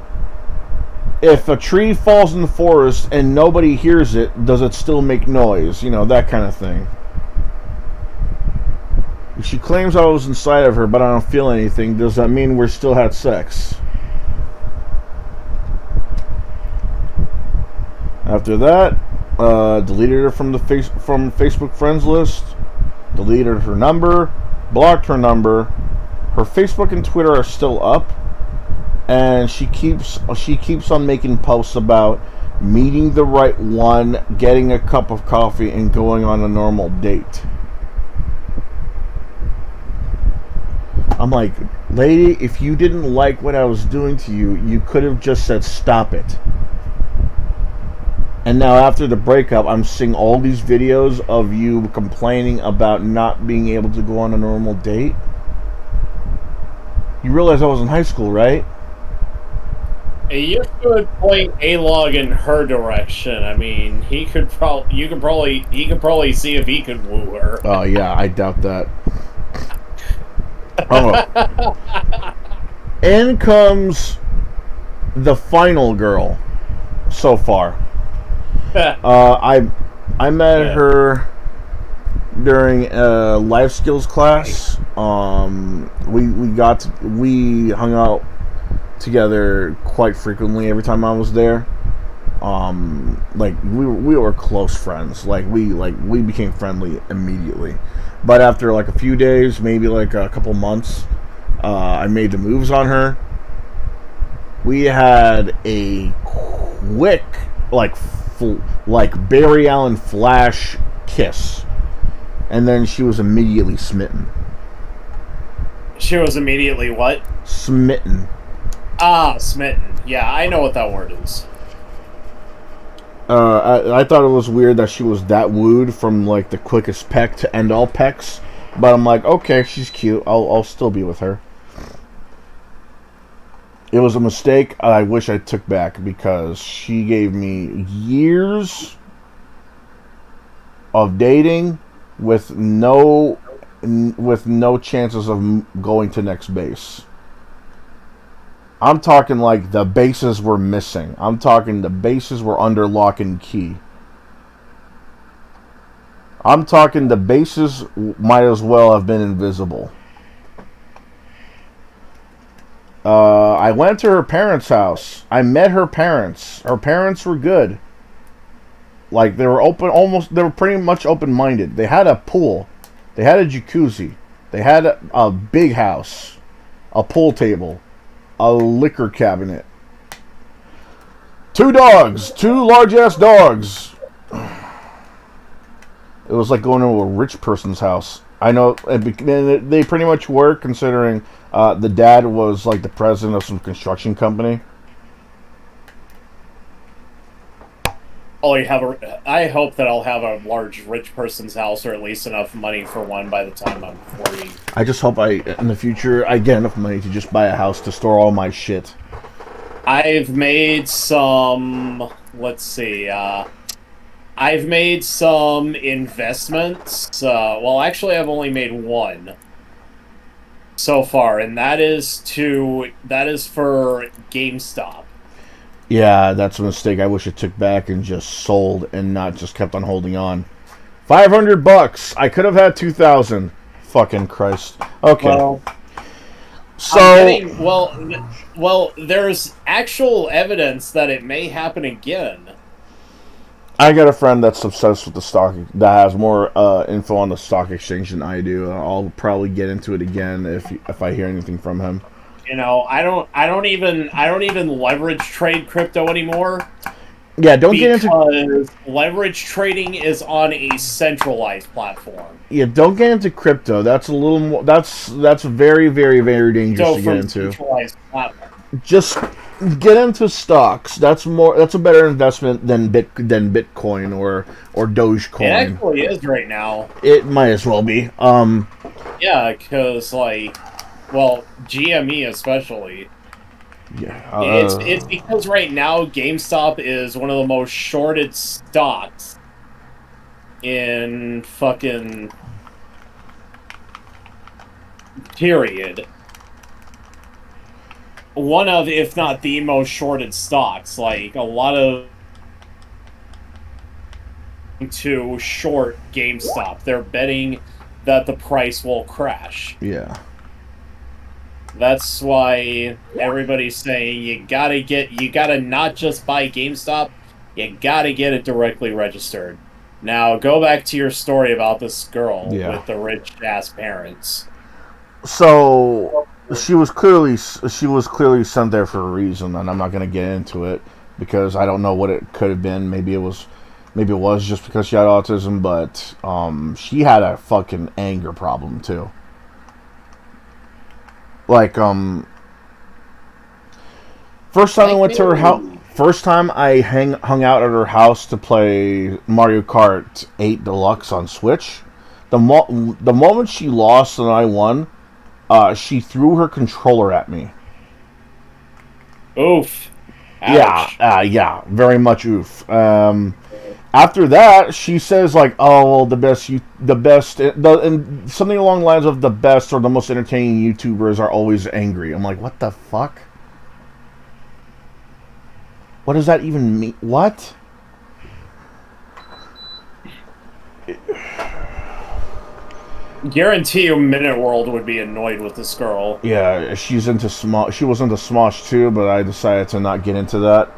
If a tree falls in the forest and nobody hears it, does it still make noise? You know, that kind of thing. If she claims I was inside of her, but I don't feel anything, does that mean we still had sex? After that, deleted her from Facebook friends list, deleted her number, blocked her number. Her Facebook and Twitter are still up, and she keeps on making posts about meeting the right one, getting a cup of coffee, and going on a normal date. I'm like, lady, if you didn't like what I was doing to you, you could have just said stop it. And now after the breakup, I'm seeing all these videos of you complaining about not being able to go on a normal date. You realize I was in high school, right? You could point A-Log in her direction. I mean, he could probably see if he could woo her. Oh yeah, I doubt that. Oh. In comes the final girl so far. I met her during a life skills class. We hung out together quite frequently every time I was there. Like we were close friends. We became friendly immediately. But after like a few days, maybe like a couple months, I made the moves on her. We had a quick, like Barry Allen Flash kiss, and then she was immediately smitten. She was immediately what? Smitten. Ah, smitten. Yeah, I know what that word is. I thought it was weird that she was that wooed from like the quickest peck to end all pecks, but I'm like, okay, she's cute. I'll still be with her. It was a mistake I wish I took back because she gave me years of dating with no chances of going to next base. I'm talking like the bases were missing. I'm talking the bases were under lock and key. I'm talking the bases might as well have been invisible. I went to her parents' house. I met her parents. Her parents were good. Like, they were pretty much open-minded. They had a pool. They had a jacuzzi. They had a big house. A pool table. A liquor cabinet. 2 dogs. 2 large-ass dogs. It was like going to a rich person's house. I know, they pretty much were, considering the dad was like the president of some construction company. I hope that I'll have a large rich person's house, or at least enough money for one by the time I'm 40. I just hope in the future, I get enough money to just buy a house to store all my shit. I've made some, let's see, I've made some investments. Well, actually, I've only made one so far, and that is for GameStop. Yeah, that's a mistake I wish I took back and just sold and not just kept on holding on. $500. I could have had 2,000. Fucking Christ. Okay. Well, well, there's actual evidence that it may happen again. I got a friend that's obsessed with the stock, that has more info on the stock exchange than I do. I'll probably get into it again if I hear anything from him. You know, I don't even leverage trade crypto anymore. Yeah, don't get into leverage trading is on a centralized platform. Yeah, don't get into crypto. That's a little more. That's very, very, very dangerous to get into. Centralized platform. Just get into stocks. That's a better investment than Bitcoin or Dogecoin. It actually is right now. It might as well be. Yeah, because well, GME especially. Yeah. It's because right now GameStop is one of the most shorted stocks in fucking period. One of, if not the most shorted stocks. Like, a lot of to short GameStop. They're betting that the price will crash. Yeah. That's why everybody's saying you gotta not just buy GameStop, you gotta get it directly registered. Now, go back to your story about this girl with the rich-ass parents. So, she was clearly sent there for a reason, and I'm not going to get into it. because I don't know what it could have been. Maybe it was just because she had autism, but she had a fucking anger problem too. Like first time I went to her house. First time I hung out at her house to play Mario Kart 8 Deluxe on Switch. The moment she lost and I won, she threw her controller at me. Oof. Ouch. Yeah, very much oof. After that, she says like, "Oh, and something along the lines of the best or the most entertaining YouTubers are always angry." I'm like, what the fuck? What does that even mean? What? Guarantee you, Minute World would be annoyed with this girl. Yeah, she's into Smosh. She was into Smosh too, but I decided to not get into that.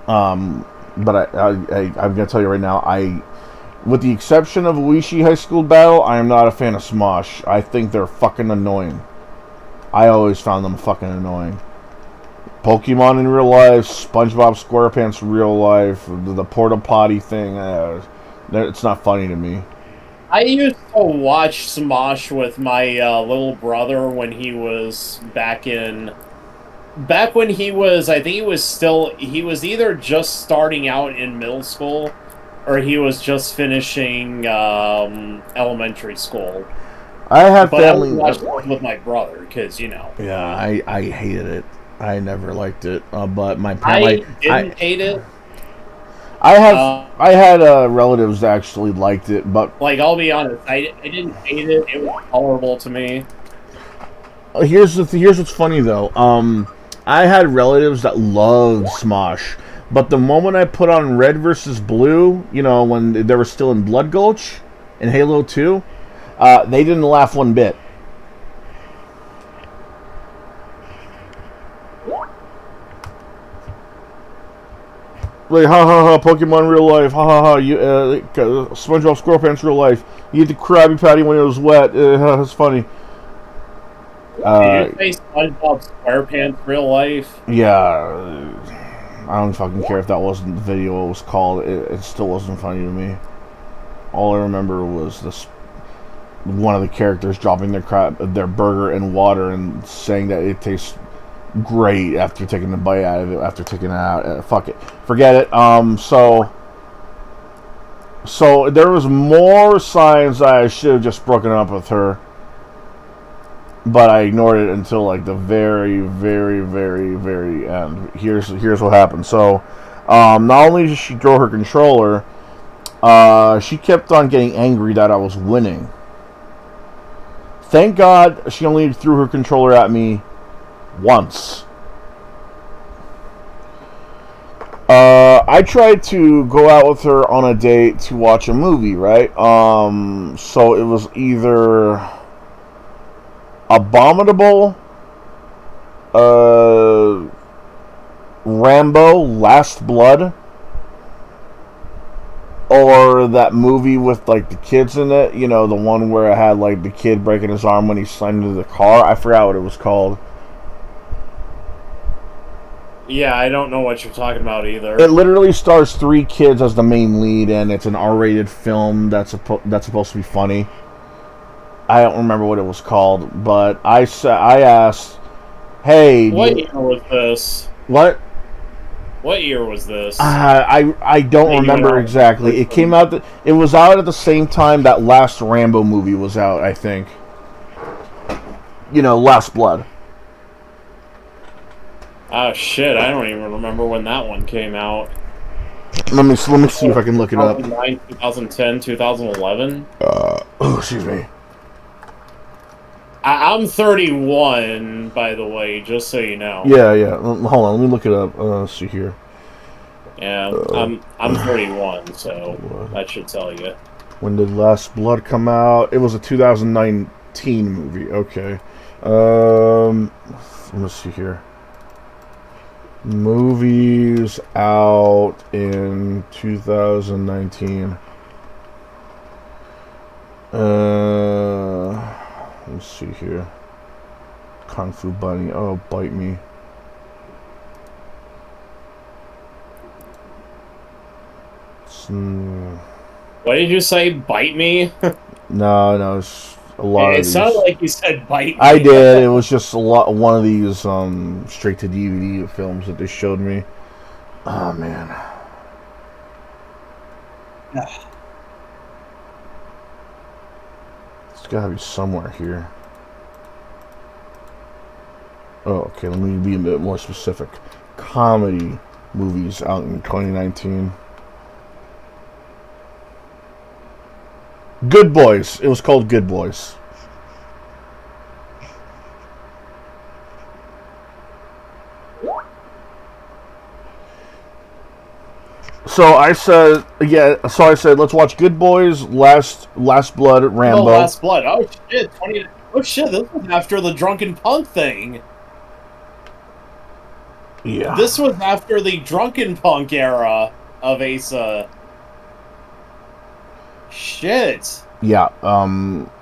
But I'm gonna tell you right now, with the exception of Uishi High School Battle, I am not a fan of Smosh. I think they're fucking annoying. I always found them fucking annoying. Pokemon in real life, SpongeBob SquarePants in real life, the porta potty thing, it's not funny to me. I used to watch Smosh with my little brother when he was back when he was, I think he was either just starting out in middle school or he was just finishing elementary school. I had family. I watched it with my brother because, you know. Yeah, I hated it. I never liked it. But my I didn't hate it. I had relatives that actually liked it, but like, I'll be honest, I didn't hate it. It was tolerable to me. Here's what's funny though. I had relatives that loved Smosh, but the moment I put on Red versus Blue, you know, when they were still in Blood Gulch in Halo 2, they didn't laugh one bit. Like, ha ha ha, Pokemon real life, ha ha ha, SpongeBob SquarePants real life, you eat the Krabby Patty when it was wet, it's funny. Did you say SpongeBob SquarePants real life? Yeah, I don't fucking care if that wasn't the video it was called, it still wasn't funny to me. All I remember was one of the characters dropping their burger in water and saying that it tastes great after taking a bite out of it, after taking it out. Fuck it. Forget it. So there was more signs that I should have just broken up with her. But I ignored it until like the very, very, very, very end. Here's what happened. So not only did she throw her controller, she kept on getting angry that I was winning. Thank God she only threw her controller at me once. I tried to go out with her on a date to watch a movie, right? So it was either Abominable, Rambo, Last Blood, or that movie with like the kids in it, you know, the one where it had like the kid breaking his arm when he slammed into the car. I forgot what it was called. Yeah, I don't know what you're talking about either. It literally stars 3 kids as the main lead, and it's an R-rated film that's supposed to be funny. I don't remember what it was called, but I asked, "Hey, what year was this? What? What year was this?" I don't remember exactly. It came out. It was out at the same time that last Rambo movie was out, I think. You know, Last Blood. Oh shit! I don't even remember when that one came out. Let me see if I can look it up. 2009, 2010, 2011. Oh, excuse me. I'm 31, by the way, just so you know. Yeah. Hold on, let me look it up. Let's see here. Yeah, I'm 31, so that should tell you. When did Last Blood come out? It was a 2019 movie. Okay. Let me see here. Movies out in 2019. Let's see here. Kung Fu Bunny. Oh, bite me. What did you say? Bite me? No, it's a lot of It these. sounded like you said bite me. I did. It was just a lot. One of these straight to DVD films that they showed me. Oh man. It's gotta be somewhere here. Oh, okay. Let me be a bit more specific. Comedy movies out in 2019. Good Boys. It was called Good Boys. So I said, yeah. So I said, let's watch Good Boys, Last Blood, Rambo. Oh, Last Blood. Oh shit! Oh shit! This was after the Drunken Punk thing. Yeah. This was after the Drunken Punk era of Asa. Shit. Yeah.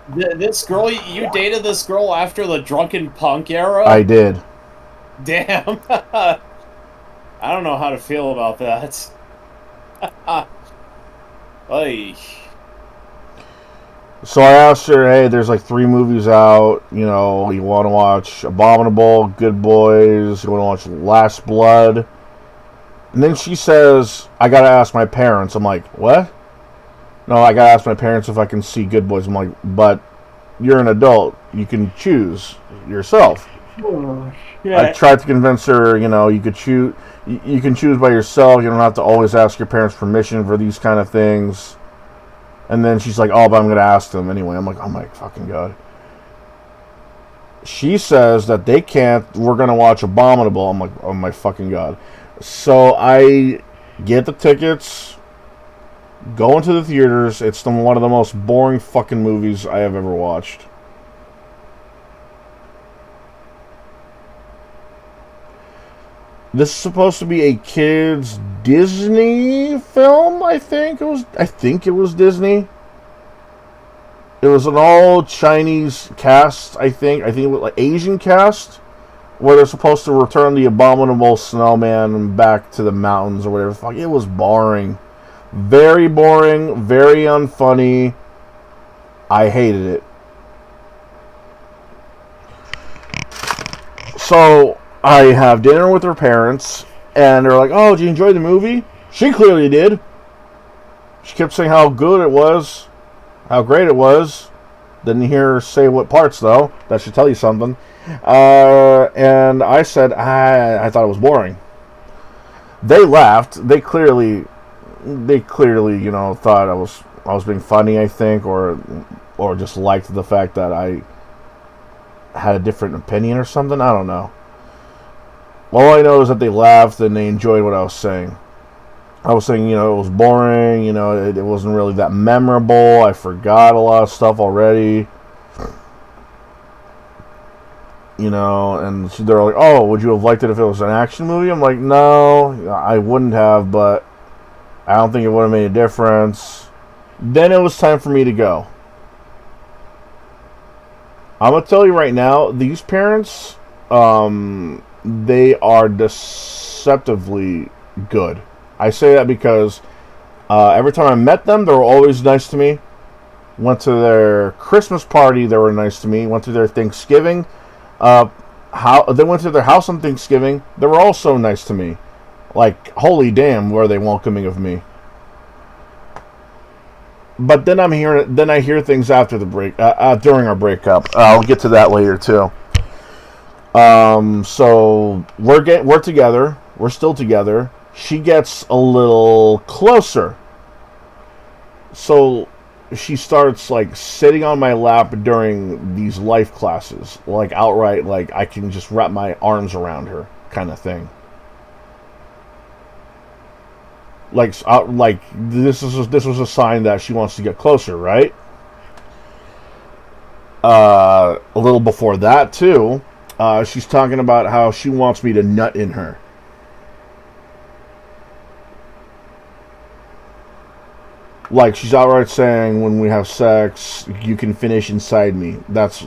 This girl, you dated this girl after the Drunken Punk era? I did. Damn. I don't know how to feel about that. Oy. So I asked her, hey, there's like 3 movies out. You know, you want to watch Abominable, Good Boys, you want to watch Last Blood. And then she says, I got to ask my parents. I'm like, what? No, I got to ask my parents if I can see Good Boys. I'm like, but you're an adult. You can choose yourself. Yeah. I tried to convince her, you know, you could choose. You can choose by yourself. You don't have to always ask your parents' permission for these kind of things. And then she's like, oh, but I'm going to ask them anyway. I'm like, oh my fucking God. She says that they can't. We're going to watch Abominable. I'm like, oh my fucking God. So I get the tickets, go into the theaters. It's one of the most boring fucking movies I have ever watched. This is supposed to be a kids Disney film, I think it was Disney. It was an all Chinese cast, I think it was like Asian cast, where they're supposed to return the abominable snowman back to the mountains or whatever. Fuck, it was boring. Very boring, very unfunny. I hated it. So I have dinner with her parents, and they're like, oh, did you enjoy the movie? She clearly did. She kept saying how good it was, how great it was. Didn't hear her say what parts, though. That should tell you something. And I said, I thought it was boring. They laughed. They clearly, you know, thought I was being funny, I think, or just liked the fact that I had a different opinion or something. I don't know. All I know is that they laughed and they enjoyed what I was saying. I was saying, you know, it was boring, you know, it wasn't really that memorable. I forgot a lot of stuff already. You know, and they're like, oh, would you have liked it if it was an action movie? I'm like, no, I wouldn't have, but I don't think it would have made a difference. Then it was time for me to go. I'm going to tell you right now, these parents, they are deceptively good. I say that because every time I met them, they were always nice to me. Went to their Christmas party, they were nice to me. Went to their Thanksgiving. They went to their house on Thanksgiving. They were also nice to me. Like, holy damn, were they welcoming of me. But then I hear things after the break, during our breakup. I'll get to that later too. So we're together. We're still together. She gets a little closer. So she starts like sitting on my lap during these life classes, like outright, like I can just wrap my arms around her, kind of thing. Like this was a sign that she wants to get closer, right? A little before that too, she's talking about how she wants me to nut in her. Like, she's outright saying, when we have sex, you can finish inside me.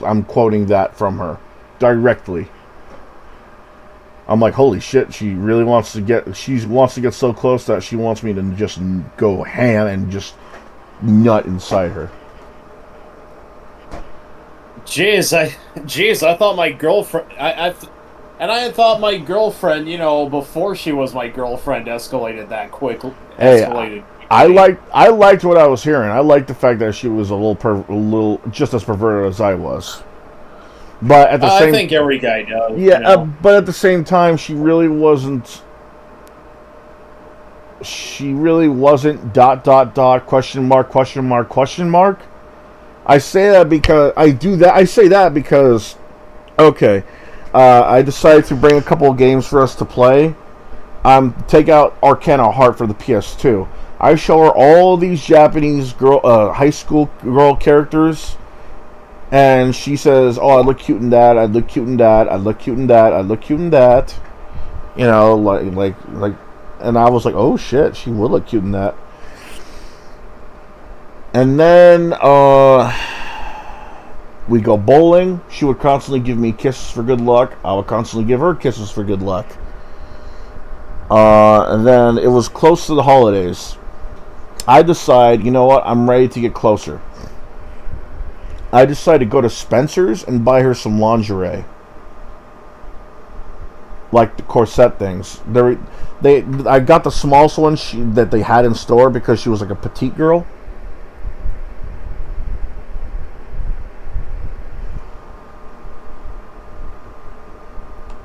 I'm quoting that from her directly. I'm like, holy shit, she really wants to get so close that she wants me to just go ham and just nut inside her. Jeez, I thought my girlfriend, I thought my girlfriend, before she was my girlfriend, escalated that quickly. Hey, Escalated. I liked what I was hearing. I liked the fact that she was a little just as perverted as I was. But at the same, I think every guy does. yeah, but at the same time, she really wasn't. She really wasn't ... question mark. I say that because I say that because, okay, I decided to bring a couple of games for us to play. Take out Arcana Heart for the PS2. I show her all these Japanese high school girl characters. And she says, "Oh, I look cute in that. I look cute in that. I look cute in that. I look cute in that." You know, like, and I was like, "Oh shit, she would look cute in that." And then we go bowling. She would constantly give me kisses for good luck. I would constantly give her kisses for good luck. And then it was close to the holidays. I decide, you know what? I'm ready to get closer. I decided to go to Spencer's and buy her some lingerie, like the corset things. I got the smallest one that they had in store because she was like a petite girl.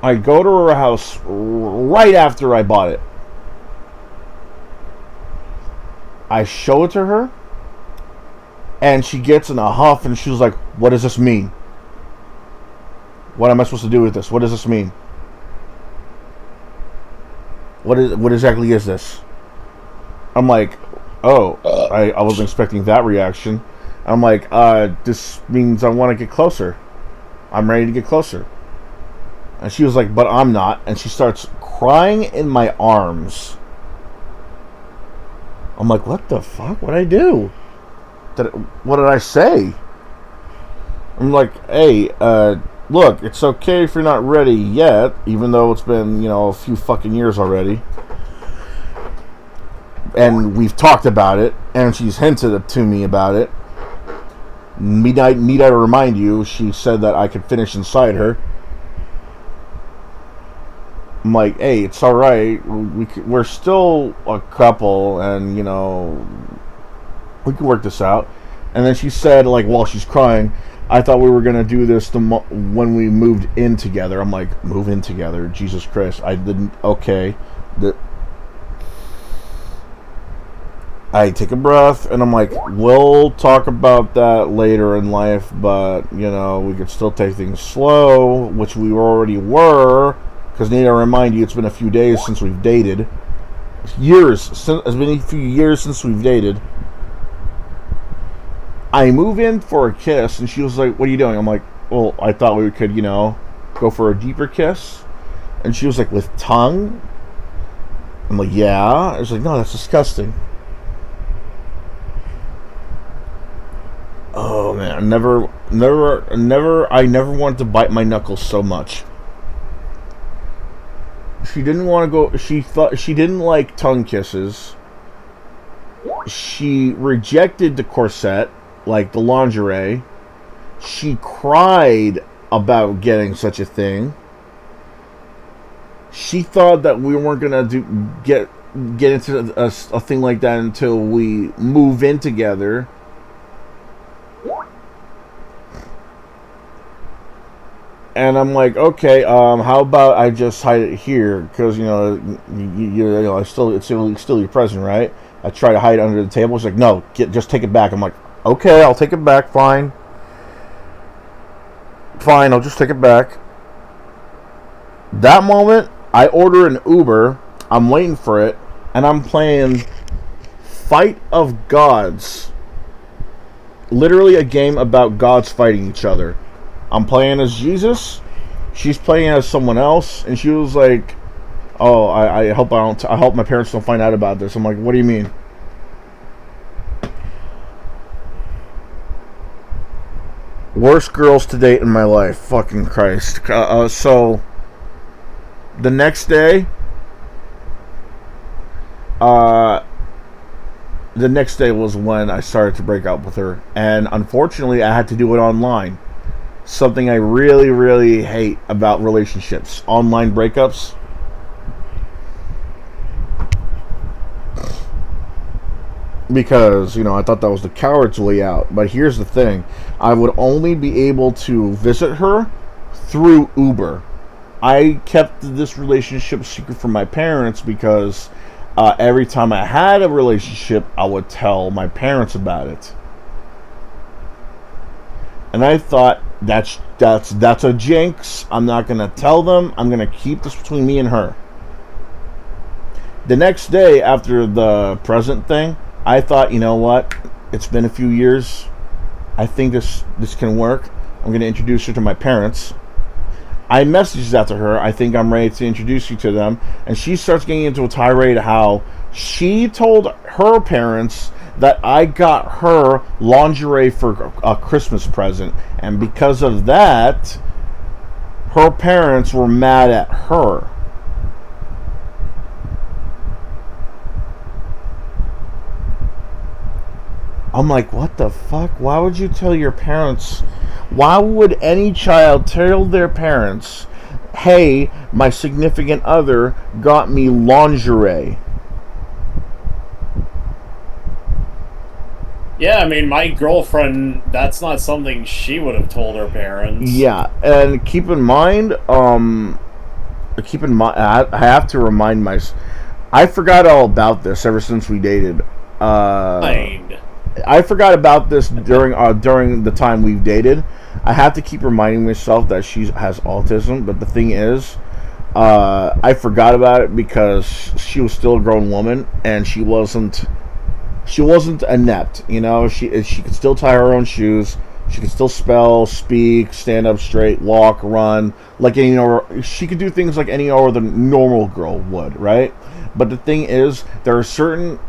I go to her house right after I bought it. I show it to her. And she gets in a huff and she was like, "What does this mean? What am I supposed to do with this? What does this mean? What exactly is this?" I'm like, "Oh, I wasn't expecting that reaction." I'm like, "This means I want to get closer. I'm ready to get closer." And she was like, "But I'm not." And she starts crying in my arms. I'm like, "What the fuck? What'd I do? What did I say?" I'm like, "Hey, look, it's okay if you're not ready yet, even though it's been, a few fucking years already. And we've talked about it, and she's hinted to me about it. Need I remind you, she said that I could finish inside her." I'm like, "Hey, it's alright. We're still a couple, and, we can work this out." And then she said, like, while she's crying, "I thought we were going to do this when we moved in together." I'm like, "Move in together? Jesus Christ." I didn't. Okay. I take a breath, and I'm like, "We'll talk about that later in life, but, we could still take things slow," which we already were, because need I remind you, it's been a few days since we've dated. It's been a few years since we've dated. I move in for a kiss, and she was like, "What are you doing?" I'm like, "Well, I thought we could, go for a deeper kiss." And she was like, "With tongue?" I'm like, "Yeah." I was like, "No, that's disgusting." Oh man, I never wanted to bite my knuckles so much. She didn't want to go. She didn't like tongue kisses. She rejected the corset, like the lingerie. She cried about getting such a thing. She thought that we weren't gonna get into a thing like that until we move in together. And I'm like, "Okay, how about I just hide it here? Because it's still your present, right?" I try to hide it under the table. She's like, "No, just take it back." I'm like, "Okay, I'll take it back. Fine, I'll just take it back." That moment, I order an Uber. I'm waiting for it, and I'm playing Fight of Gods. Literally a game about gods fighting each other. I'm playing as Jesus. She's playing as someone else, and she was like, "Oh, I hope I hope my parents don't find out about this." I'm like, "What do you mean?" Worst girls to date in my life. Fucking Christ. So The next day, the next day was when I started to break up with her, and unfortunately, I had to do it online. Something I really, really hate about relationships: online breakups. Because, I thought that was the coward's way out. But here's the thing. I would only be able to visit her through Uber. I kept this relationship secret from my parents because every time I had a relationship, I would tell my parents about it. And I thought, that's a jinx. I'm not going to tell them. I'm going to keep this between me and her. The next day, after the present thing, I thought, you know what? It's been a few years. I think this can work. I'm going to introduce her to my parents. I messaged that to her. I think I'm ready to introduce you to them. And she starts getting into a tirade how she told her parents that I got her lingerie for a Christmas present. And because of that, her parents were mad at her. I'm like, what the fuck? Why would you tell your parents? Why would any child tell their parents, hey, my significant other got me lingerie? Yeah, I mean, my girlfriend, that's not something she would have told her parents. Yeah, and keep in mind, I have to remind myself, I forgot all about this ever since we dated. I forgot about this during the time we've dated. I have to keep reminding myself that she has autism, but the thing is, I forgot about it because she was still a grown woman and she wasn't inept. She could still tie her own shoes. She could still spell, speak, stand up straight, walk, run, like she could do things like any other normal girl would, right? But the thing is, there are certain